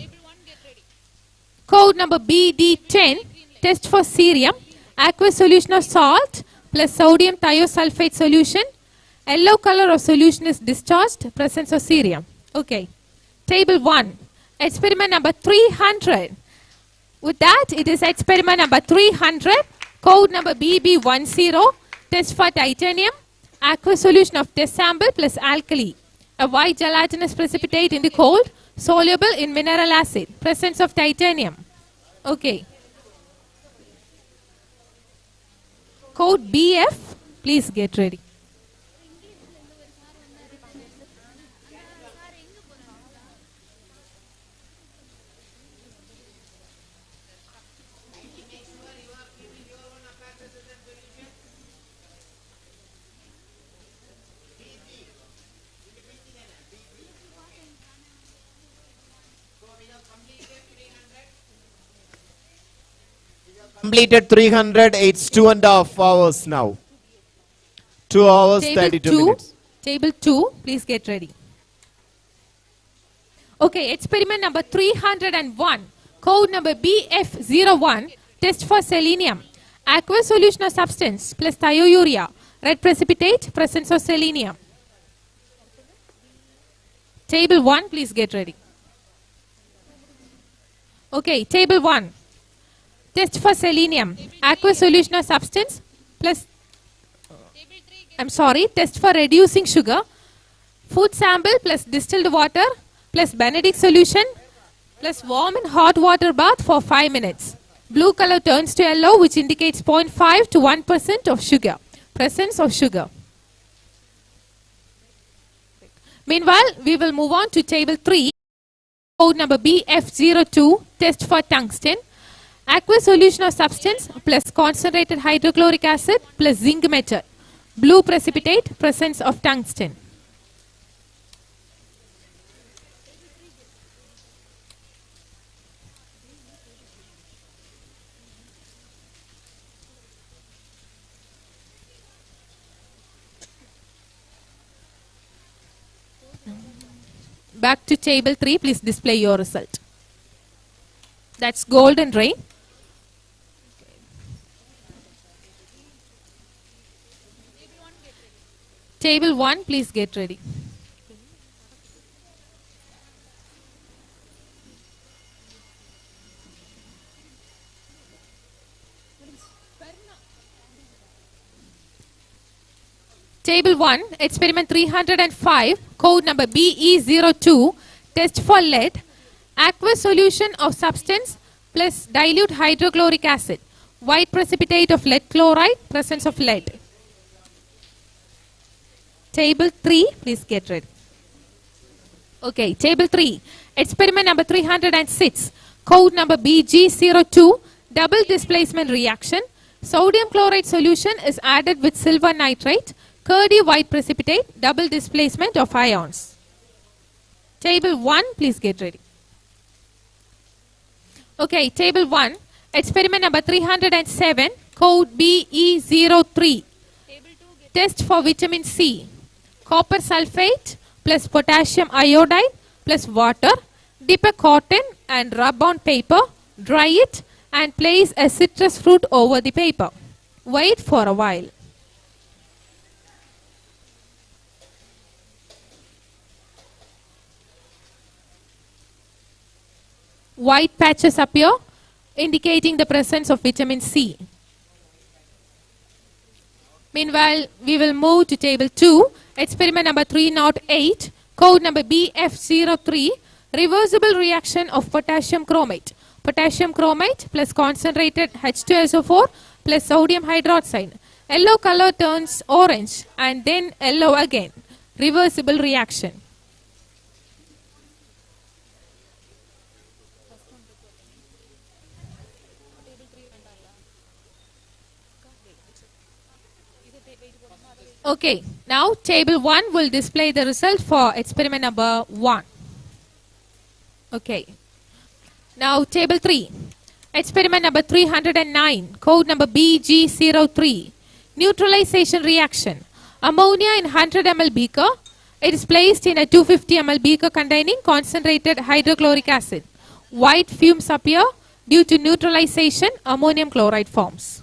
code number BD10, test for cerium, aqueous solution of salt plus sodium thiosulfate solution, yellow color of solution is discharged, presence of cerium. Okay. Table 1, experiment number 300. With that, it is experiment number 300, code number BB10, test for titanium, aqueous solution of test sample plus alkali. A white gelatinous precipitate in the cold, soluble in mineral acid. Presence of titanium. Okay. Code BF, please get ready. Completed 300. It's 2.5 hours now. 2 hours, Table 32 2. minutes. Table 2, please get ready. Okay, experiment number 301. Code number BF01. Test for selenium. Aqueous solution of substance plus thiourea. Red precipitate, presence of selenium. Table 1, please get ready. Okay, table 1. Test for selenium. Aqueous solution of substance plus, test for reducing sugar. Food sample plus distilled water plus Benedict solution plus warm and hot water bath for 5 minutes. Blue color turns to yellow, which indicates 0.5 to 1% of sugar. Presence of sugar. Meanwhile, we will move on to table 3. Code number BF02. Test for tungsten. Aqueous solution of substance plus concentrated hydrochloric acid plus zinc metal. Blue precipitate, presence of tungsten. Back to table 3, please display your result. That's golden rain. Table 1, please get ready. Table 1, experiment 305, code number BE02, test for lead, aqueous solution of substance plus dilute hydrochloric acid, white precipitate of lead chloride, presence of lead. Table 3, please get ready. Okay, table 3, experiment number 306, code number BG02, double displacement reaction, sodium chloride solution is added with silver nitrate, Curdy white precipitate, double displacement of ions. Table 1, please get ready. Okay, table 1, experiment number 307, code BE03. Test for vitamin C. Copper sulfate plus potassium iodide plus water. Dip a cotton and rub on paper, dry it and place a citrus fruit over the paper. Wait for a while. White patches appear, indicating the presence of vitamin C. Meanwhile, we will move to table 2, experiment number 308, code number BF03, reversible reaction of potassium chromate. Potassium chromate plus concentrated H2SO4 plus sodium hydroxide. Yellow color turns orange and then yellow again. Reversible reaction. Okay, now table 1 will display the result for experiment number 1. Okay, now table 3, experiment number 309, code number BG03, neutralization reaction. Ammonia in 100 ml beaker, it is placed in a 250 ml beaker containing concentrated hydrochloric acid. White fumes appear due to neutralization, ammonium chloride forms.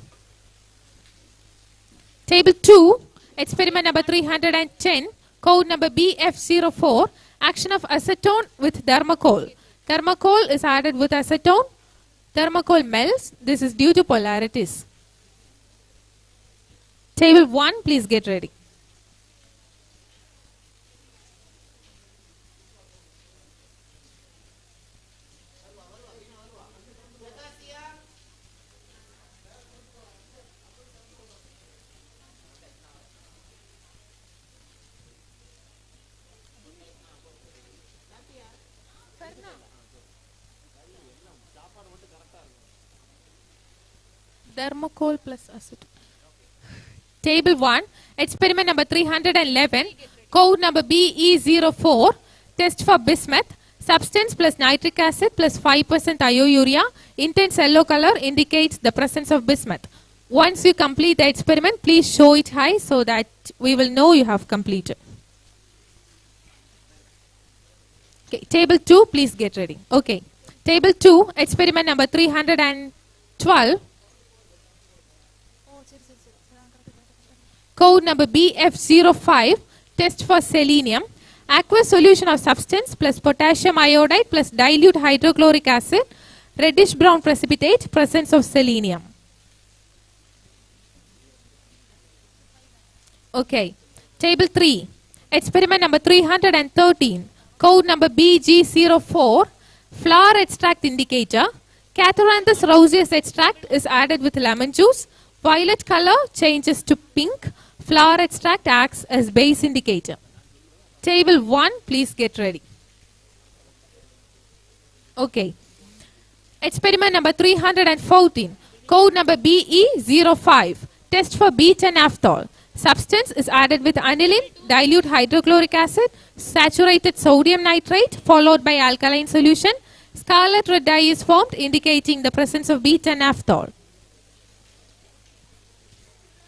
Table 2, experiment number 310, code number BF04, action of acetone with thermocol. Thermocol is added with acetone. Thermocol melts. This is due to polarities. Table 1, please get ready. Thermocol plus acetone. Table 1, experiment number 311, code number BE04, test for bismuth, Substance plus nitric acid plus 5% iourea. Intense yellow color indicates the presence of bismuth. Once you complete the experiment, please show it high so that we will know you have completed. Okay, table 2, please get ready. Okay, table 2, experiment number 312. Code number BF05, test for selenium. Aqueous solution of substance plus potassium iodide plus dilute hydrochloric acid, reddish brown precipitate, presence of selenium. Okay, table 3, experiment number 313, code number BG04, flower extract indicator. Catharanthus rauseus extract is added with lemon juice. Violet color changes to pink. Flower extract acts as base indicator. Table 1, please get ready. Okay. Experiment number 314, code number BE05, test for beta naphthol. Substance is added with aniline, dilute hydrochloric acid, saturated sodium nitrate followed by alkaline solution. Scarlet red dye is formed indicating the presence of beta naphthol.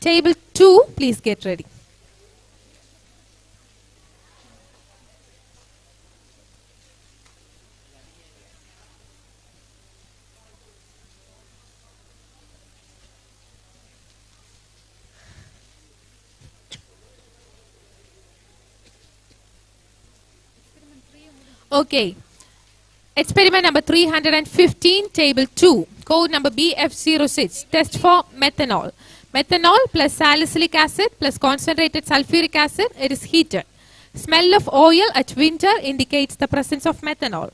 Table 2, please get ready. Okay. Experiment number 315, table 2, code number BF06, test for methanol. Methanol plus salicylic acid plus concentrated sulfuric acid, it is heated. Smell of oil at winter indicates the presence of methanol.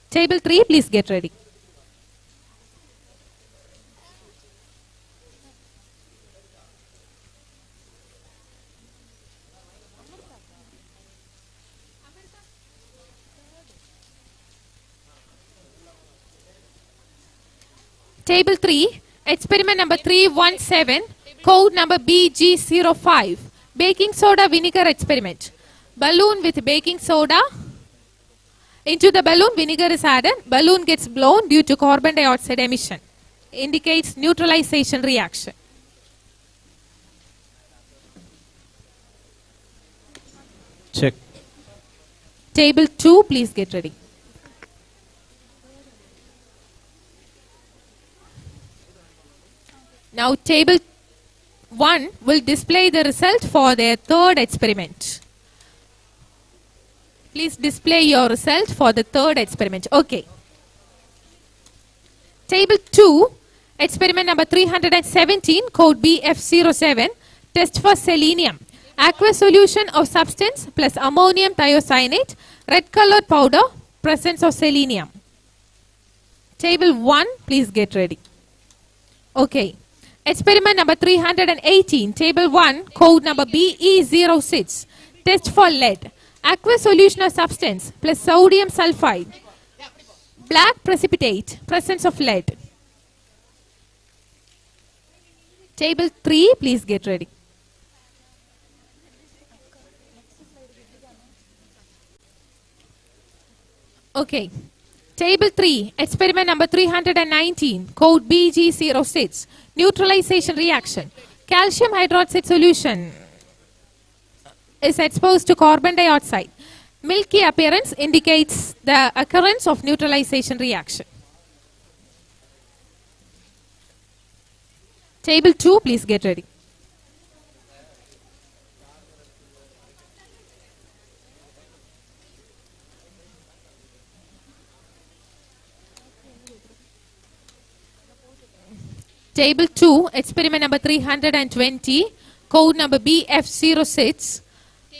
Table 3, please get ready. Table 3, experiment number 317, code number BG05, baking soda vinegar experiment. Balloon with baking soda. Into the balloon, vinegar is added. Balloon gets blown due to carbon dioxide emission. Indicates neutralization reaction. Check. Table 2, please get ready. Now table 1 will display the result for their third experiment. Please display your result for the third experiment. Okay. Table 2, experiment number 317, code BF07, test for selenium. Aqueous solution of substance plus ammonium thiocyanate, red colored powder, presence of selenium. Table 1, please get ready. Okay. Experiment number 318, table 1, code number BE06, test for lead. Aqueous solution of substance plus sodium sulfide, black precipitate, presence of lead. Table 3, please get ready. Okay. Table 3, experiment number 319, code BG06, neutralization reaction. Calcium hydroxide solution is exposed to carbon dioxide. Milky appearance indicates the occurrence of neutralization reaction. Table 2, please get ready. Table 2, experiment number 320, code number BF06,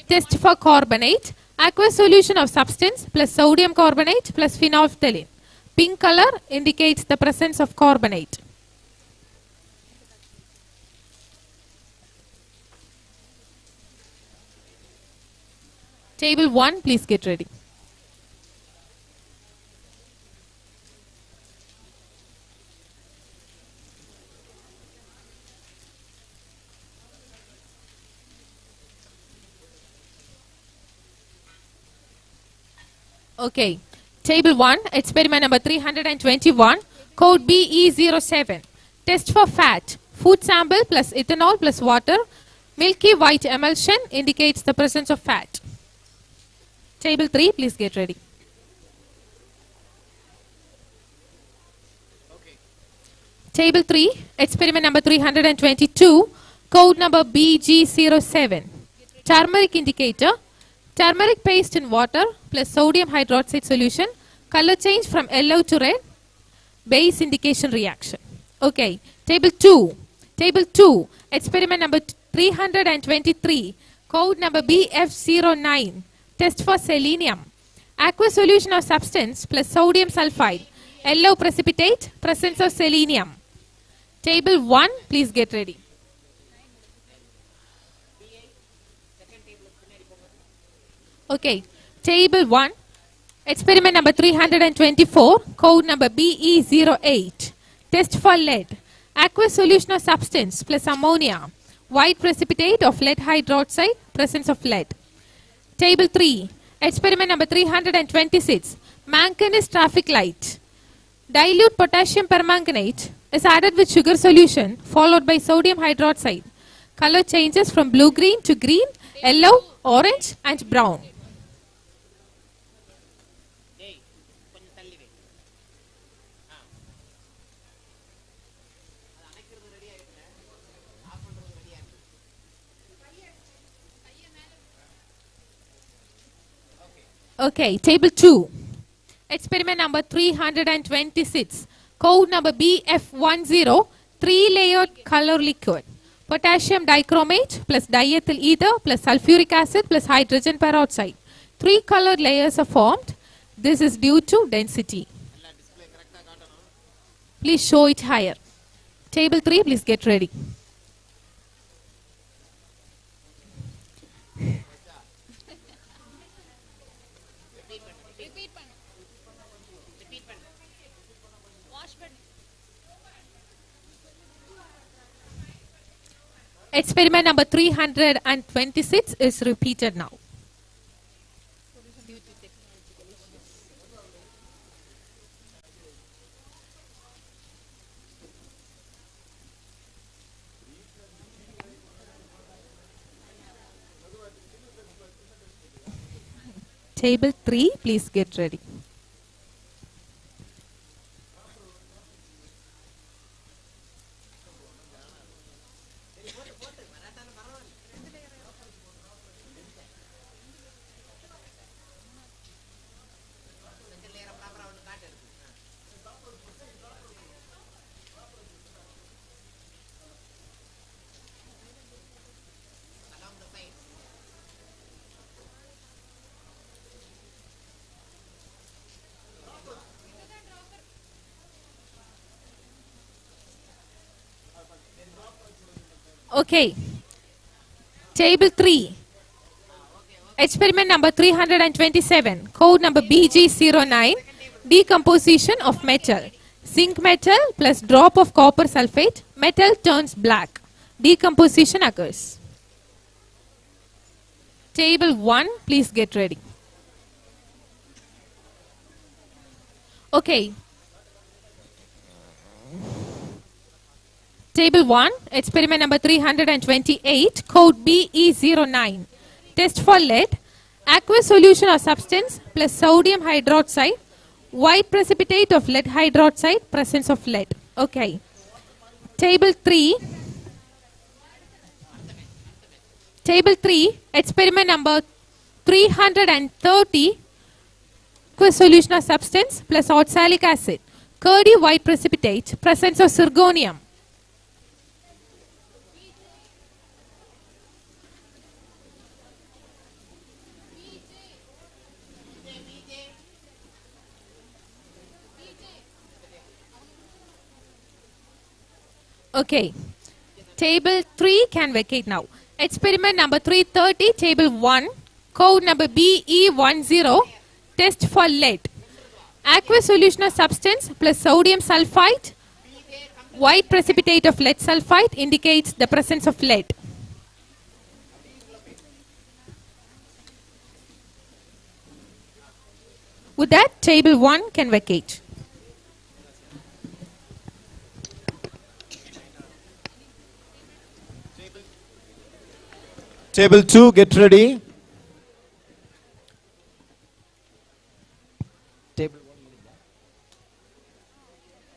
test for carbonate. Aqueous solution of substance plus sodium carbonate plus phenolphthalein. Pink color indicates the presence of carbonate. Table 1, please get ready. Okay. Table 1, experiment number 321, code BE07. Test for fat. Food sample plus ethanol plus water. Milky white emulsion indicates the presence of fat. Table 3, please get ready. Table 3, experiment number 322, code number BG07. Turmeric indicator. Turmeric paste in water plus sodium hydroxide solution. Color change from yellow to red. Base indication reaction. Okay. Table 2. Table 2. Experiment number 323. Code number BF09. Test for selenium. Aqueous solution of substance plus sodium sulfide. Yellow precipitate. Presence of selenium. Table 1. Please get ready. Okay, table 1, experiment number 324, code number BE08, test for lead, aqueous solution of substance plus ammonia, white precipitate of lead hydroxide, presence of lead. Table 3, experiment number 326, manganese traffic light, dilute potassium permanganate is added with sugar solution followed by sodium hydroxide. Color changes from blue-green to green, yellow, orange and brown. Okay, table 2. Experiment number 326. Code number BF10. 3-layered color liquid. Potassium dichromate plus diethyl ether plus sulfuric acid plus hydrogen peroxide. 3 colored layers are formed. This is due to density. Please show it higher. Table 3, please get ready. Repeat பண்ணு. Wash பண்ணு. Experiment number 326 is repeated now. Table 3, please get ready. Okay. Table 3. Experiment number 327. Code number BG09. Decomposition of metal. Zinc metal plus drop of copper sulfate. Metal turns black. Decomposition occurs. Table 1. Please get ready. Okay. Table 1, experiment number 328, code BE09. Test for lead, aqueous solution or substance plus sodium hydroxide, white precipitate of lead hydroxide, presence of lead. Okay. Table 3, experiment number 330, aqueous solution or substance plus oxalic acid, curdy white precipitate, presence of zirconium. Okay. Table 3 can vacate now. Experiment number 330, table 1, code number BE10, test for lead. Aqueous solution of substance plus sodium sulfite, white precipitate of lead sulfite indicates the presence of lead. With that, table 1 can vacate. Table 2, get ready. Table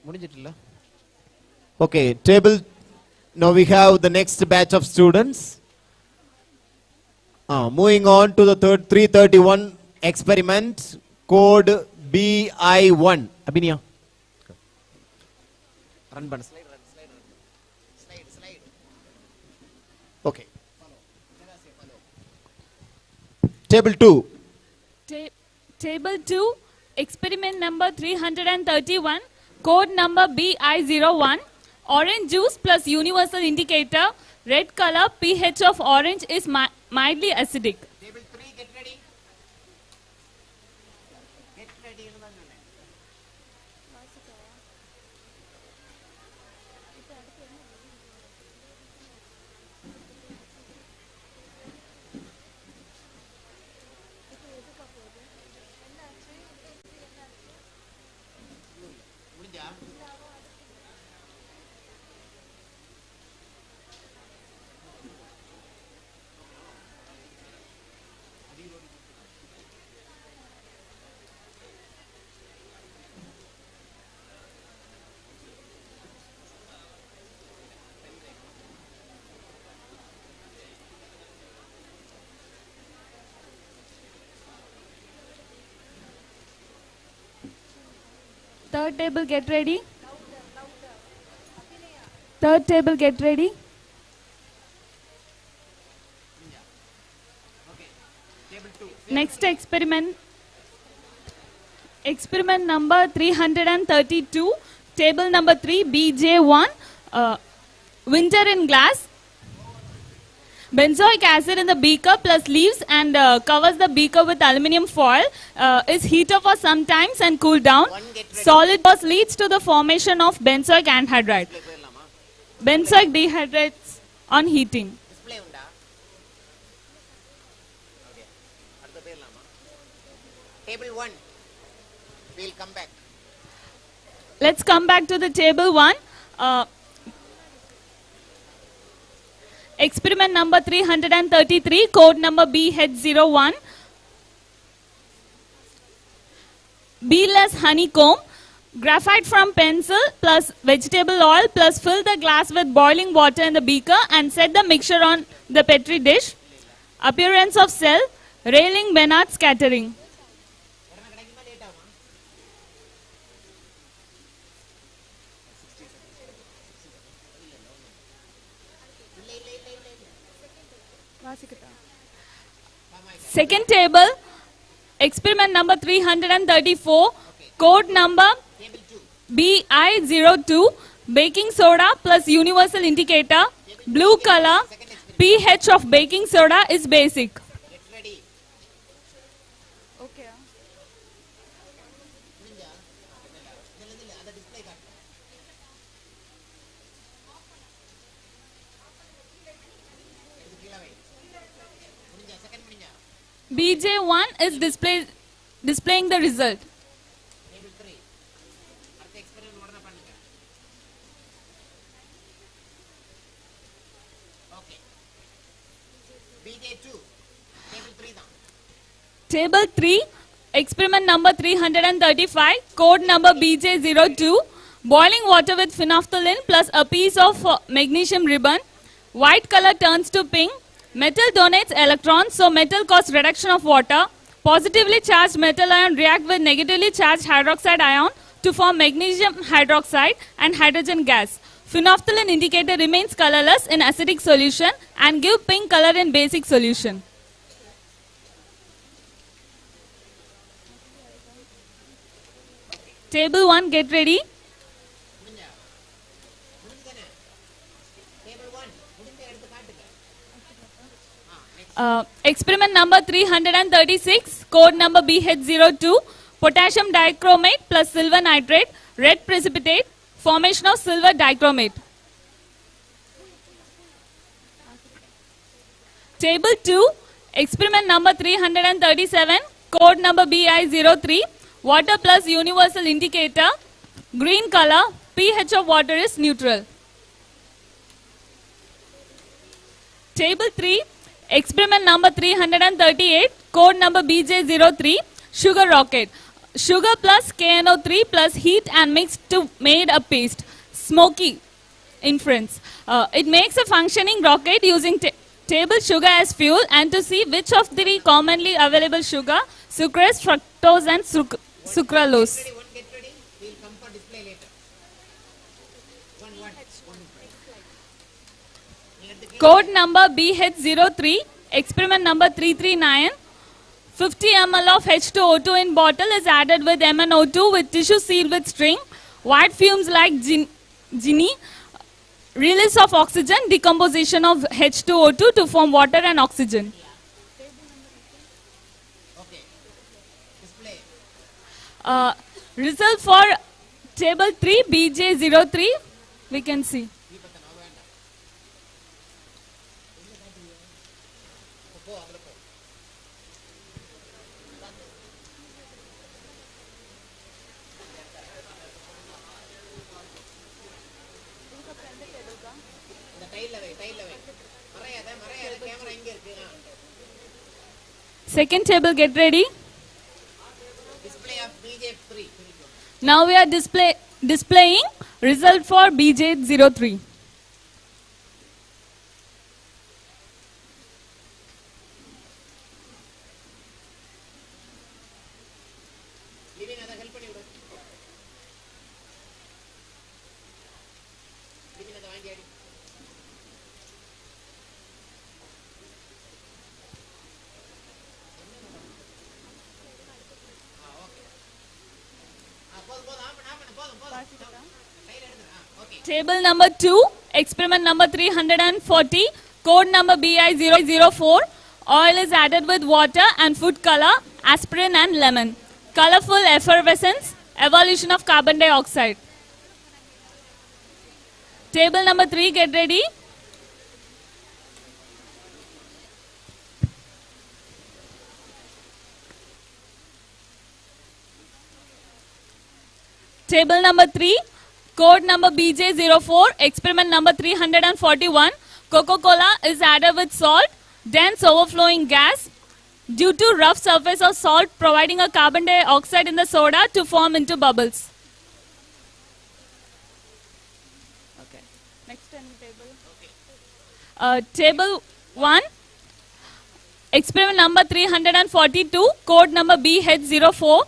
1. Okay, table. Now we have the next batch of students. Moving on to the 331 experiment, code BI1. Abhinya. Run button. Slide. Okay. Table 2. Table 2, experiment number 331, code number BI01, orange juice plus universal indicator, red color, pH of orange is mildly acidic. Table 3, get ready. Get ready. Third table, get ready. Third table, get ready. Next experiment. Experiment number 332, table number 3, BJ1, winter in glass. Benzoic acid in the beaker plus leaves and covers the beaker with aluminium foil is heated for some times and cool down. Solid loss leads to the formation of benzoic anhydride. Benzoic dehydrates on heating. Display unda. Okay. Adutha perlama. Table 1. We'll come back. Let's come back to the table 1. Experiment number 333, code number BH01. Beadless honeycomb, graphite from pencil plus vegetable oil plus fill the glass with boiling water in the beaker and set the mixture on the petri dish. Appearance of cell, railing Bernard scattering. Second table, experiment number 334, code number BI02, baking soda plus universal indicator, blue color, pH of baking soda is basic. Get ready. Okay. BJ1 is displaying the result. Table 3. அடுத்த experiment உடனே பண்ணுங்க. Okay. BJ2. Table 3 தான். Table 3, experiment number 335, code number BJ02, boiling water with phenolphthalein plus a piece of magnesium ribbon. White color turns to pink. Metal donates electrons, so metal causes reduction of water. Positively charged metal ion react with negatively charged hydroxide ion to form magnesium hydroxide and hydrogen gas. Phenolphthalein indicator remains colorless in acidic solution and give pink color in basic solution. Table 1, get ready. Table 1. முடிஞ்ச எடுத்து காட்டுங்க. Experiment number 336, code number BH02, potassium dichromate plus silver nitrate, red precipitate, formation of silver dichromate. Table 2, experiment number 337, code number BI03, Water plus universal indicator. Green color. pH of water is neutral. Table 3. Experiment number 338. Code number BJ03. Sugar rocket. Sugar plus KNO3 plus heat and mixed to made a paste. Smoky inference. It makes a functioning rocket using table sugar as fuel, and to see which of the three commonly available sugar, sucrose, fructose and sucralose. Get ready, one get ready. We'll come for display later. One. Near the Code number BH03, experiment number 339. 50 ml of H2O2 in bottle is added with MnO2 with tissue sealed with string. White fumes like ginny. Release of oxygen, decomposition of H2O2 to form water and oxygen. Okay. Display. Result for table 3, BJ03, we can see. Second table, get ready. Display of BJ3. Now we are displaying result for BJ03. Living other help you. Living other idea. Table number 2, experiment number 340, code number BI004. Oil is added with water and food color, aspirin and lemon. Colorful effervescence, evolution of carbon dioxide. Table number 3, get ready. Table number 3, code number BJ04, experiment number 341. Coca-Cola is added with salt, dense overflowing gas due to rough surface of salt providing a carbon dioxide in the soda to form into bubbles. Okay. Next table. Table 1, experiment number 342, code number BH04.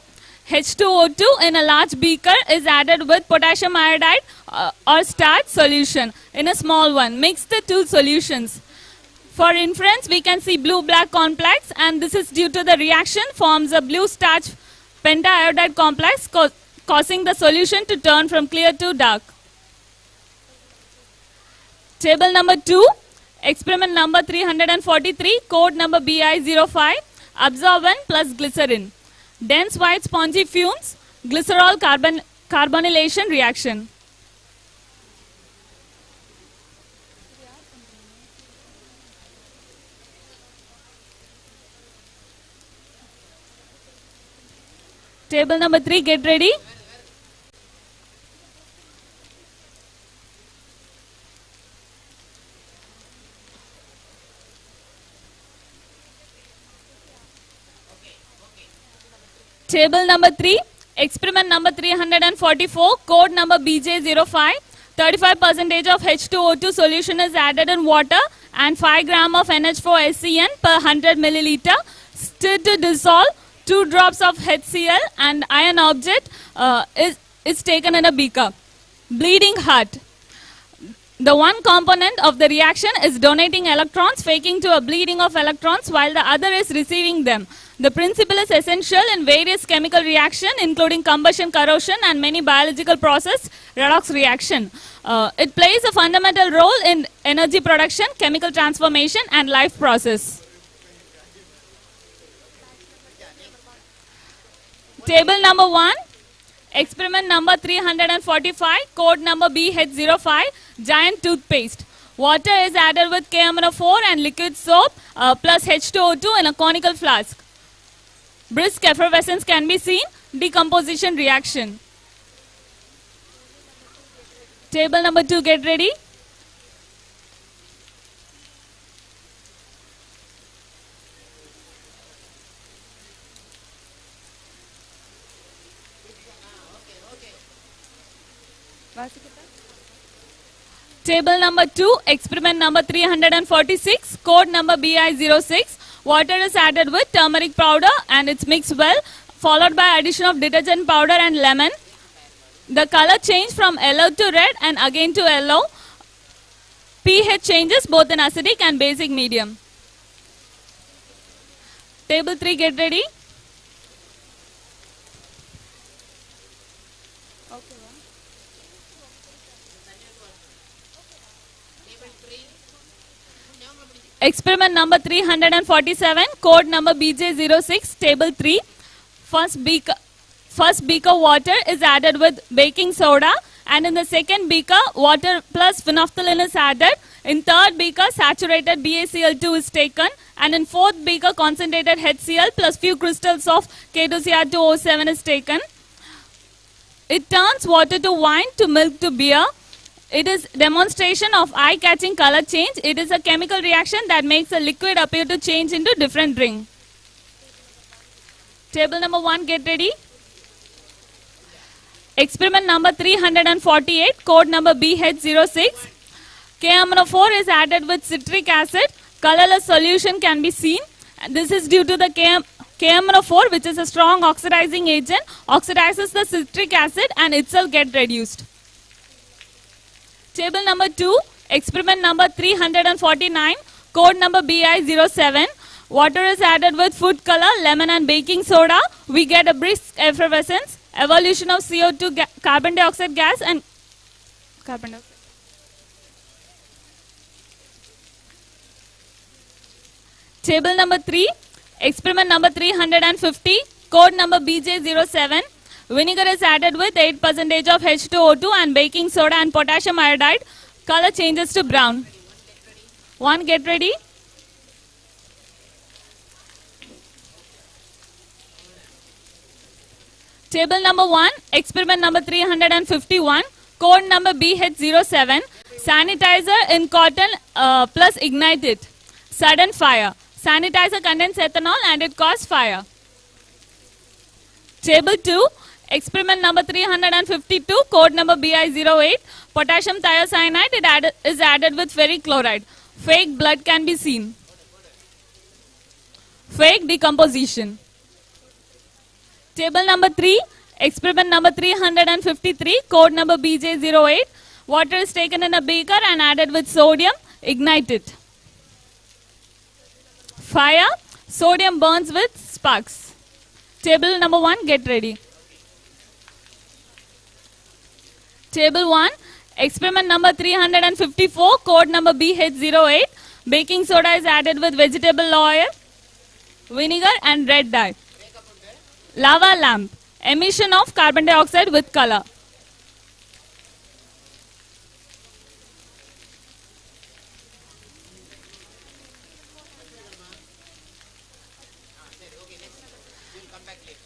H2O2 in a large beaker is added with potassium iodide or starch solution in a small one. Mix the two solutions. For inference, we can see blue-black complex, and this is due to the reaction forms a blue starch pentaiodide complex causing the solution to turn from clear to dark. Table number 2, experiment number 343, code number BI05, absorbent plus glycerin. Dense white spongy fumes, glycerol carbonylation reaction. Table number 3, get ready. Table number 3, experiment number 344, code number BJ05. 35% of H2O2 solution is added in water and 5 gram of NH4SCN per 100 milliliter. Stirred to dissolve 2 drops of HCl and iron object is taken in a beaker. Bleeding heart. The one component of the reaction is donating electrons, faking to a bleeding of electrons, while the other is receiving them. The principle is essential in various chemical reactions, including combustion, corrosion, and many biological process, redox reaction. It plays a fundamental role in energy production, chemical transformation, and life process. Table number 1, experiment number 345, code number BH05, giant toothpaste. Water is added with KMNO4 and liquid soap plus H2O2 in a conical flask. Brisk effervescence can be seen. decomposition reaction. Table number 2, get ready. Table number 2, experiment number 346, code number BI06. Water is added with turmeric powder and it's mixed well, followed by addition of detergent powder and lemon. The color changed from yellow to red and again to yellow. pH changes both in acidic and basic medium. Table 3, get ready. Experiment number 347, code number BJ06, table 3. First beaker water is added with baking soda, and in the second beaker water plus phenolphthalein is added. In third beaker saturated BaCl2 is taken, and in fourth beaker concentrated HCl plus few crystals of K2Cr2O7 is taken. It turns water to wine, to milk, to beer. It is demonstration of eye-catching color change. It is a chemical reaction that makes a liquid appear to change into different drink. Table number 1, get ready. Experiment number 348, code number BH06. KMNO4 is added with citric acid. Colorless solution can be seen. This is due to the KMNO4, which is a strong oxidizing agent, oxidizes the citric acid and itself get reduced. Table number 2, experiment number 349, code number BI07. Water is added with food color, lemon and baking soda. We get a brisk effervescence, evolution of CO2, carbon dioxide gas and carbon dioxide. Table number 3, experiment number 350, code number BJ07. Vinegar is added with 8% of H2O2 and baking soda and potassium iodide. Color changes to brown. 1, get ready. Table number 1, experiment number 351, code number BH07. Sanitizer in cotton plus ignite it. Sudden fire. Sanitizer contains ethanol and it causes fire. Table 2, experiment number 352, code number BI08. Potassium thiocyanate is added with ferric chloride. Fake blood can be seen. Fake decomposition. Table number 3, experiment number 353, code number BJ08. Water is taken in a beaker and added with sodium. Ignite it. Fire. Sodium burns with sparks. Table number 1, get ready. Table 1, experiment number 354, code number BH08. Baking soda is added with vegetable oil, vinegar and red dye. Lava lamp. Emission of carbon dioxide with color.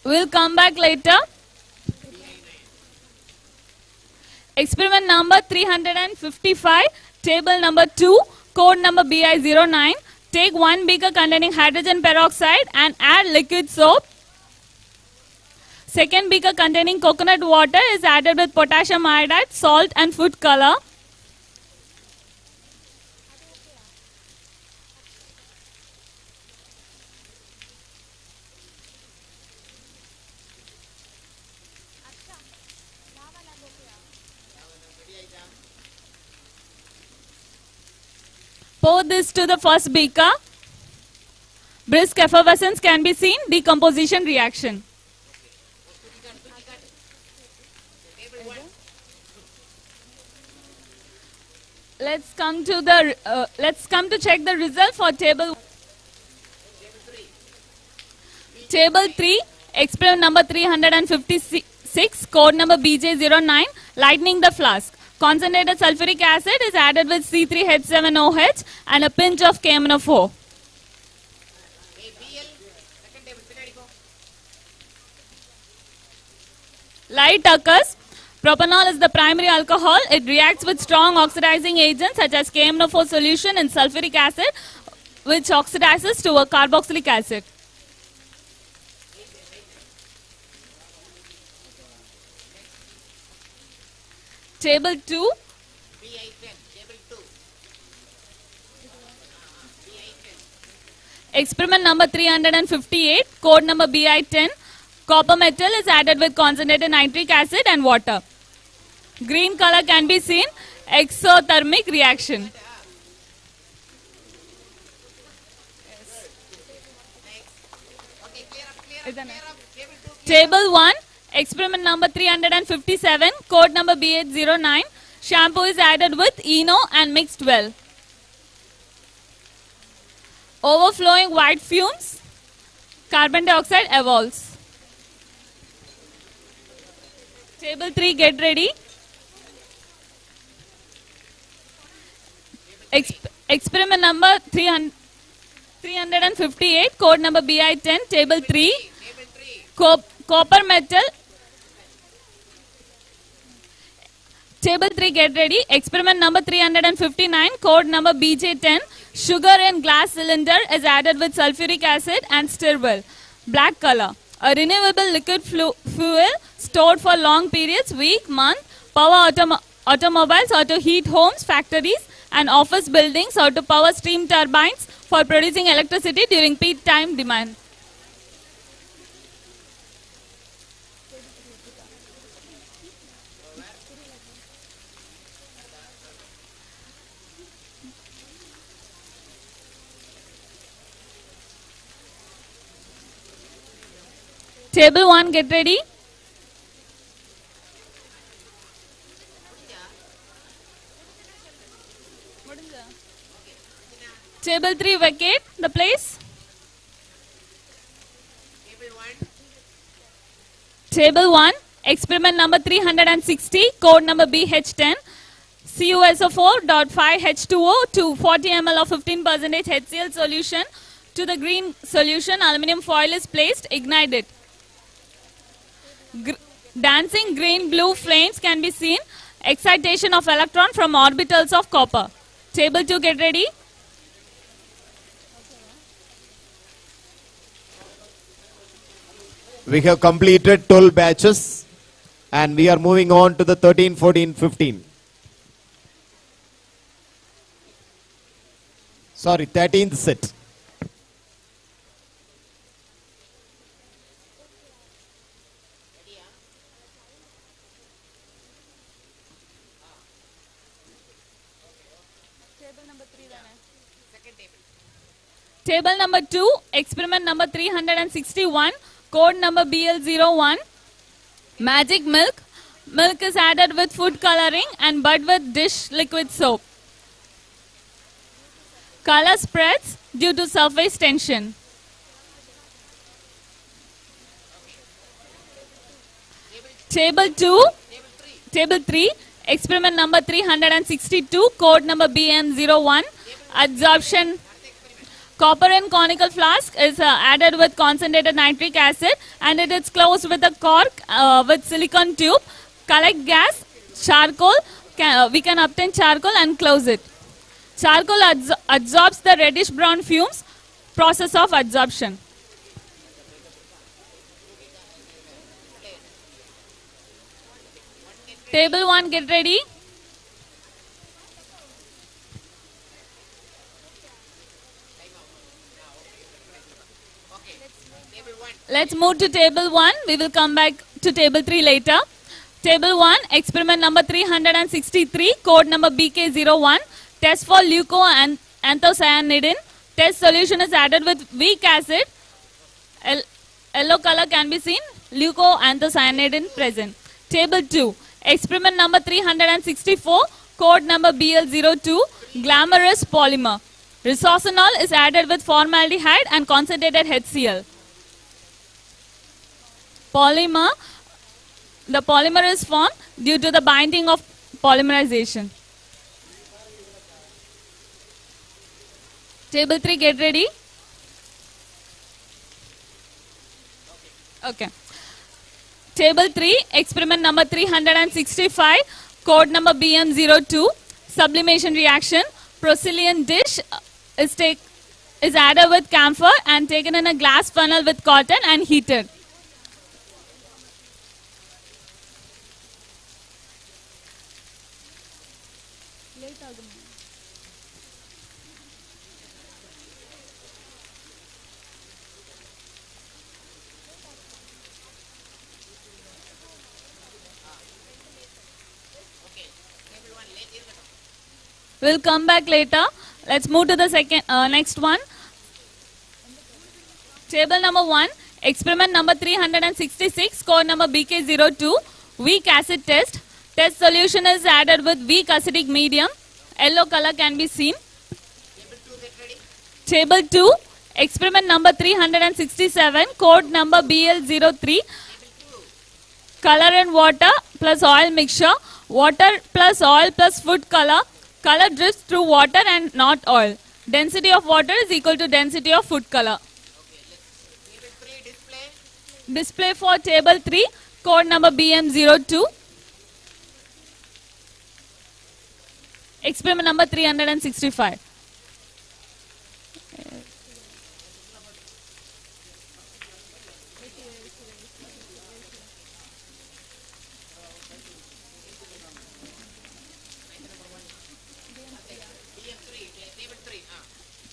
We'll come back later. Experiment number 355, table number 2, code number BI09. Take 1 beaker containing hydrogen peroxide and add liquid soap. Second beaker containing coconut water is added with potassium iodide, salt and food color. Pour this to the first beaker. Brisk effervescence can be seen. Decomposition reaction. Let's come to check the result for table. Table 3, experiment number 356, code number BJ09, lightening the flask. Concentrated sulfuric acid is added with C3H7OH and a pinch of KMNO4. Light occurs. Propanol is the primary alcohol. It reacts with strong oxidizing agents such as KMNO4 solution in sulfuric acid, which oxidizes to a carboxylic acid. Table 2. BI10, table 2. Experiment number 358, code number BI10. Copper metal is added with concentrated nitric acid and water. Green color can be seen. Exothermic reaction. Next. Okay, clear up. Table 2. Table 1, experiment number 357, code number B809. Shampoo is added with Eno and mixed well. Overflowing white fumes. Carbon dioxide evolves. Table 3, get ready. Experiment number 358, code number BI10, table 3. Table 3. Copper metal. Table 3, get ready. Experiment number 359, code number BJ10. Sugar in glass cylinder is added with sulfuric acid and stir well. Black color. A renewable liquid fuel stored for long periods, week, month. Power automobiles or to heat homes, factories and office buildings or to power steam turbines for producing electricity during peak time demand. Table 1, get ready. Table 3, vacate the place. Table 1. Table 1, experiment number 360, code number BH10. CuSO4.5H2O to 40 ml of 15% HCl solution. To the green solution, aluminum foil is placed, ignite it. Dancing green-blue flames can be seen. Excitation of electron from orbitals of copper. Table 2, get ready. We have completed 12 batches and we are moving on to the 13, 14, 15. Sorry, 13th set. Table number 2, experiment number 361, code number BL01. Magic milk. Milk is added with food coloring and bud with dish liquid soap. Color spreads due to surface tension. Table 2, table 3, experiment number 362, code number BM01. Adsorption. Copper in conical flask is added with concentrated nitric acid and it is closed with a cork with silicone tube. Collect gas, charcoal, we can obtain charcoal and close it. Charcoal absorbs the reddish brown fumes, process of adsorption. Table 1, get ready. Let's move to table 1. We will come back to table 3 later. Table 1, experiment number 363, code number BK01. Test for leuco and anthocyanidin. Test solution is added with weak acid. Yellow color can be seen. Leuco anthocyanidin present. Table 2, experiment number 364, code number BL02. Glamorous polymer. Resorcinol is added with formaldehyde and concentrated HCl. Polymer, the polymer is formed due to the binding of polymerization. Table 3, get ready. Okay. Table 3, experiment number 365, code number BM02, sublimation reaction. Procylene dish is added with camphor and taken in a glass funnel with cotton and heated. Okay. Table 1 late irukattum. We'll come back later. Let's move to the next one. Table number 1, experiment number 366, code number BK02, weak acid test. Test solution is added with weak acidic medium. Yellow color can be seen. Table 2 get ready. Table 2, experiment number 367, code number BL03, color and water plus oil mixture. Water plus oil plus food color. Color drifts through water and not oil. Density of water is equal to density of food color. Okay, let's. Table 3 display. Display for table 3, code number BM02. Experiment number 365.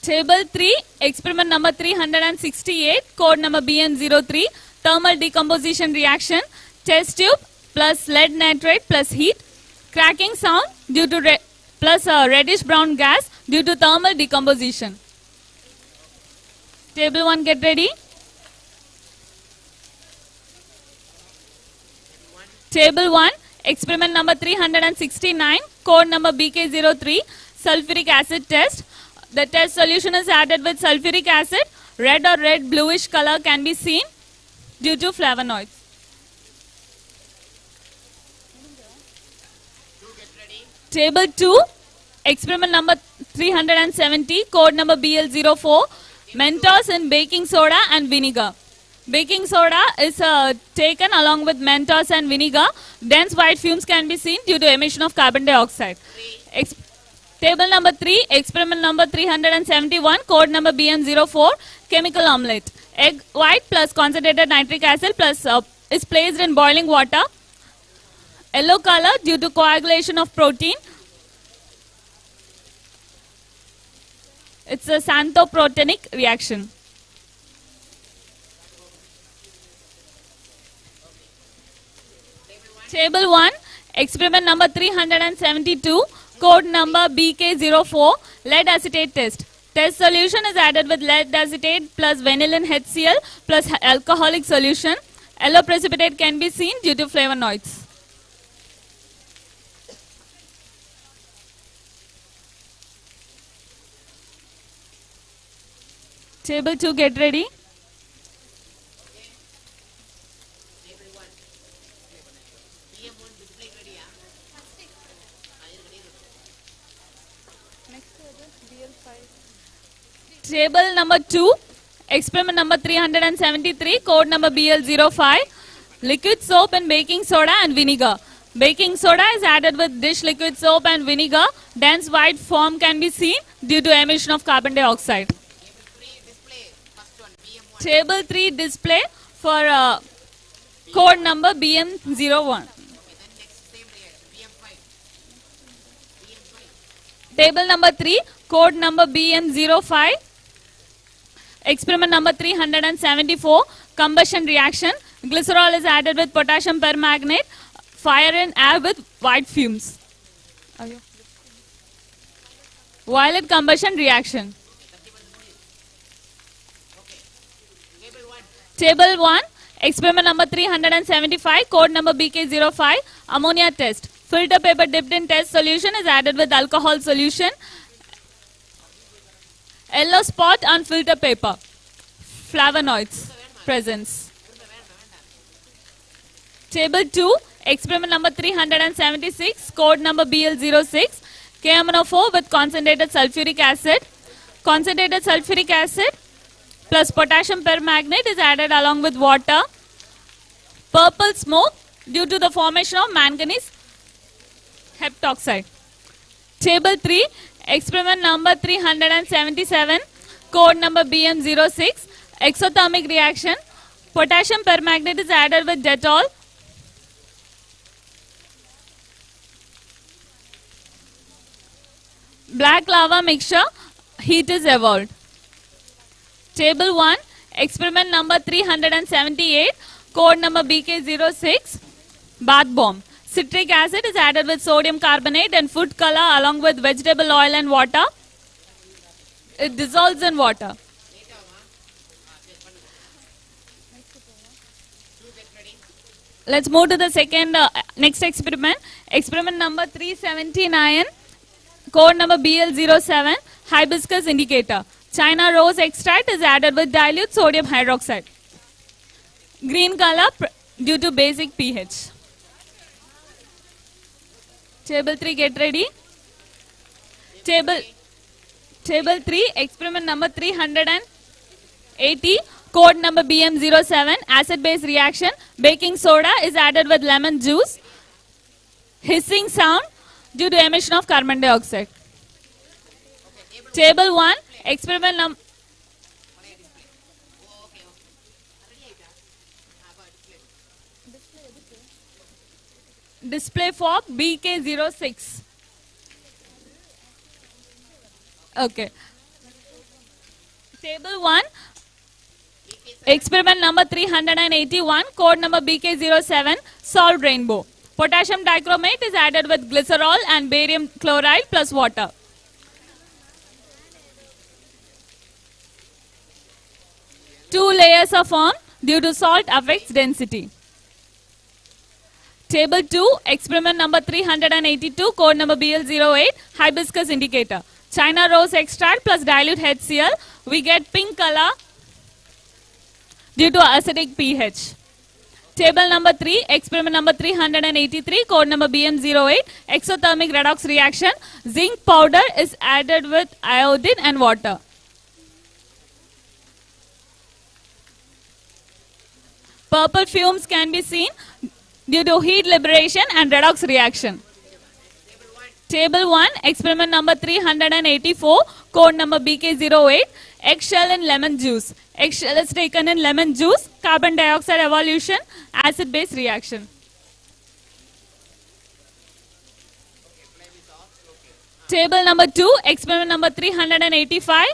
Table 3, experiment number 368, code number BM03, thermal decomposition reaction, test tube plus lead nitrate plus heat, cracking sound due to plus reddish brown gas due to thermal decomposition. Table 1, get ready. Table 1, experiment number 369, code number BK03, sulfuric acid test. The test solution is added with sulfuric acid. Red or red bluish color can be seen due to flavonoids. 2 get ready. Table 2, experiment number 370, code number BL04, Mentos in baking soda and vinegar. Baking soda is taken along with Mentos and vinegar. Dense white fumes can be seen due to emission of carbon dioxide. Table number 3, experiment number 371, code number BM04, chemical omelette. Egg white plus concentrated nitric acid plus is placed in boiling water. Yellow color due to coagulation of protein. It's a xanthoprotenic reaction. Table 1, experiment number 372, code number BK04, lead acetate test. Test solution is added with lead acetate plus vanillin HCl plus alcoholic solution. Yellow precipitate can be seen due to flavonoids. Table 2, get ready. Table 1. BM1 display ready. Table number 2, experiment number 373, code number BL05, liquid soap and baking soda and vinegar. Baking soda is added with dish liquid soap and vinegar. Dense white foam can be seen due to emission of carbon dioxide. Table 3 display. First one BM1. Table 3 display for code number BM01. Okay, then next same reaction. BM5. BM5. Table number 3, code number BM05. Experiment number 374, combustion reaction. Glycerol is added with potassium permanganate. Fire and air with white fumes. Violet combustion reaction. Table 1. Table 1, experiment number 375, code number BK05, ammonia test. Filter paper dipped in test solution is added with alcohol solution. Yellow spot on filter paper. Flavonoids presence. Table 2, experiment number 376, code number BL06, KMNO4 with concentrated sulfuric acid. Concentrated sulfuric acid plus potassium permanganate is added along with water. Purple smoke due to the formation of manganese heptoxide. Table 3, experiment number 377, code number BM06, exothermic reaction. Potassium permanganate is added with Dettol. Black lava mixture, heat is evolved. Table 1, experiment number 378, code number BK06, bath bomb. Citric acid is added with sodium carbonate and food color along with vegetable oil and water. It dissolves in water. Let's move to the next experiment. Experiment number 379, code number BL07, hibiscus indicator. China rose extract is added with dilute sodium hydroxide. Green color due to basic pH. Table 3, get ready. Table 3, experiment number 380, code number BM07, acid-base reaction. Baking soda is added with lemon juice. Hissing sound due to emission of carbon dioxide. Table 1, experiment number... Display for BK06. Okay. Table 1, experiment number 381, code number BK07, solved rainbow. Potassium dichromate is added with glycerol and barium chloride plus water. Two layers are formed due to salt affects density. Table 2, experiment number 382, code number BL08, hibiscus indicator. China rose extract plus dilute HCl. We get pink color due to acidic pH. Table number 3, experiment number 383, code number BM08, exothermic redox reaction. Zinc powder is added with iodine and water. Purple fumes can be seen due to heat liberation and redox reaction. Table 1, experiment number 384, code number BK08, eggshell in lemon juice. Eggshell is taken in lemon juice, carbon dioxide evolution, acid-base reaction. Table number 2, experiment number 385,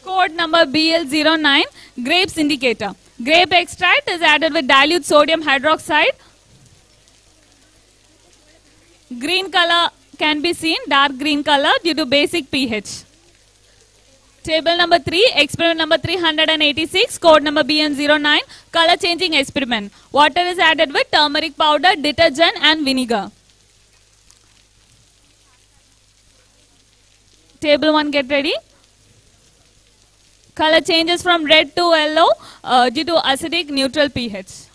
code number BL09, grapes indicator. Grape extract is added with dilute sodium hydroxide. Green color can be seen, dark green color due to basic pH. Table number 3, experiment number 386, code number BN09, color changing experiment. Water is added with turmeric powder, detergent and vinegar. Table 1, get ready. Color changes from red to yellow due to acidic neutral pH.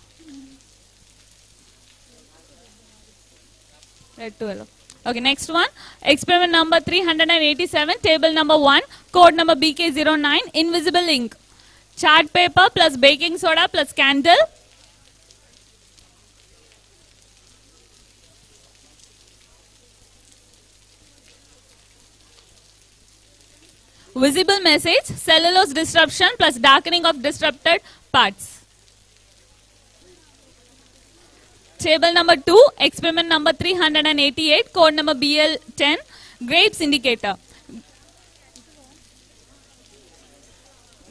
Red to yellow. Okay, next one. Experiment number 387, table number 1, code number BK09, invisible ink. Chart paper plus baking soda plus candle. Visible message, cellulose disruption plus darkening of disrupted parts. Table number 2, experiment number 388, code number BL10, grapes indicator.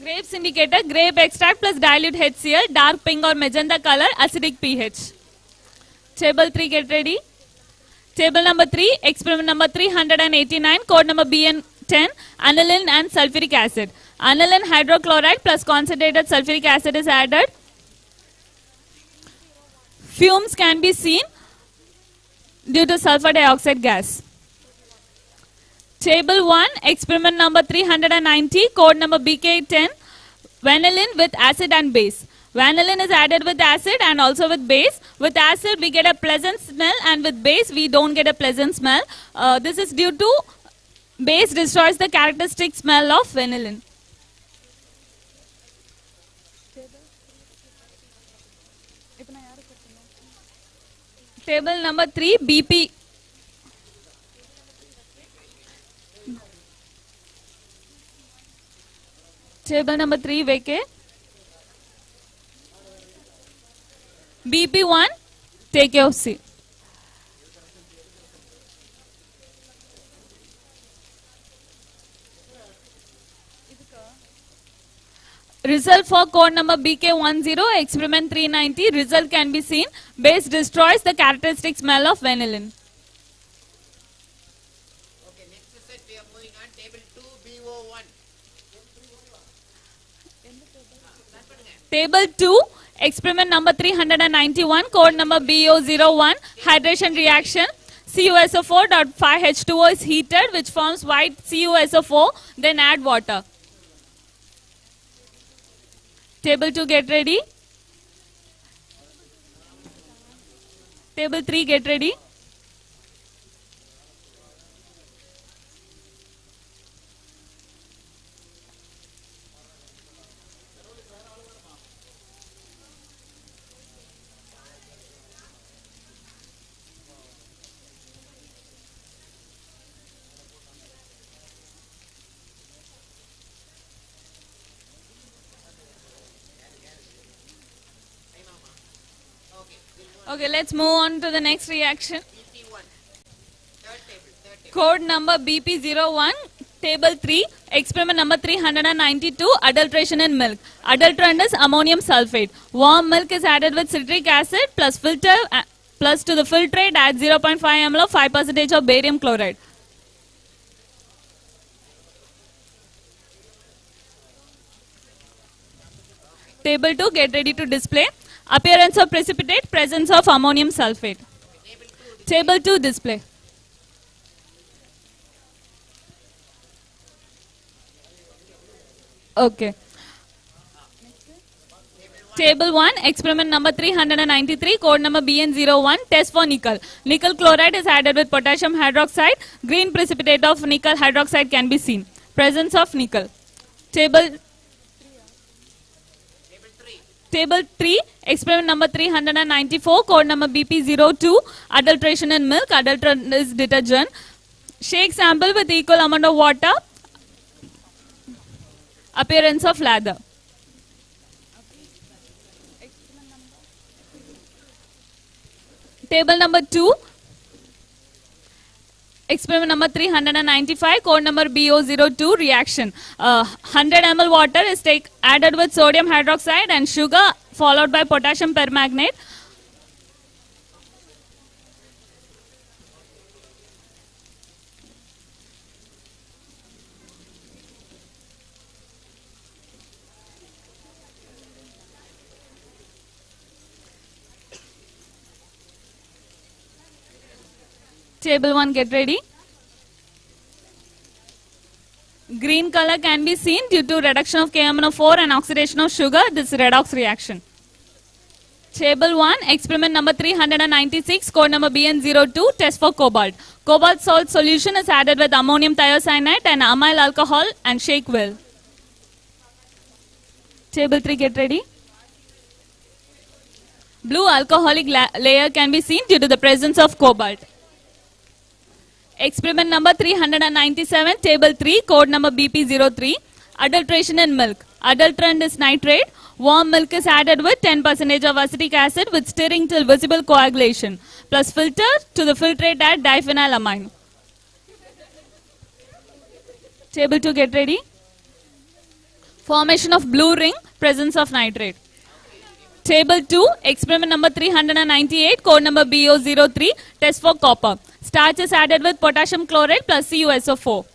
Grapes indicator, grape extract plus dilute HCl, dark pink or magenta color, acidic pH. Table 3, get ready. Table number 3, experiment number 389, code number BN10, aniline and sulfuric acid. Aniline hydrochloride plus concentrated sulfuric acid is added. Fumes can be seen due to sulfur dioxide gas. Table 1, experiment number 390, code number BK10, vanillin with acid and base. Vanillin is added with acid and also with base. With acid we get a pleasant smell and with base we don't get a pleasant smell. This is due to base destroys the characteristic smell of vanillin. Table number 3, BP. Table number 3, VK. BP1, take your seat. Result for code number BK10, experiment 390. Result can be seen. Base destroys the characteristic smell of vanillin. Okay, next set we are moving on. Table 2, BO1. Table 2, experiment number 391, code number BO01, hydration reaction. CuSO4.5H2O is heated, which forms white CuSO4, then add water. Table 2, get ready. Table 3, get ready. Okay, let's move on to the next reaction. BP1. Third table. Code number BP01, table 3, experiment number 392, adulteration in milk. Adulterant is ammonium sulfate. Warm milk is added with citric acid plus filter, plus to the filtrate add 0.5 ml of 5% of barium chloride. Table 2, get ready to display. Appearance of precipitate, presence of ammonium sulfate. Table 2, display. Okay. Table 1, experiment number 393, code number BN01, test for nickel. Nickel chloride is added with potassium hydroxide. Green precipitate of nickel hydroxide can be seen. Presence of nickel. Table 3, experiment number 394, code number BP02, adulteration in milk. Adulterant is detergent. Shake sample with equal amount of water. Appearance of lather. Table number 2, experiment number 395, code number BO02, reaction. 100 ml water is added with sodium hydroxide and sugar followed by potassium permanganate. Table 1, get ready. Green color can be seen due to reduction of KMNO4 and oxidation of sugar. This redox reaction. Table 1, experiment number 396, code number BN02, test for cobalt. Cobalt salt solution is added with ammonium thiocyanate and amyl alcohol and shake well. Table 3, get ready. Blue alcoholic layer can be seen due to the presence of cobalt. Experiment number 397, table 3, code number BP03, adulteration in milk. Adulterant is nitrate. Warm milk is added with 10% of acetic acid with stirring till visible coagulation. Plus filter, to the filtrate add diphenylamine. Table 2, get ready. Formation of blue ring, presence of nitrate. Table 2, experiment number 398, code number BO03, test for copper. Starch is added with potassium chloride plus CuSO4.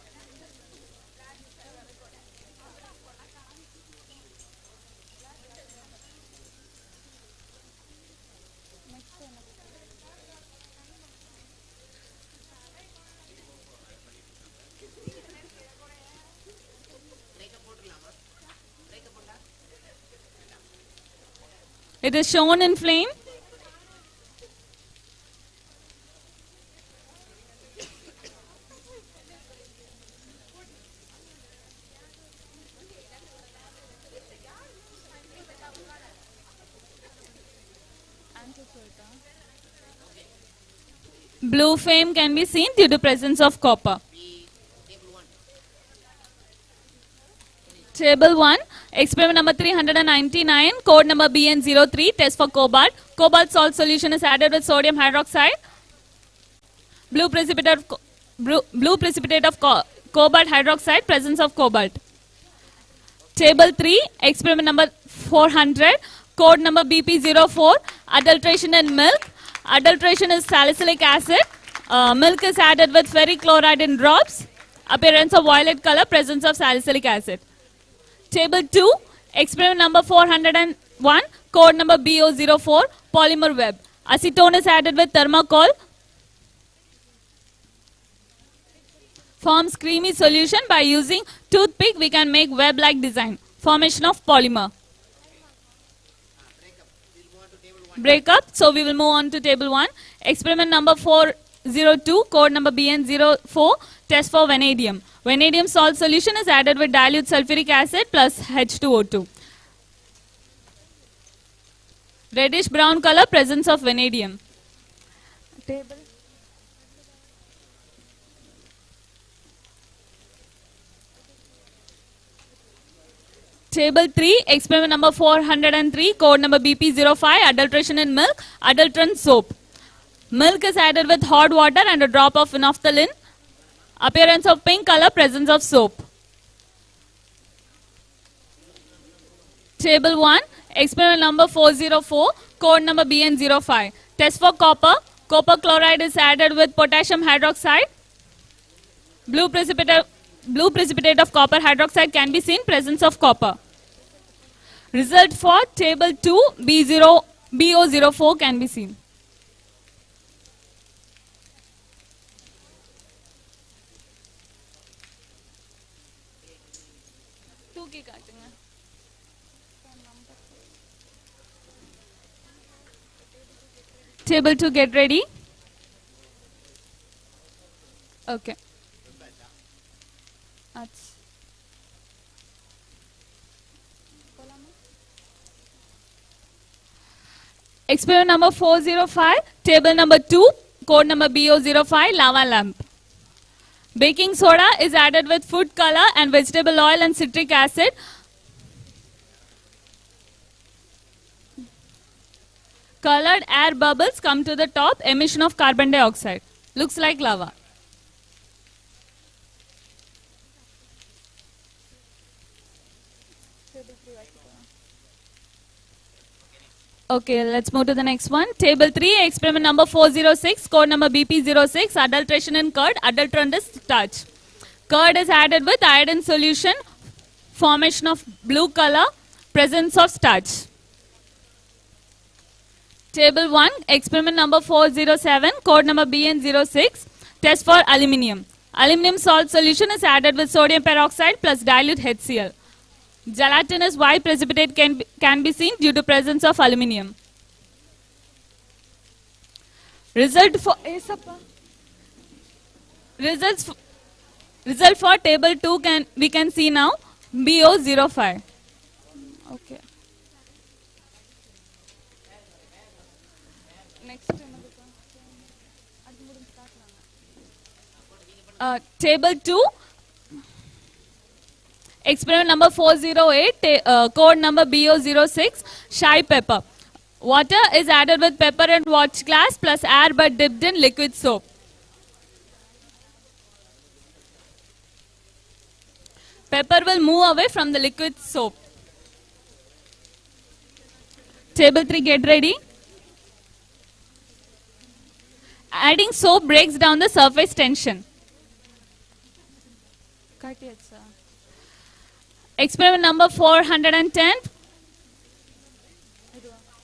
It is shown in flame. Blue flame can be seen due to presence of copper. Table 1, experiment number 399, code number BN03, test for cobalt. Cobalt salt solution is added with sodium hydroxide. Blue precipitate of cobalt hydroxide, presence of cobalt. Table 3, experiment number 400, code number BP04, adulteration in milk. Adulteration is salicylic acid. Milk is added with ferric chloride in drops. Appearance of violet color, presence of salicylic acid. Table 2, experiment number 401, code number BO04, polymer web. Acetone is added with thermocol. Forms creamy solution. By using toothpick, we can make web-like design. Formation of polymer. Breakup. So we will move on to table 1. Experiment number 402, code number BN04, test for vanadium. Vanadium salt solution is added with dilute sulfuric acid plus H2O2. Reddish brown color, presence of vanadium. Table 3, experiment number 403, code number BP05, adulteration in milk, adulterant soap. Milk is added with hot water and a drop of phenolphthalein. Appearance of pink color, presence of soap. Table 1, experiment number 404, code number BN05. Test for copper. Copper chloride is added with potassium hydroxide. Blue precipitate of copper hydroxide can be seen, presence of copper. Result for table 2, BO04 can be seen. Table 2, get ready. Okay. Experiment number 405, table number 2, code number BO05, lava lamp. Baking soda is added with food color and vegetable oil and citric acid. Colored air bubbles come to the top, emission of carbon dioxide. Looks like lava. Okay, let's move to the next one. Table 3, experiment number 406, code number BP06, adulteration in curd, adulterant is starch. Curd is added with iodine solution, formation of blue color, presence of starch. Table 1, experiment number 407, code number BN06, test for aluminium. Aluminium salt solution is added with sodium peroxide plus dilute HCl. Gelatinous white precipitate can be seen due to presence of aluminium. Result for table 2 we can see now, BO05. Okay. Next. Table 2. Experiment number 408, code number BO06, shy pepper. Water is added with pepper and watch glass plus air but dipped in liquid soap. Pepper will move away from the liquid soap. Table 3, get ready. Adding soap breaks down the surface tension. Experiment number 410.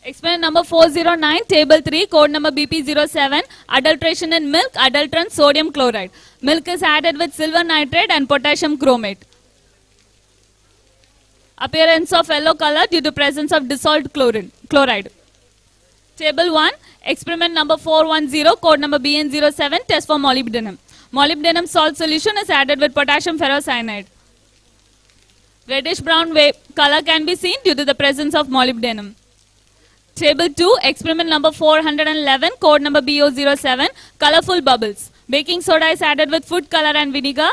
Experiment number 409, table 3, code number BP07, adulteration in milk, adulterant sodium chloride. Milk is added with silver nitrate and potassium chromate. Appearance of yellow color due to presence of dissolved chloride. Table 1, experiment number 410, code number BN07, test for molybdenum. Molybdenum salt solution is added with potassium ferrocyanide. Reddish brown color can be seen due to the presence of molybdenum. Table 2, experiment number 411, code number BO07, colorful bubbles. Baking soda is added with food color and vinegar.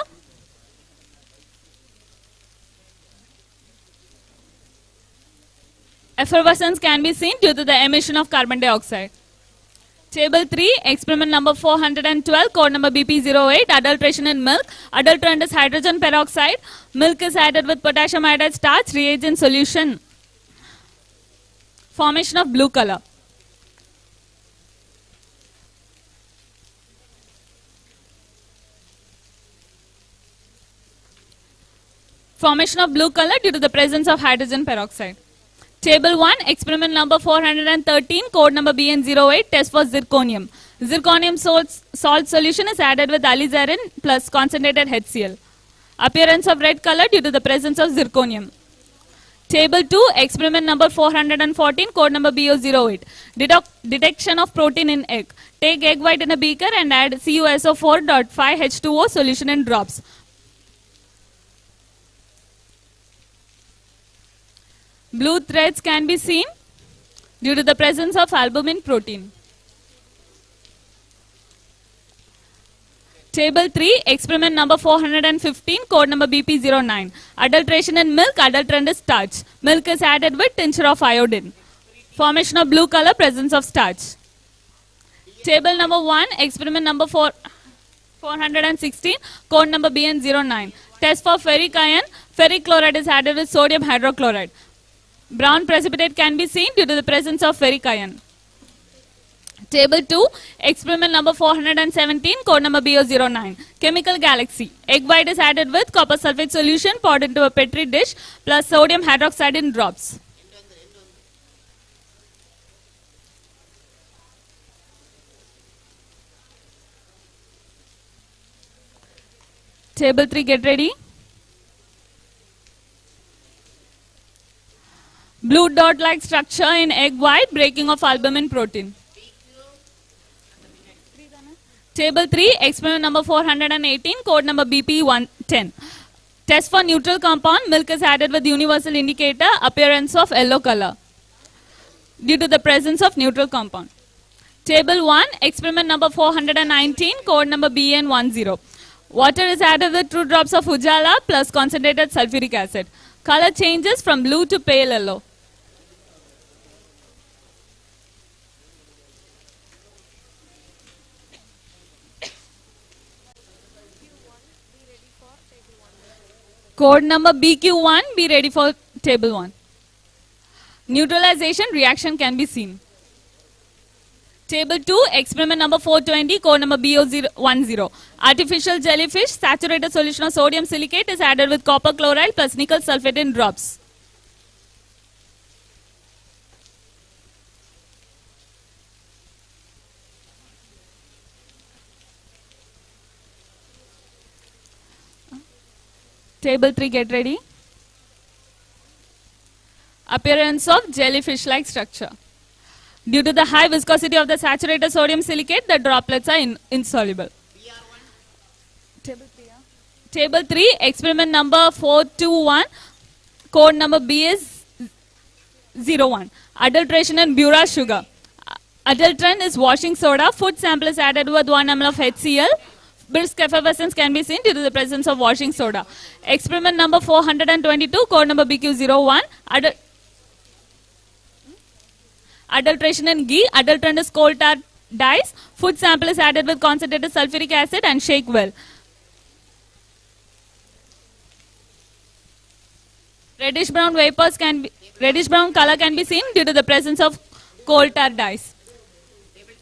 Effervescence can be seen due to the emission of carbon dioxide. Table 3, experiment number 412, code number BP08, adulteration in milk. Adulterant is hydrogen peroxide. Milk is added with potassium iodide starch, reagent solution. Formation of blue color. Formation of blue color due to the presence of hydrogen peroxide. Table 1, experiment number 413, code number BN08, test for zirconium. Zirconium salt solution is added with alizarin plus concentrated HCl. Appearance of red color due to the presence of zirconium. Table 2, experiment number 414, code number BO08. Detection of protein in egg. Take egg white in a beaker and add CuSO4.5H2O solution in drops. Blue threads can be seen due to the presence of albumin protein. Table 3, experiment number 415, code number BP09. Adulteration in milk, adulterant is starch. Milk is added with tincture of iodine. Formation of blue color, presence of starch. Table number 1, experiment number 416, code number BN09. Test for ferric ion. Ferric chloride is added with sodium hydrochloride. Brown precipitate can be seen due to the presence of ferric ion. Table 2, experiment number 417, code number BO09. Chemical galaxy. Egg white is added with copper sulfate solution poured into a petri dish plus sodium hydroxide in drops. Table 3, get ready. Blue dot-like structure in egg white, breaking of albumin protein. Table 3, experiment number 418, code number BP110. Test for neutral compound. Milk is added with universal indicator, appearance of yellow color due to the presence of neutral compound. Table 1, experiment number 419, code number BN10. Water is added with 2 drops of Ujala plus concentrated sulfuric acid. Color changes from blue to pale yellow. Code number BQ1, be ready for table 1. Neutralization reaction can be seen. Table 2, experiment number 420, code number BO10. Artificial jellyfish, saturated solution of sodium silicate is added with copper chloride plus nickel sulfate in drops. Table 3, get ready. Appearance of jellyfish-like structure. Due to the high viscosity of the saturated sodium silicate, the droplets are insoluble. Table 3, experiment number 421, code number BS01. Adulteration in Bura sugar. Adulterant is washing soda. Food sample is added with 1 ml of HCl. Brisk effervescence can be seen due to the presence of washing soda. Experiment number 422, code number BQ01. Adulteration in ghee. Adulterant is coal tar dyes. Food sample is added with concentrated sulfuric acid and shake well. Reddish brown color can be seen due to the presence of coal tar dyes.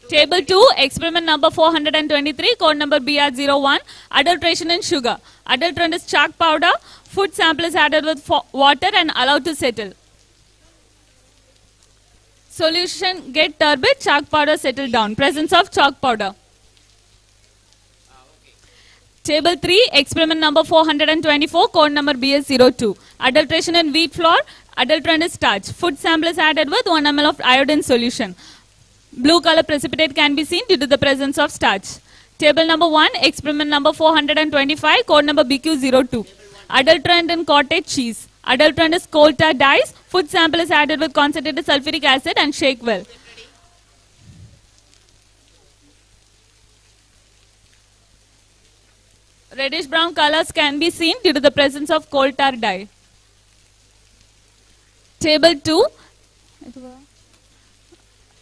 Table 2, experiment number 423, code number BR01. Adulteration in sugar. Adulterant is chalk powder. Food sample is added with water and allowed to settle. Solution get turbid, chalk powder settle down. Presence of chalk powder. Table 3, experiment number 424, code number BS02. Adulteration in wheat flour. Adulterant is starch. Food sample is added with 1 ml of iodine solution. Blue color precipitate can be seen due to the presence of starch. Table number 1, experiment number 425, code number BQ02. Adulterant in cottage cheese. Adulterant is coal tar dyes. Food sample is added with concentrated sulfuric acid and shake well. Reddish brown colors can be seen due to the presence of coal tar dye. Table 2.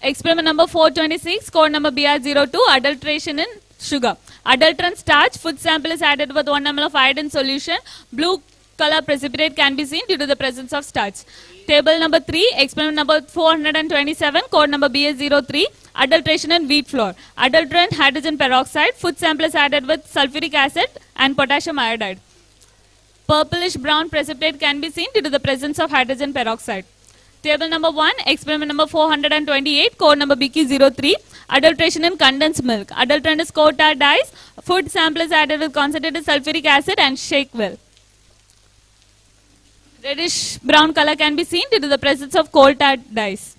Experiment number 426, code number BR02, adulteration in sugar. Adulterant starch, food sample is added with 1 ml of iodine solution. Blue color precipitate can be seen due to the presence of starch. Table number 3, experiment number 427, code number BS03, adulteration in wheat flour. Adulterant hydrogen peroxide, food sample is added with sulfuric acid and potassium iodide. Purplish brown precipitate can be seen due to the presence of hydrogen peroxide. Table number 1, experiment number 428, code number BQ03, adulteration in condensed milk. Adulterant is coal tar dyes. Food sample is added with concentrated sulfuric acid and shake well. Reddish brown color can be seen due to the presence of coal tar dyes.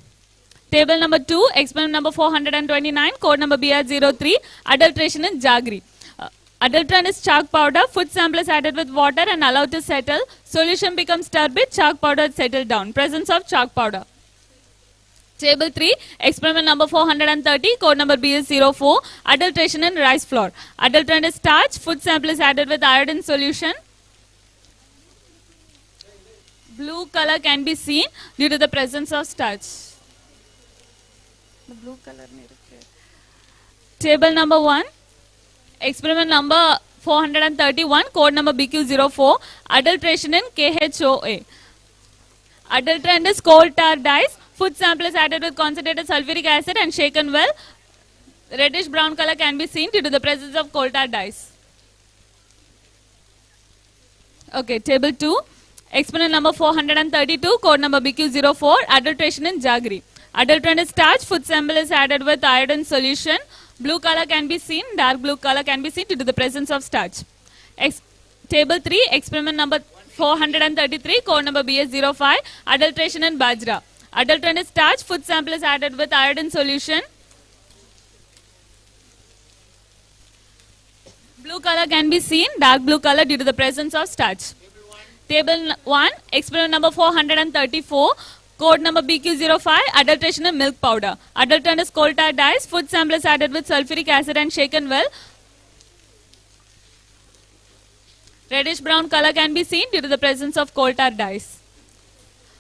Table number 2, experiment number 429, code number BR03, adulteration in jaggery. Adulterant is chalk powder. Food sample is added with water and allowed to settle. Solution becomes turbid. Chalk powder is settled down. Presence of chalk powder. Table 3, experiment number 430, code number BS04, adulteration in rice flour. Adulterant is starch. Food sample is added with iodine solution. Blue color can be seen due to the presence of starch. The blue color. Table number 1. Experiment number 431, code number BQ04, adulteration in KHOA. Adulterant is coal tar dyes. Food sample is added with concentrated sulfuric acid and shaken well. Reddish brown color can be seen due to the presence of coal tar dyes. Okay, table 2. Experiment number 432, code number BQ04, adulteration in jaggery. Adulterant is starch. Food sample is added with iodine solution. Blue color can be seen, dark blue color can be seen due to the presence of starch. Table 3, experiment number 433, code number BS05, adulteration in bajra. Adulterant is starch. Food sample is added with iodine solution. Blue color can be seen, dark blue color due to the presence of starch. Table 1, experiment number 434, code number BQ05, adulteration in milk powder. Adulterant is coal tar dyes. Food sample is added with sulfuric acid and shaken well. Reddish brown color can be seen due to the presence of coal tar dyes.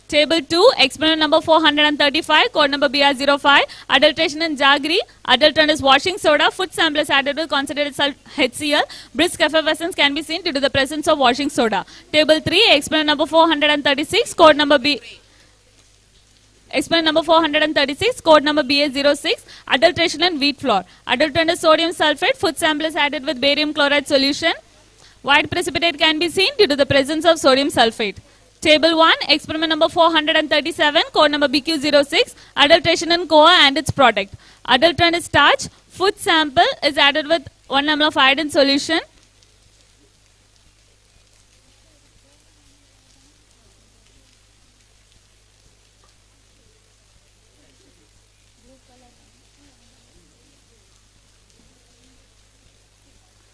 Table 2, experiment number 435, code number BR05, adulteration in jaggery. Adulterant is washing soda. Food sample is added with concentrated HCl. Brisk effervescence can be seen due to the presence of washing soda. Table 3, experiment number 436, code number Experiment number 436, code number BA06, adulteration in wheat flour. Adulterant is sodium sulfate. Food sample is added with barium chloride solution. White precipitate can be seen due to the presence of sodium sulfate. Table 1, experiment number 437, code number BQ06, adulteration in coa and its product. Adulterant is starch. Food sample is added with 1 ml of iodine solution.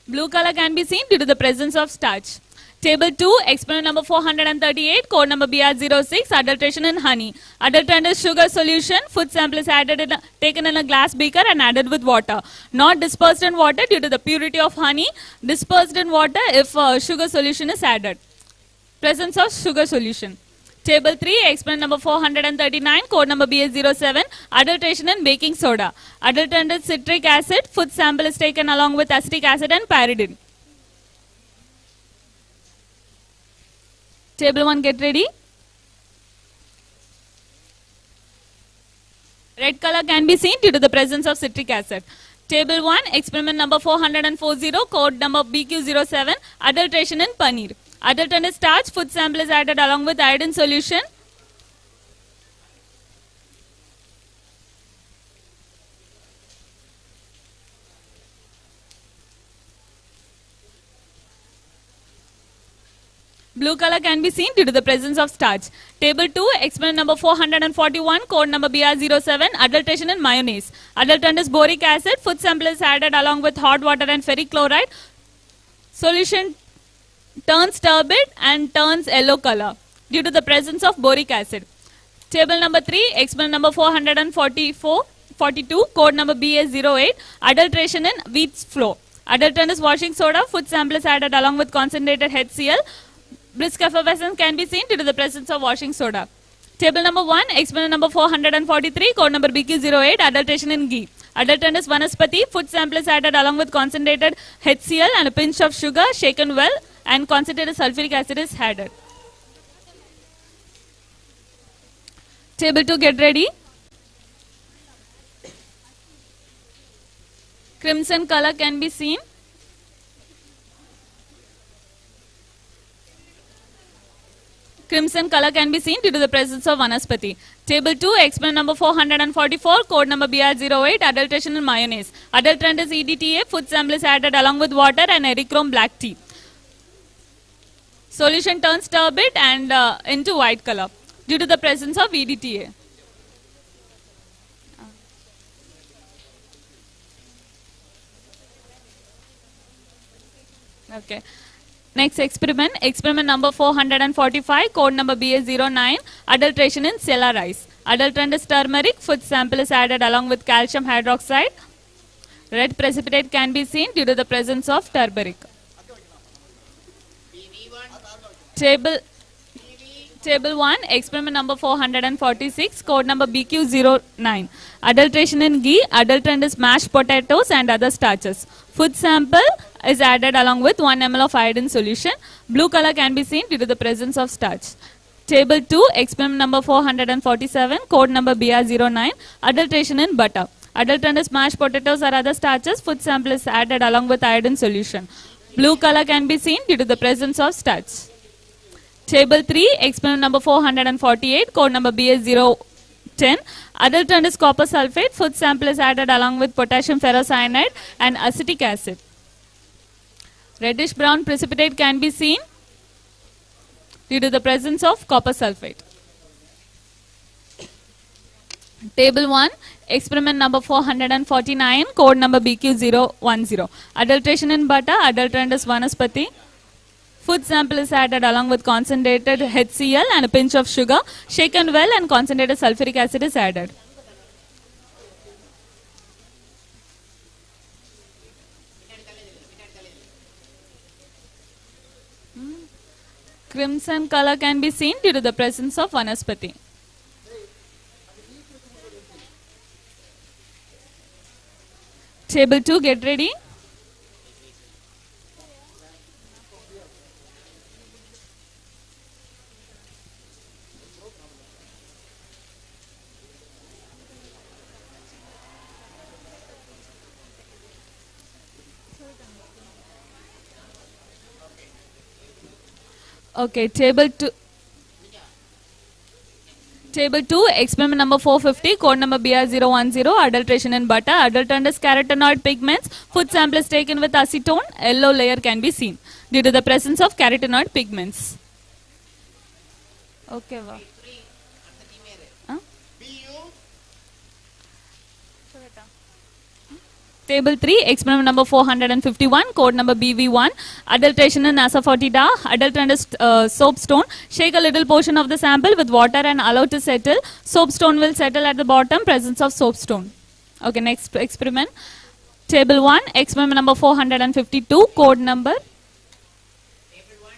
Blue color can be seen due to the presence of starch. Table 2, experiment number 438, code number BR06, adulteration in honey. Adulterant is sugar solution. Food sample is taken in a glass beaker and added with water. Not dispersed in water due to the purity of honey. Dispersed in water if sugar solution is added. Presence of sugar solution. Table 3, experiment number 439, code number BS07, adulteration in baking soda. Adulterant is citric acid. Food sample is taken along with acetic acid and pyridine. Table 1, get ready. Red color can be seen due to the presence of citric acid. Table 1, experiment number 440, code number BQ07, adulteration in paneer. Adulterant is starch. Food sample is added along with iodine solution. Blue color can be seen due to the presence of starch. Table 2, experiment number 441, code number BR07, adulteration in mayonnaise. Adulterant is boric acid. Food sample is added along with hot water and ferric chloride. Solution turns turbid and turns yellow color due to the presence of boric acid. Table number 3, experiment number 442, code number BS08, adulteration in wheat flour. Adulterant is washing soda, food sample is added along with concentrated HCl. Brisk effervescence can be seen due to the presence of washing soda. Table number 1, experiment number 443, code number BQ08, adulteration in ghee. Adulterant is vanaspati, food sample is added along with concentrated HCl and a pinch of sugar, shaken well, and concentrated sulfuric acid is added. Table 2, get ready. Crimson color can be seen. Crimson color can be seen due to the presence of vanaspati. Table 2, experiment number 444, code number BR08, adulteration in mayonnaise. Adulterant is EDTA, food sample is added along with water and erichrome black tea. Solution turns turbid and into white color due to the presence of EDTA. Okay. Next experiment, experiment number 445, code number BS09, adulteration in Cella rice. Adulterant is turmeric, food sample is added along with calcium hydroxide. Red precipitate can be seen due to the presence of turmeric. Table 1, experiment number 446, code number BQ09. Adulteration in ghee, adulterant is mashed potatoes and other starches. Food sample is added along with 1 ml of iodine solution. Blue color can be seen due to the presence of starch. Table 2, experiment number 447, code number BR09, adulteration in butter. Adulterant is mashed potatoes or other starches. Food sample is added along with iodine solution. Blue color can be seen due to the presence of starch. Table 3, experiment number 448, code number BS010. Adulterant is copper sulfate. Food sample is added along with potassium ferrocyanide and acetic acid. Reddish brown precipitate can be seen due to the presence of copper sulfate. Table 1, experiment number 449, code number BQ010. Adulteration in butter, adulterant is vanaspati. Food sample is added along with concentrated HCl and a pinch of sugar. Shaken well and concentrated sulfuric acid is added. Crimson color can be seen due to the presence of vanaspati. Table 2, get ready. Okay, table 2, experiment number 450, code number BR010, adulteration in butter. Adulterant is carotenoid pigments. Food sample is taken with acetone. Yellow layer can be seen due to the presence of carotenoid pigments. Okay, wow. Huh? Table 3, experiment number 451, code number BV1, adulteration in asafoetida. Adulterant is soapstone. Shake a little portion of the sample with water and allow to settle. Soapstone will settle at the bottom, presence of soapstone. Okay, next experiment. Table 1, experiment number 452, code number. Table 1,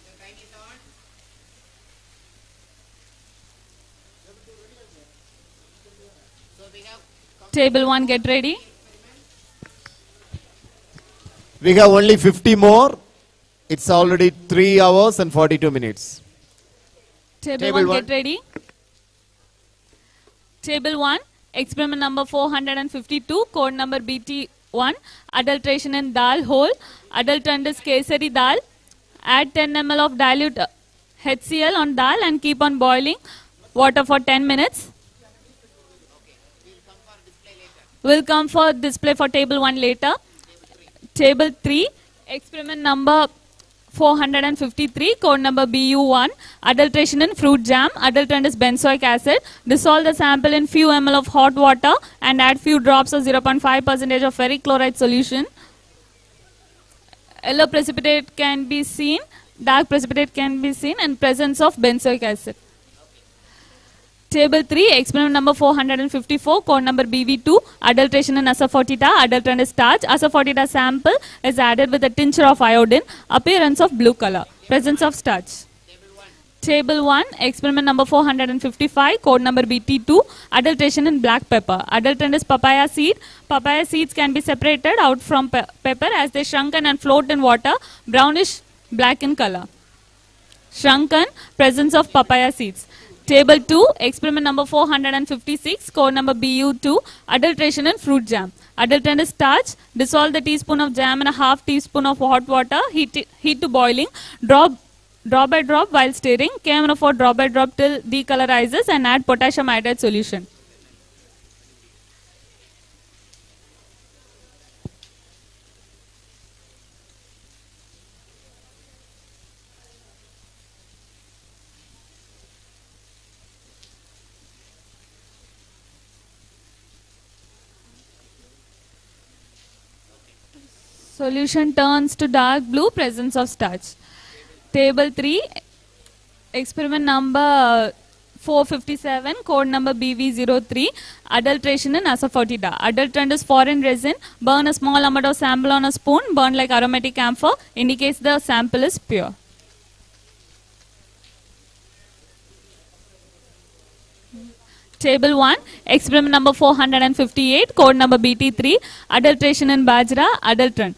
the time is on. So we have Table 1, get ready. We have only 50 more. It's already 3 hours and 42 minutes. Table 1, get ready. Table 1, experiment number 452, code number BT1, adulteration in dal whole. Adulterant is kesari dal. Add 10 ml of dilute HCl on dal and keep on boiling water for 10 minutes. We'll come for display for table 1 later. Table 3, experiment number 453, code number BU1, adulteration in fruit jam. Adulterant is benzoic acid. Dissolve the sample in few ml of hot water and add few drops of 0.5% of ferric chloride solution. Yellow precipitate can be seen Dark precipitate can be seen and presence of benzoic acid. Table 3, experiment number 454, code number BV2, adulteration in asafoetida, adulterant is starch. Asafoetida sample is added with a tincture of iodine, appearance of blue color, presence of starch. Table 1, experiment number 455, code number BT2, adulteration in black pepper. Adulterant is papaya seed. Papaya seeds can be separated out from pepper as they shrunken and float in water, brownish black in color. Shrunken, presence of papaya seeds. Table 2, experiment number 456, code number BU2, adulteration in fruit jam. Adulterant is starch. Dissolve the teaspoon of jam in a half teaspoon of hot water. Heat to boiling. Drop by drop while stirring. Camera drop by drop till decolorizes and add potassium iodide solution. Solution turns to dark blue, presence of starch. Table 3, experiment number 457, code number BV03, adulteration in asafoetida. Adulterant is foreign resin. Burn a small amount of sample on a spoon. Burn like aromatic camphor. Indicates the sample is pure. Table 1, experiment number 458, code number BT3, adulteration in bajra, adulterant.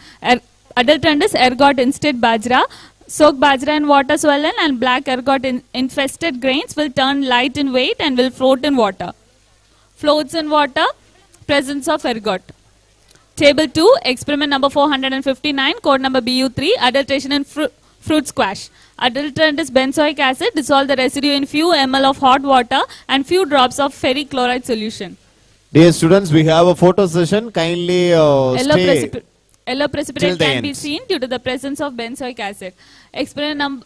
Adulterant is ergot instead bajra. Soak bajra in water, swollen and black ergot infested grains will turn light in weight and will float in water. Floats in water, presence of ergot. Table 2, experiment number 459, code number BU3, adulteration in fruit squash. Adulterant is benzoic acid. Dissolve the residue in few ml of hot water and few drops of ferric chloride solution. Dear students, we have a photo session. Kindly stay. Yellow precipitate can end. be seen due to the presence of benzoic acid. Experiment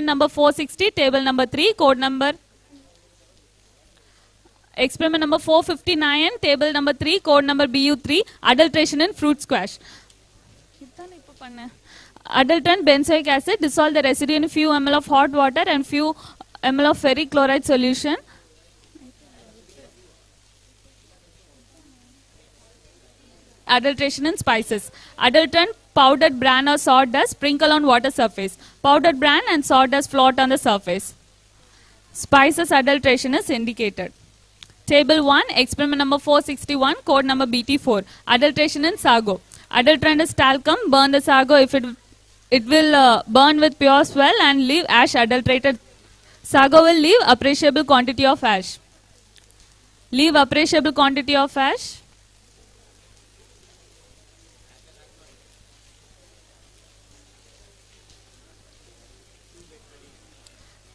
number 460, table number 3, code number. Experiment number 459, table number 3, code number BU3, adulteration in fruit squash. Adulterant benzoic acid. Dissolve the residue in few ml of hot water and few ml of ferric chloride solution. Adulteration in spices. Adulterant, powdered bran or sawdust, sprinkle on water surface. Powdered bran and sawdust float on the surface. Spices adulteration is indicated. Table 1, experiment number 461, code number BT4, adulteration in sago. Adulterant is talcum. Burn the sago if it will burn with pure swell and leave ash adulterated. Sago will leave appreciable quantity of ash. Leave appreciable quantity of ash.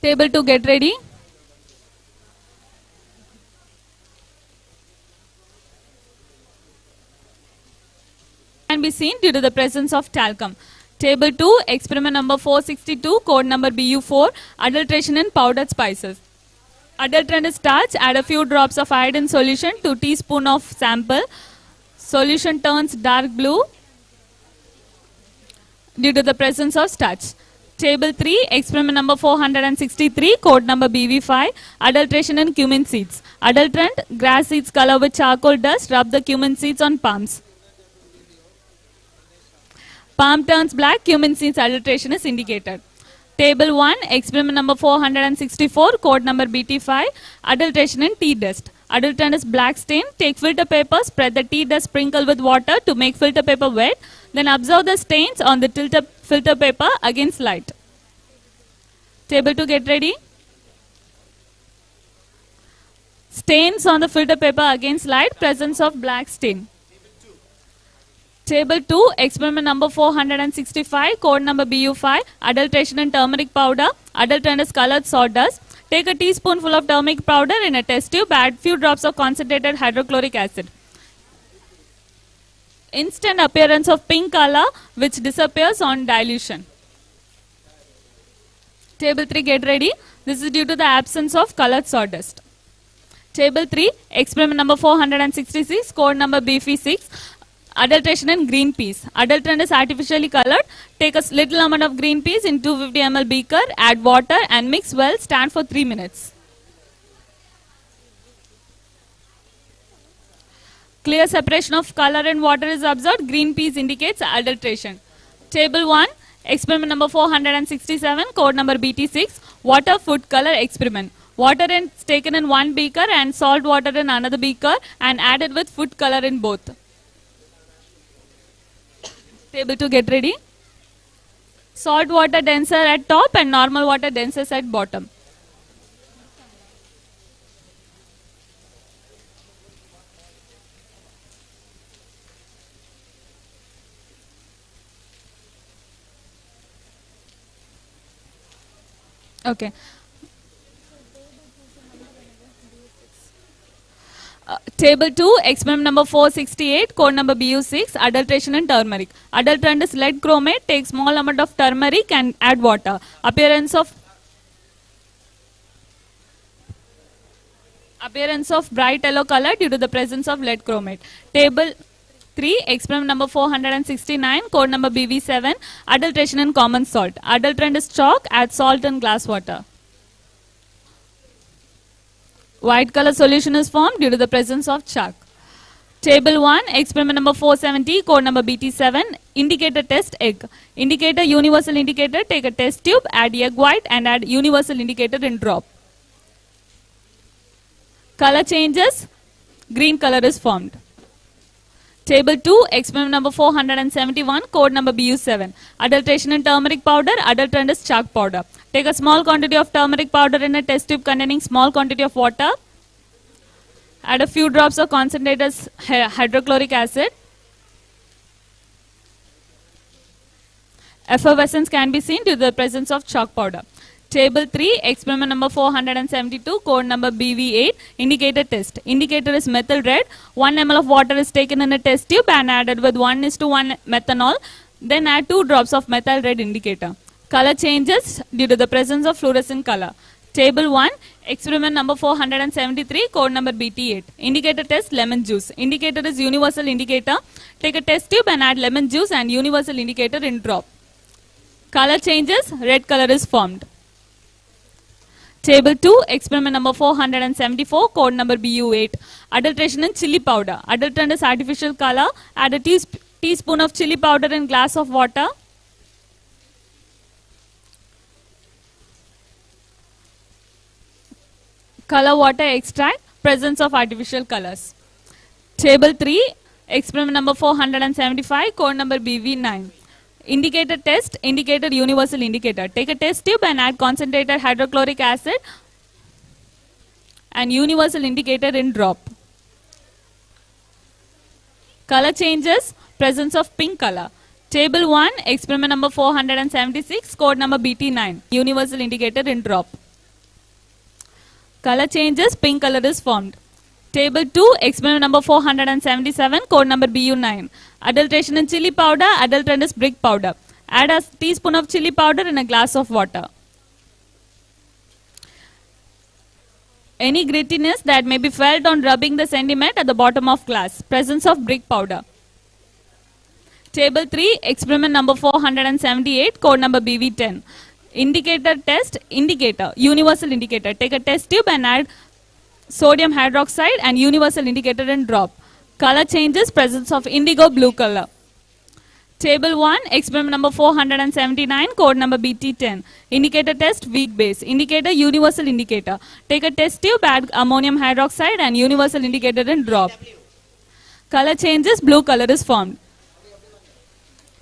Table 2, get ready. Can be seen due to the presence of talcum. Table 2, experiment number 462, code number BU4, adulteration in powdered spices. Adulterant is starch. Add a few drops of iodine solution to teaspoon of sample. Solution turns dark blue due to the presence of starch. Table 3, experiment number 463, code number BV5, adulteration in cumin seeds. Adulterant, grass seeds color with charcoal dust. Rub the cumin seeds on palms. Palm turns black, cumin seeds adulteration is indicated. Table 1, experiment number 464, code number BT5, adulteration in tea dust. Adulterant is black stain. Take filter paper, spread the tea dust, sprinkle with water to make filter paper wet. Then observe the stains on the filter paper against light. Table 2, get ready. Stains on the filter paper against light, presence of black stain. Table 2, experiment number 465, code number BU5, adulteration in turmeric powder. Adulterant is colored sawdust. Take a teaspoonful of turmeric powder in a test tube. Add few drops of concentrated hydrochloric acid. Instant appearance of pink color which disappears on dilution. Table 3, get ready. This is due to the absence of colored sawdust. Table 3, experiment number 466, code number BF6, Adulteration in green peas. Adulterant is artificially colored. Take a little amount of green peas in 250 ml beaker, add water and mix well, stand for 3 minutes. Clear separation of color and water is observed. Green peas indicates adulteration. Table 1, experiment number 467, code number BT6, water food color experiment. Water is taken in one beaker and salt water in another beaker and added with food color in both. Table 2, get ready. Salt water denser at top and normal water denser at bottom. Okay. Table 2, experiment number 468, code number BU6, adulteration in turmeric. Adulterant is lead chromate. Take small amount of turmeric and add water. Appearance of bright yellow color due to the presence of lead chromate. Table 3, experiment number 469, code number BV7, adulteration in common salt. Adulterant is chalk, add salt in glass water. White color solution is formed due to the presence of chalk. Table 1, experiment number 470, code number BT7, indicator test egg. Indicator, universal indicator, take a test tube, add egg white and add universal indicator in drop. Color changes, green color is formed. Table 2, experiment number 471, code number BU7. Adulteration in turmeric powder, adulterant is chalk powder. Take a small quantity of turmeric powder in a test tube containing small quantity of water. Add a few drops of concentrated hydrochloric acid. Effervescence can be seen due to the presence of chalk powder. Table 3, experiment number 472, code number BV8, indicator test. Indicator is methyl red. 1 ml of water is taken in a test tube and added with 1:1 methanol. Then add 2 drops of methyl red indicator. Color changes due to the presence of fluorescent color. Table 1, experiment number 473, code number BT8. Indicator test, lemon juice. Indicator is universal indicator. Take a test tube and add lemon juice and universal indicator in drop. Color changes, red color is formed. Table 2, experiment number 474, code number BU8. Adulteration in chili powder. Adulterant is artificial color. Add a teaspoon of chili powder in glass of water. Color water extract, presence of artificial colors. Table 3, experiment number 475, code number BV9. Indicator test, indicator, universal indicator. Take a test tube and add concentrated hydrochloric acid and universal indicator in drop. Color changes, presence of pink color. Table 1, experiment number 476, code number BT9. Universal indicator in drop. Color changes, pink color is formed. Table 2, experiment number 477, code number BU9. Adulteration in chili powder, adulterant is brick powder. Add a teaspoon of chili powder in a glass of water. Any grittiness that may be felt on rubbing the sediment at the bottom of glass. Presence of brick powder. Table 3, experiment number 478, code number BV10. Indicator test, indicator, universal indicator. Take a test tube and add sodium hydroxide and universal indicator in drop. Color changes, presence of indigo blue color. Table 1, experiment number 479, code number BT10. Indicator test, weak base. Indicator, universal indicator. Take a test tube, add ammonium hydroxide and universal indicator in drop. Color changes, blue color is formed.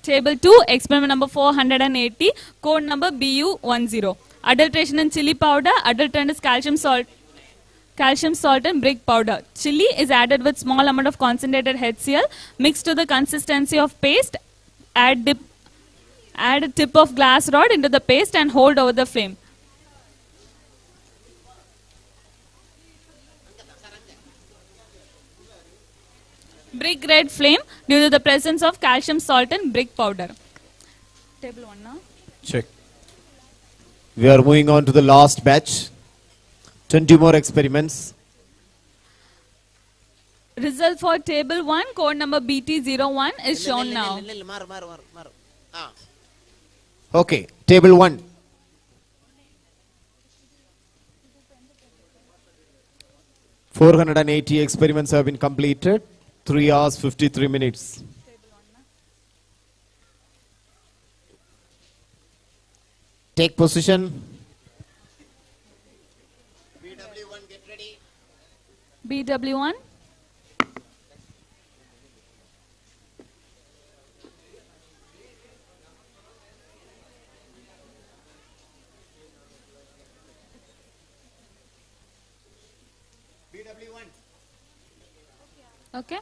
Table 2, experiment number 480, code number BU10. Adulteration in chili powder, adulterant is calcium salt and brick powder. Chili is added with small amount of concentrated HCl mixed to the consistency of paste. Add a tip of glass rod into the paste and hold over the flame. Brick red flame due to the presence of calcium salt and brick powder. Table 1 now. Check. We are moving on to the last batch. 20 more experiments. Result for table 1, code number BT01 is shown now. Okay, table 1. $480 experiments have been completed. 3 hours 53 minutes. Take position. BW1, get ready. BW1. BW1. Okay.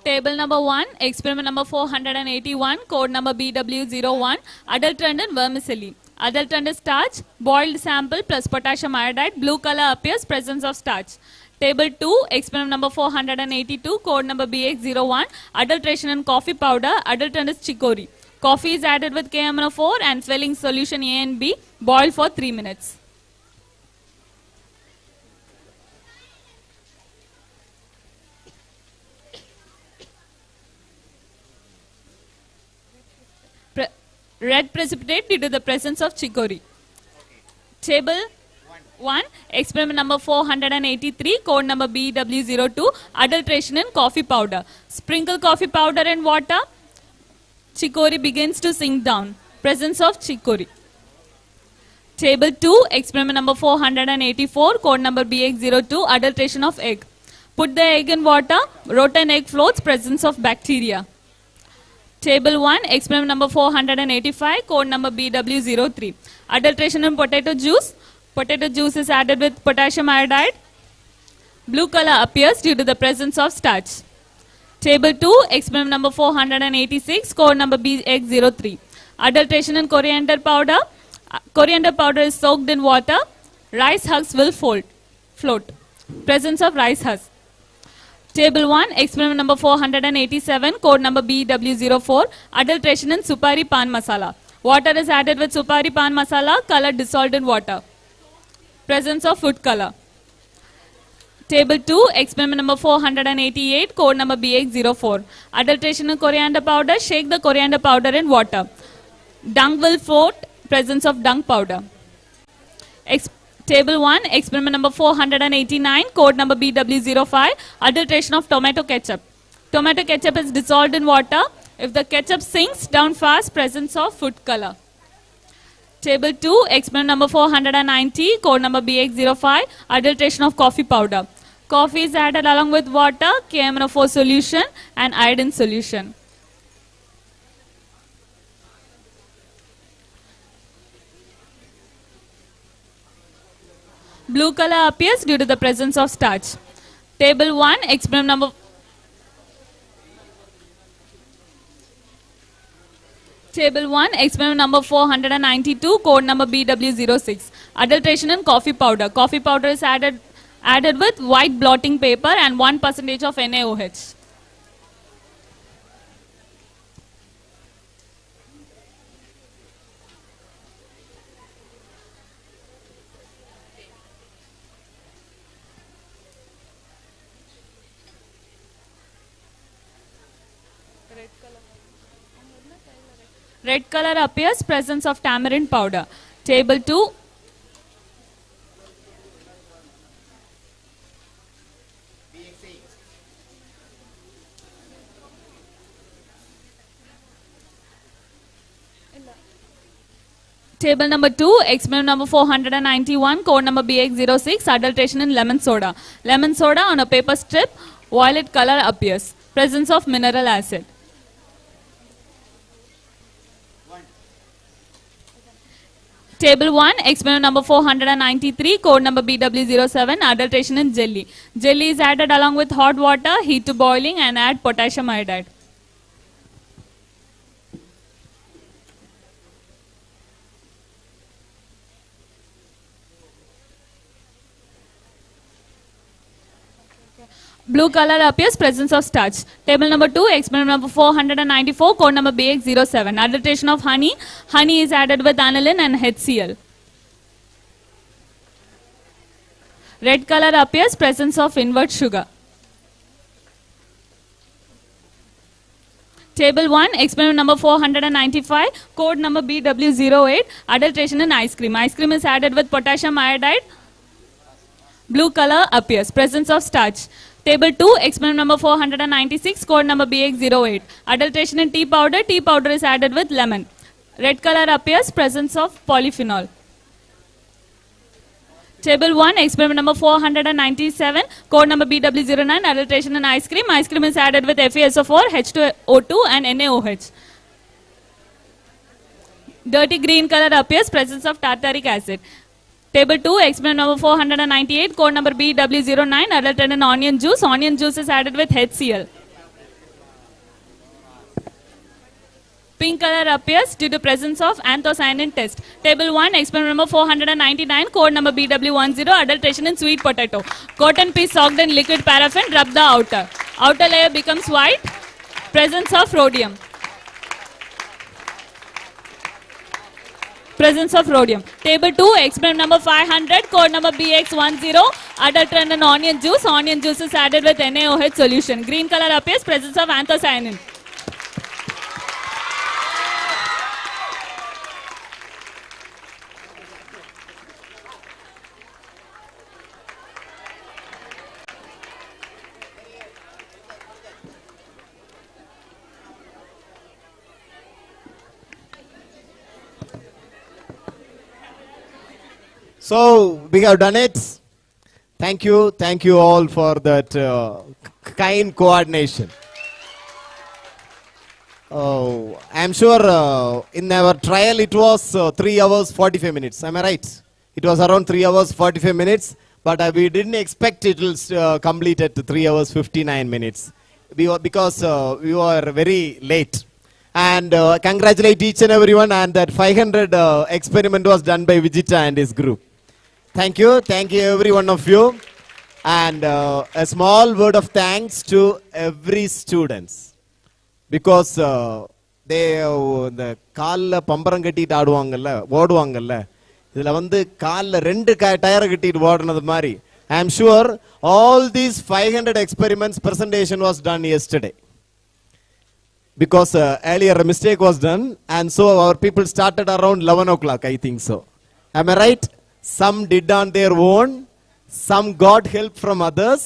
Table number 1, experiment number 481, code number BW01, adulterated vermicelli. Adulterated starch, boiled sample plus potassium iodide, blue color appears, presence of starch. Table 2, experiment number 482, code number BX01, adulteration in coffee powder, adulterated chicory. Coffee is added with KMNO4 and filling solution A and B, boiled for 3 minutes. Red precipitate due to the presence of chicory. Table 1, experiment number 483, code number BW02, adulteration in coffee powder. Sprinkle coffee powder in water, chicory begins to sink down. Presence of chicory. Table 2, experiment number 484, code number BX02, adulteration of egg. Put the egg in water, rotten egg floats, presence of bacteria. Table 1, experiment number 485, code number BW03. Adulteration in potato juice. Potato juice is added with potassium iodide. Blue color appears due to the presence of starch. Table 2, experiment number 486, code number BX03. Adulteration in coriander powder. Coriander powder is soaked in water. Rice husks will float. Presence of rice husks. Table 1, experiment number 487, code number BW04, adulteration in supari pan masala. Water is added with supari pan masala, color dissolved in water. Presence of food color. Table 2, experiment number 488, code number BX04, adulteration in coriander powder, shake the coriander powder in water. Dung will float, presence of dung powder. Table 1, experiment number 489, code number BW05, adulteration of tomato ketchup. Tomato ketchup is dissolved in water. If the ketchup sinks down fast, presence of food color. Table 2, experiment number 490, code number BX05, adulteration of coffee powder. Coffee is added along with water, KMNO4 solution and iodine solution. Blue color appears due to the presence of starch. Table 1, experiment number... Table 1, experiment number 492, code number BW06. Adulteration in coffee powder. Coffee powder is added with white blotting paper and 1% of NaOH. Red color appears, presence of tamarind powder. Table 2. Table number 2, experiment number 491, code number BX06, adulteration in lemon soda. Lemon soda on a paper strip, violet color appears. Presence of mineral acid. Table 1, experiment number 493, code number BW07, adulteration in jelly. Jelly is added along with hot water, heat to boiling and add potassium iodide. Blue color appears, presence of starch. Table number 2, experiment number 494, code number BX07. Adulteration of honey. Honey is added with aniline and HCl. Red color appears, presence of invert sugar. Table 1, experiment number 495, code number BW08, adulteration in ice cream. Ice cream is added with potassium iodide. Blue color appears. Presence of starch. Table 2, experiment number 496, code number BX08. Adulteration in tea powder. Tea powder is added with lemon. Red color appears. Presence of polyphenol. Table 1, experiment number 497, code number BW09, adulteration in ice cream. Ice cream is added with FeSO4, H2O2 and NaOH. Dirty green color appears, presence of tartaric acid. Table 2, experiment number 498, code number BW09, adulterated in onion juice. Onion juice is added with HCl. Pink color appears due to presence of anthocyanin test. Table 1, experiment number 499, code number BW10, adulteration in sweet potato. Cotton piece soaked in liquid paraffin, rub the outer. Outer layer becomes white. Presence of rhodium. Presence of rhodium. Table 2, experiment number 500, code number BX10, adulterated in onion juice. Onion juice is added with NaOH solution. Green color appears, presence of anthocyanin. So we have done it. Thank you all for that kind coordination. Oh, I'm sure in our trial it was 3 hours 45 minutes. Am I right? It was around 3 hours 45 minutes, but we didn't expect it will complete at 3 hours 59 minutes because we were very late. And congratulate each and everyone, and that 500 experiment was done by Vijita and his group. Thank you every one of you. And a small word of thanks to every students. Because they the கால்ல பம்பரம் கட்டிட்டு ஆடுவாங்கல்ல ஓடுவாங்கல்ல இதுல வந்து கால்ல ரெண்டு tyre கட்டிட்டு ஓடுனது மாதிரி I am sure all these 500 experiments presentation was done yesterday. Because earlier a mistake was done, and so our people started around 11 o'clock, I think so. Am I right? Some did on their own, some got help from others,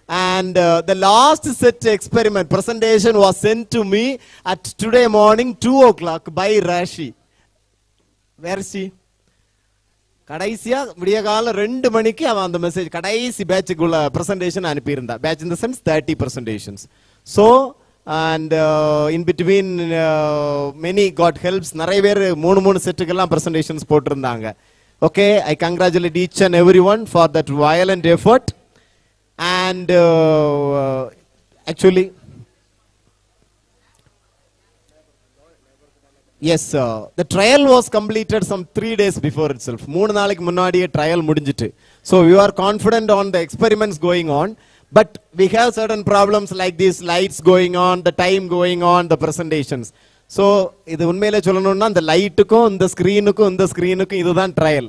and the last set experiment presentation was sent to me at today morning 2 o'clock by Rashi. Where is she? கடைசியா விடிய கால 2 மணிக்கு அவன் அந்த message கடைசி பேட்சுக்குள்ள presentation அனுப்பியிருந்தா. Batch in the sense 30 presentations. So and in between many got helps. நிறைய பேர் 3 செட்டுக்கெல்லாம் presentations போட்டிருந்தாங்க. Okay, I congratulate each and everyone for that violent effort. And actually, yes, the trial was completed some 3 days before itself. 3 நாளைக்கு முன்னாடியே trial முடிஞ்சிட்டு. So we are confident on the experiments going on. But we have certain problems like these lights going on, the time going on, the presentations. So, இது உண்மையிலே சொல்லணும்னா அந்த லைட்டுக்கும் இந்த ஸ்கிரீனுக்கும் இதுதான் trial.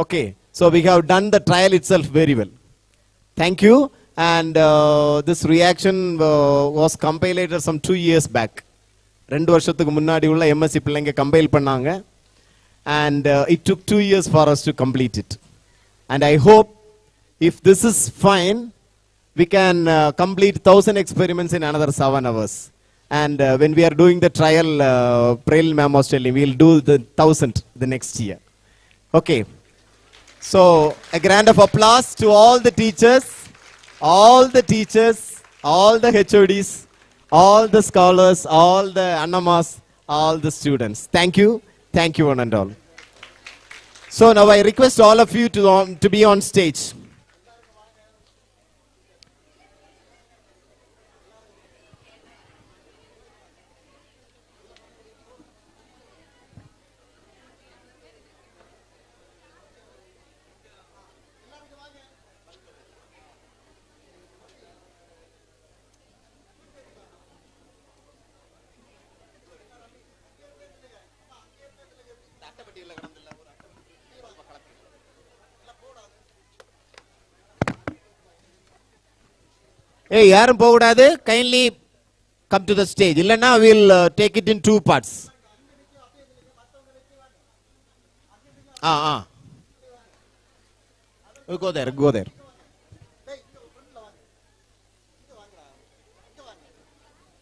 Okay, so we have done the trial itself very well. Thank you. And this reaction was compiled some 2 years back. 2 வருஷத்துக்கு முன்னாடி உள்ள MSc பிள்ளைங்க கம்பைல் பண்ணாங்க. And it took 2 years for us to complete it. And I hope if this is fine, we can complete 1000 experiments in another 7 hours. And when we are doing the trial, Prel ma'am was telling, we will do the 1000 the next year. Okay. So, a grand of applause to all the teachers, all the HODs, all the scholars, all the Annamas, all the students. Thank you one and all. So now I request all of you to be on stage. Hey, yarum pogudadu, kindly come to the stage. Illana, we'll take it in two parts. We'll go there, go there.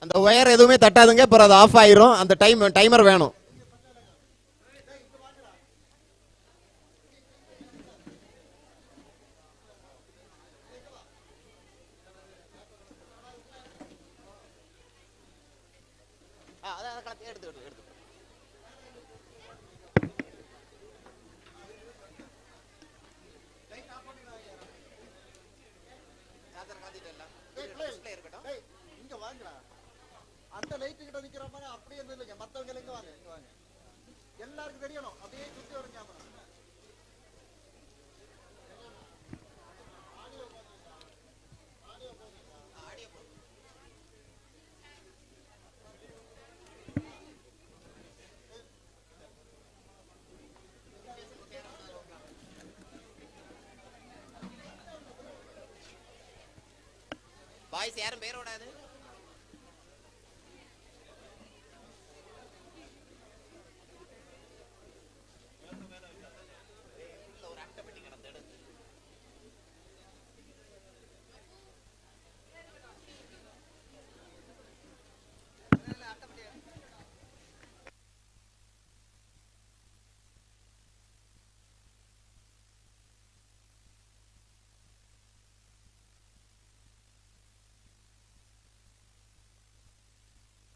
அந்த wire எதுவுமே தட்டாதுங்க, அப்புறம் அது of ஆயிரும். அந்த timer வேணும். அந்த light கிட்ட நிக்கிறவங்க அப்படியே நில்லுங்க, மத்தவங்க எல்லாம் வாங்க, இங்க வாங்க. எல்லாருக்கும் தெரியணும், அப்படியே சுத்தி வரும் கேமரா. பாய்ஸ் யாரும் பேர் விடாது.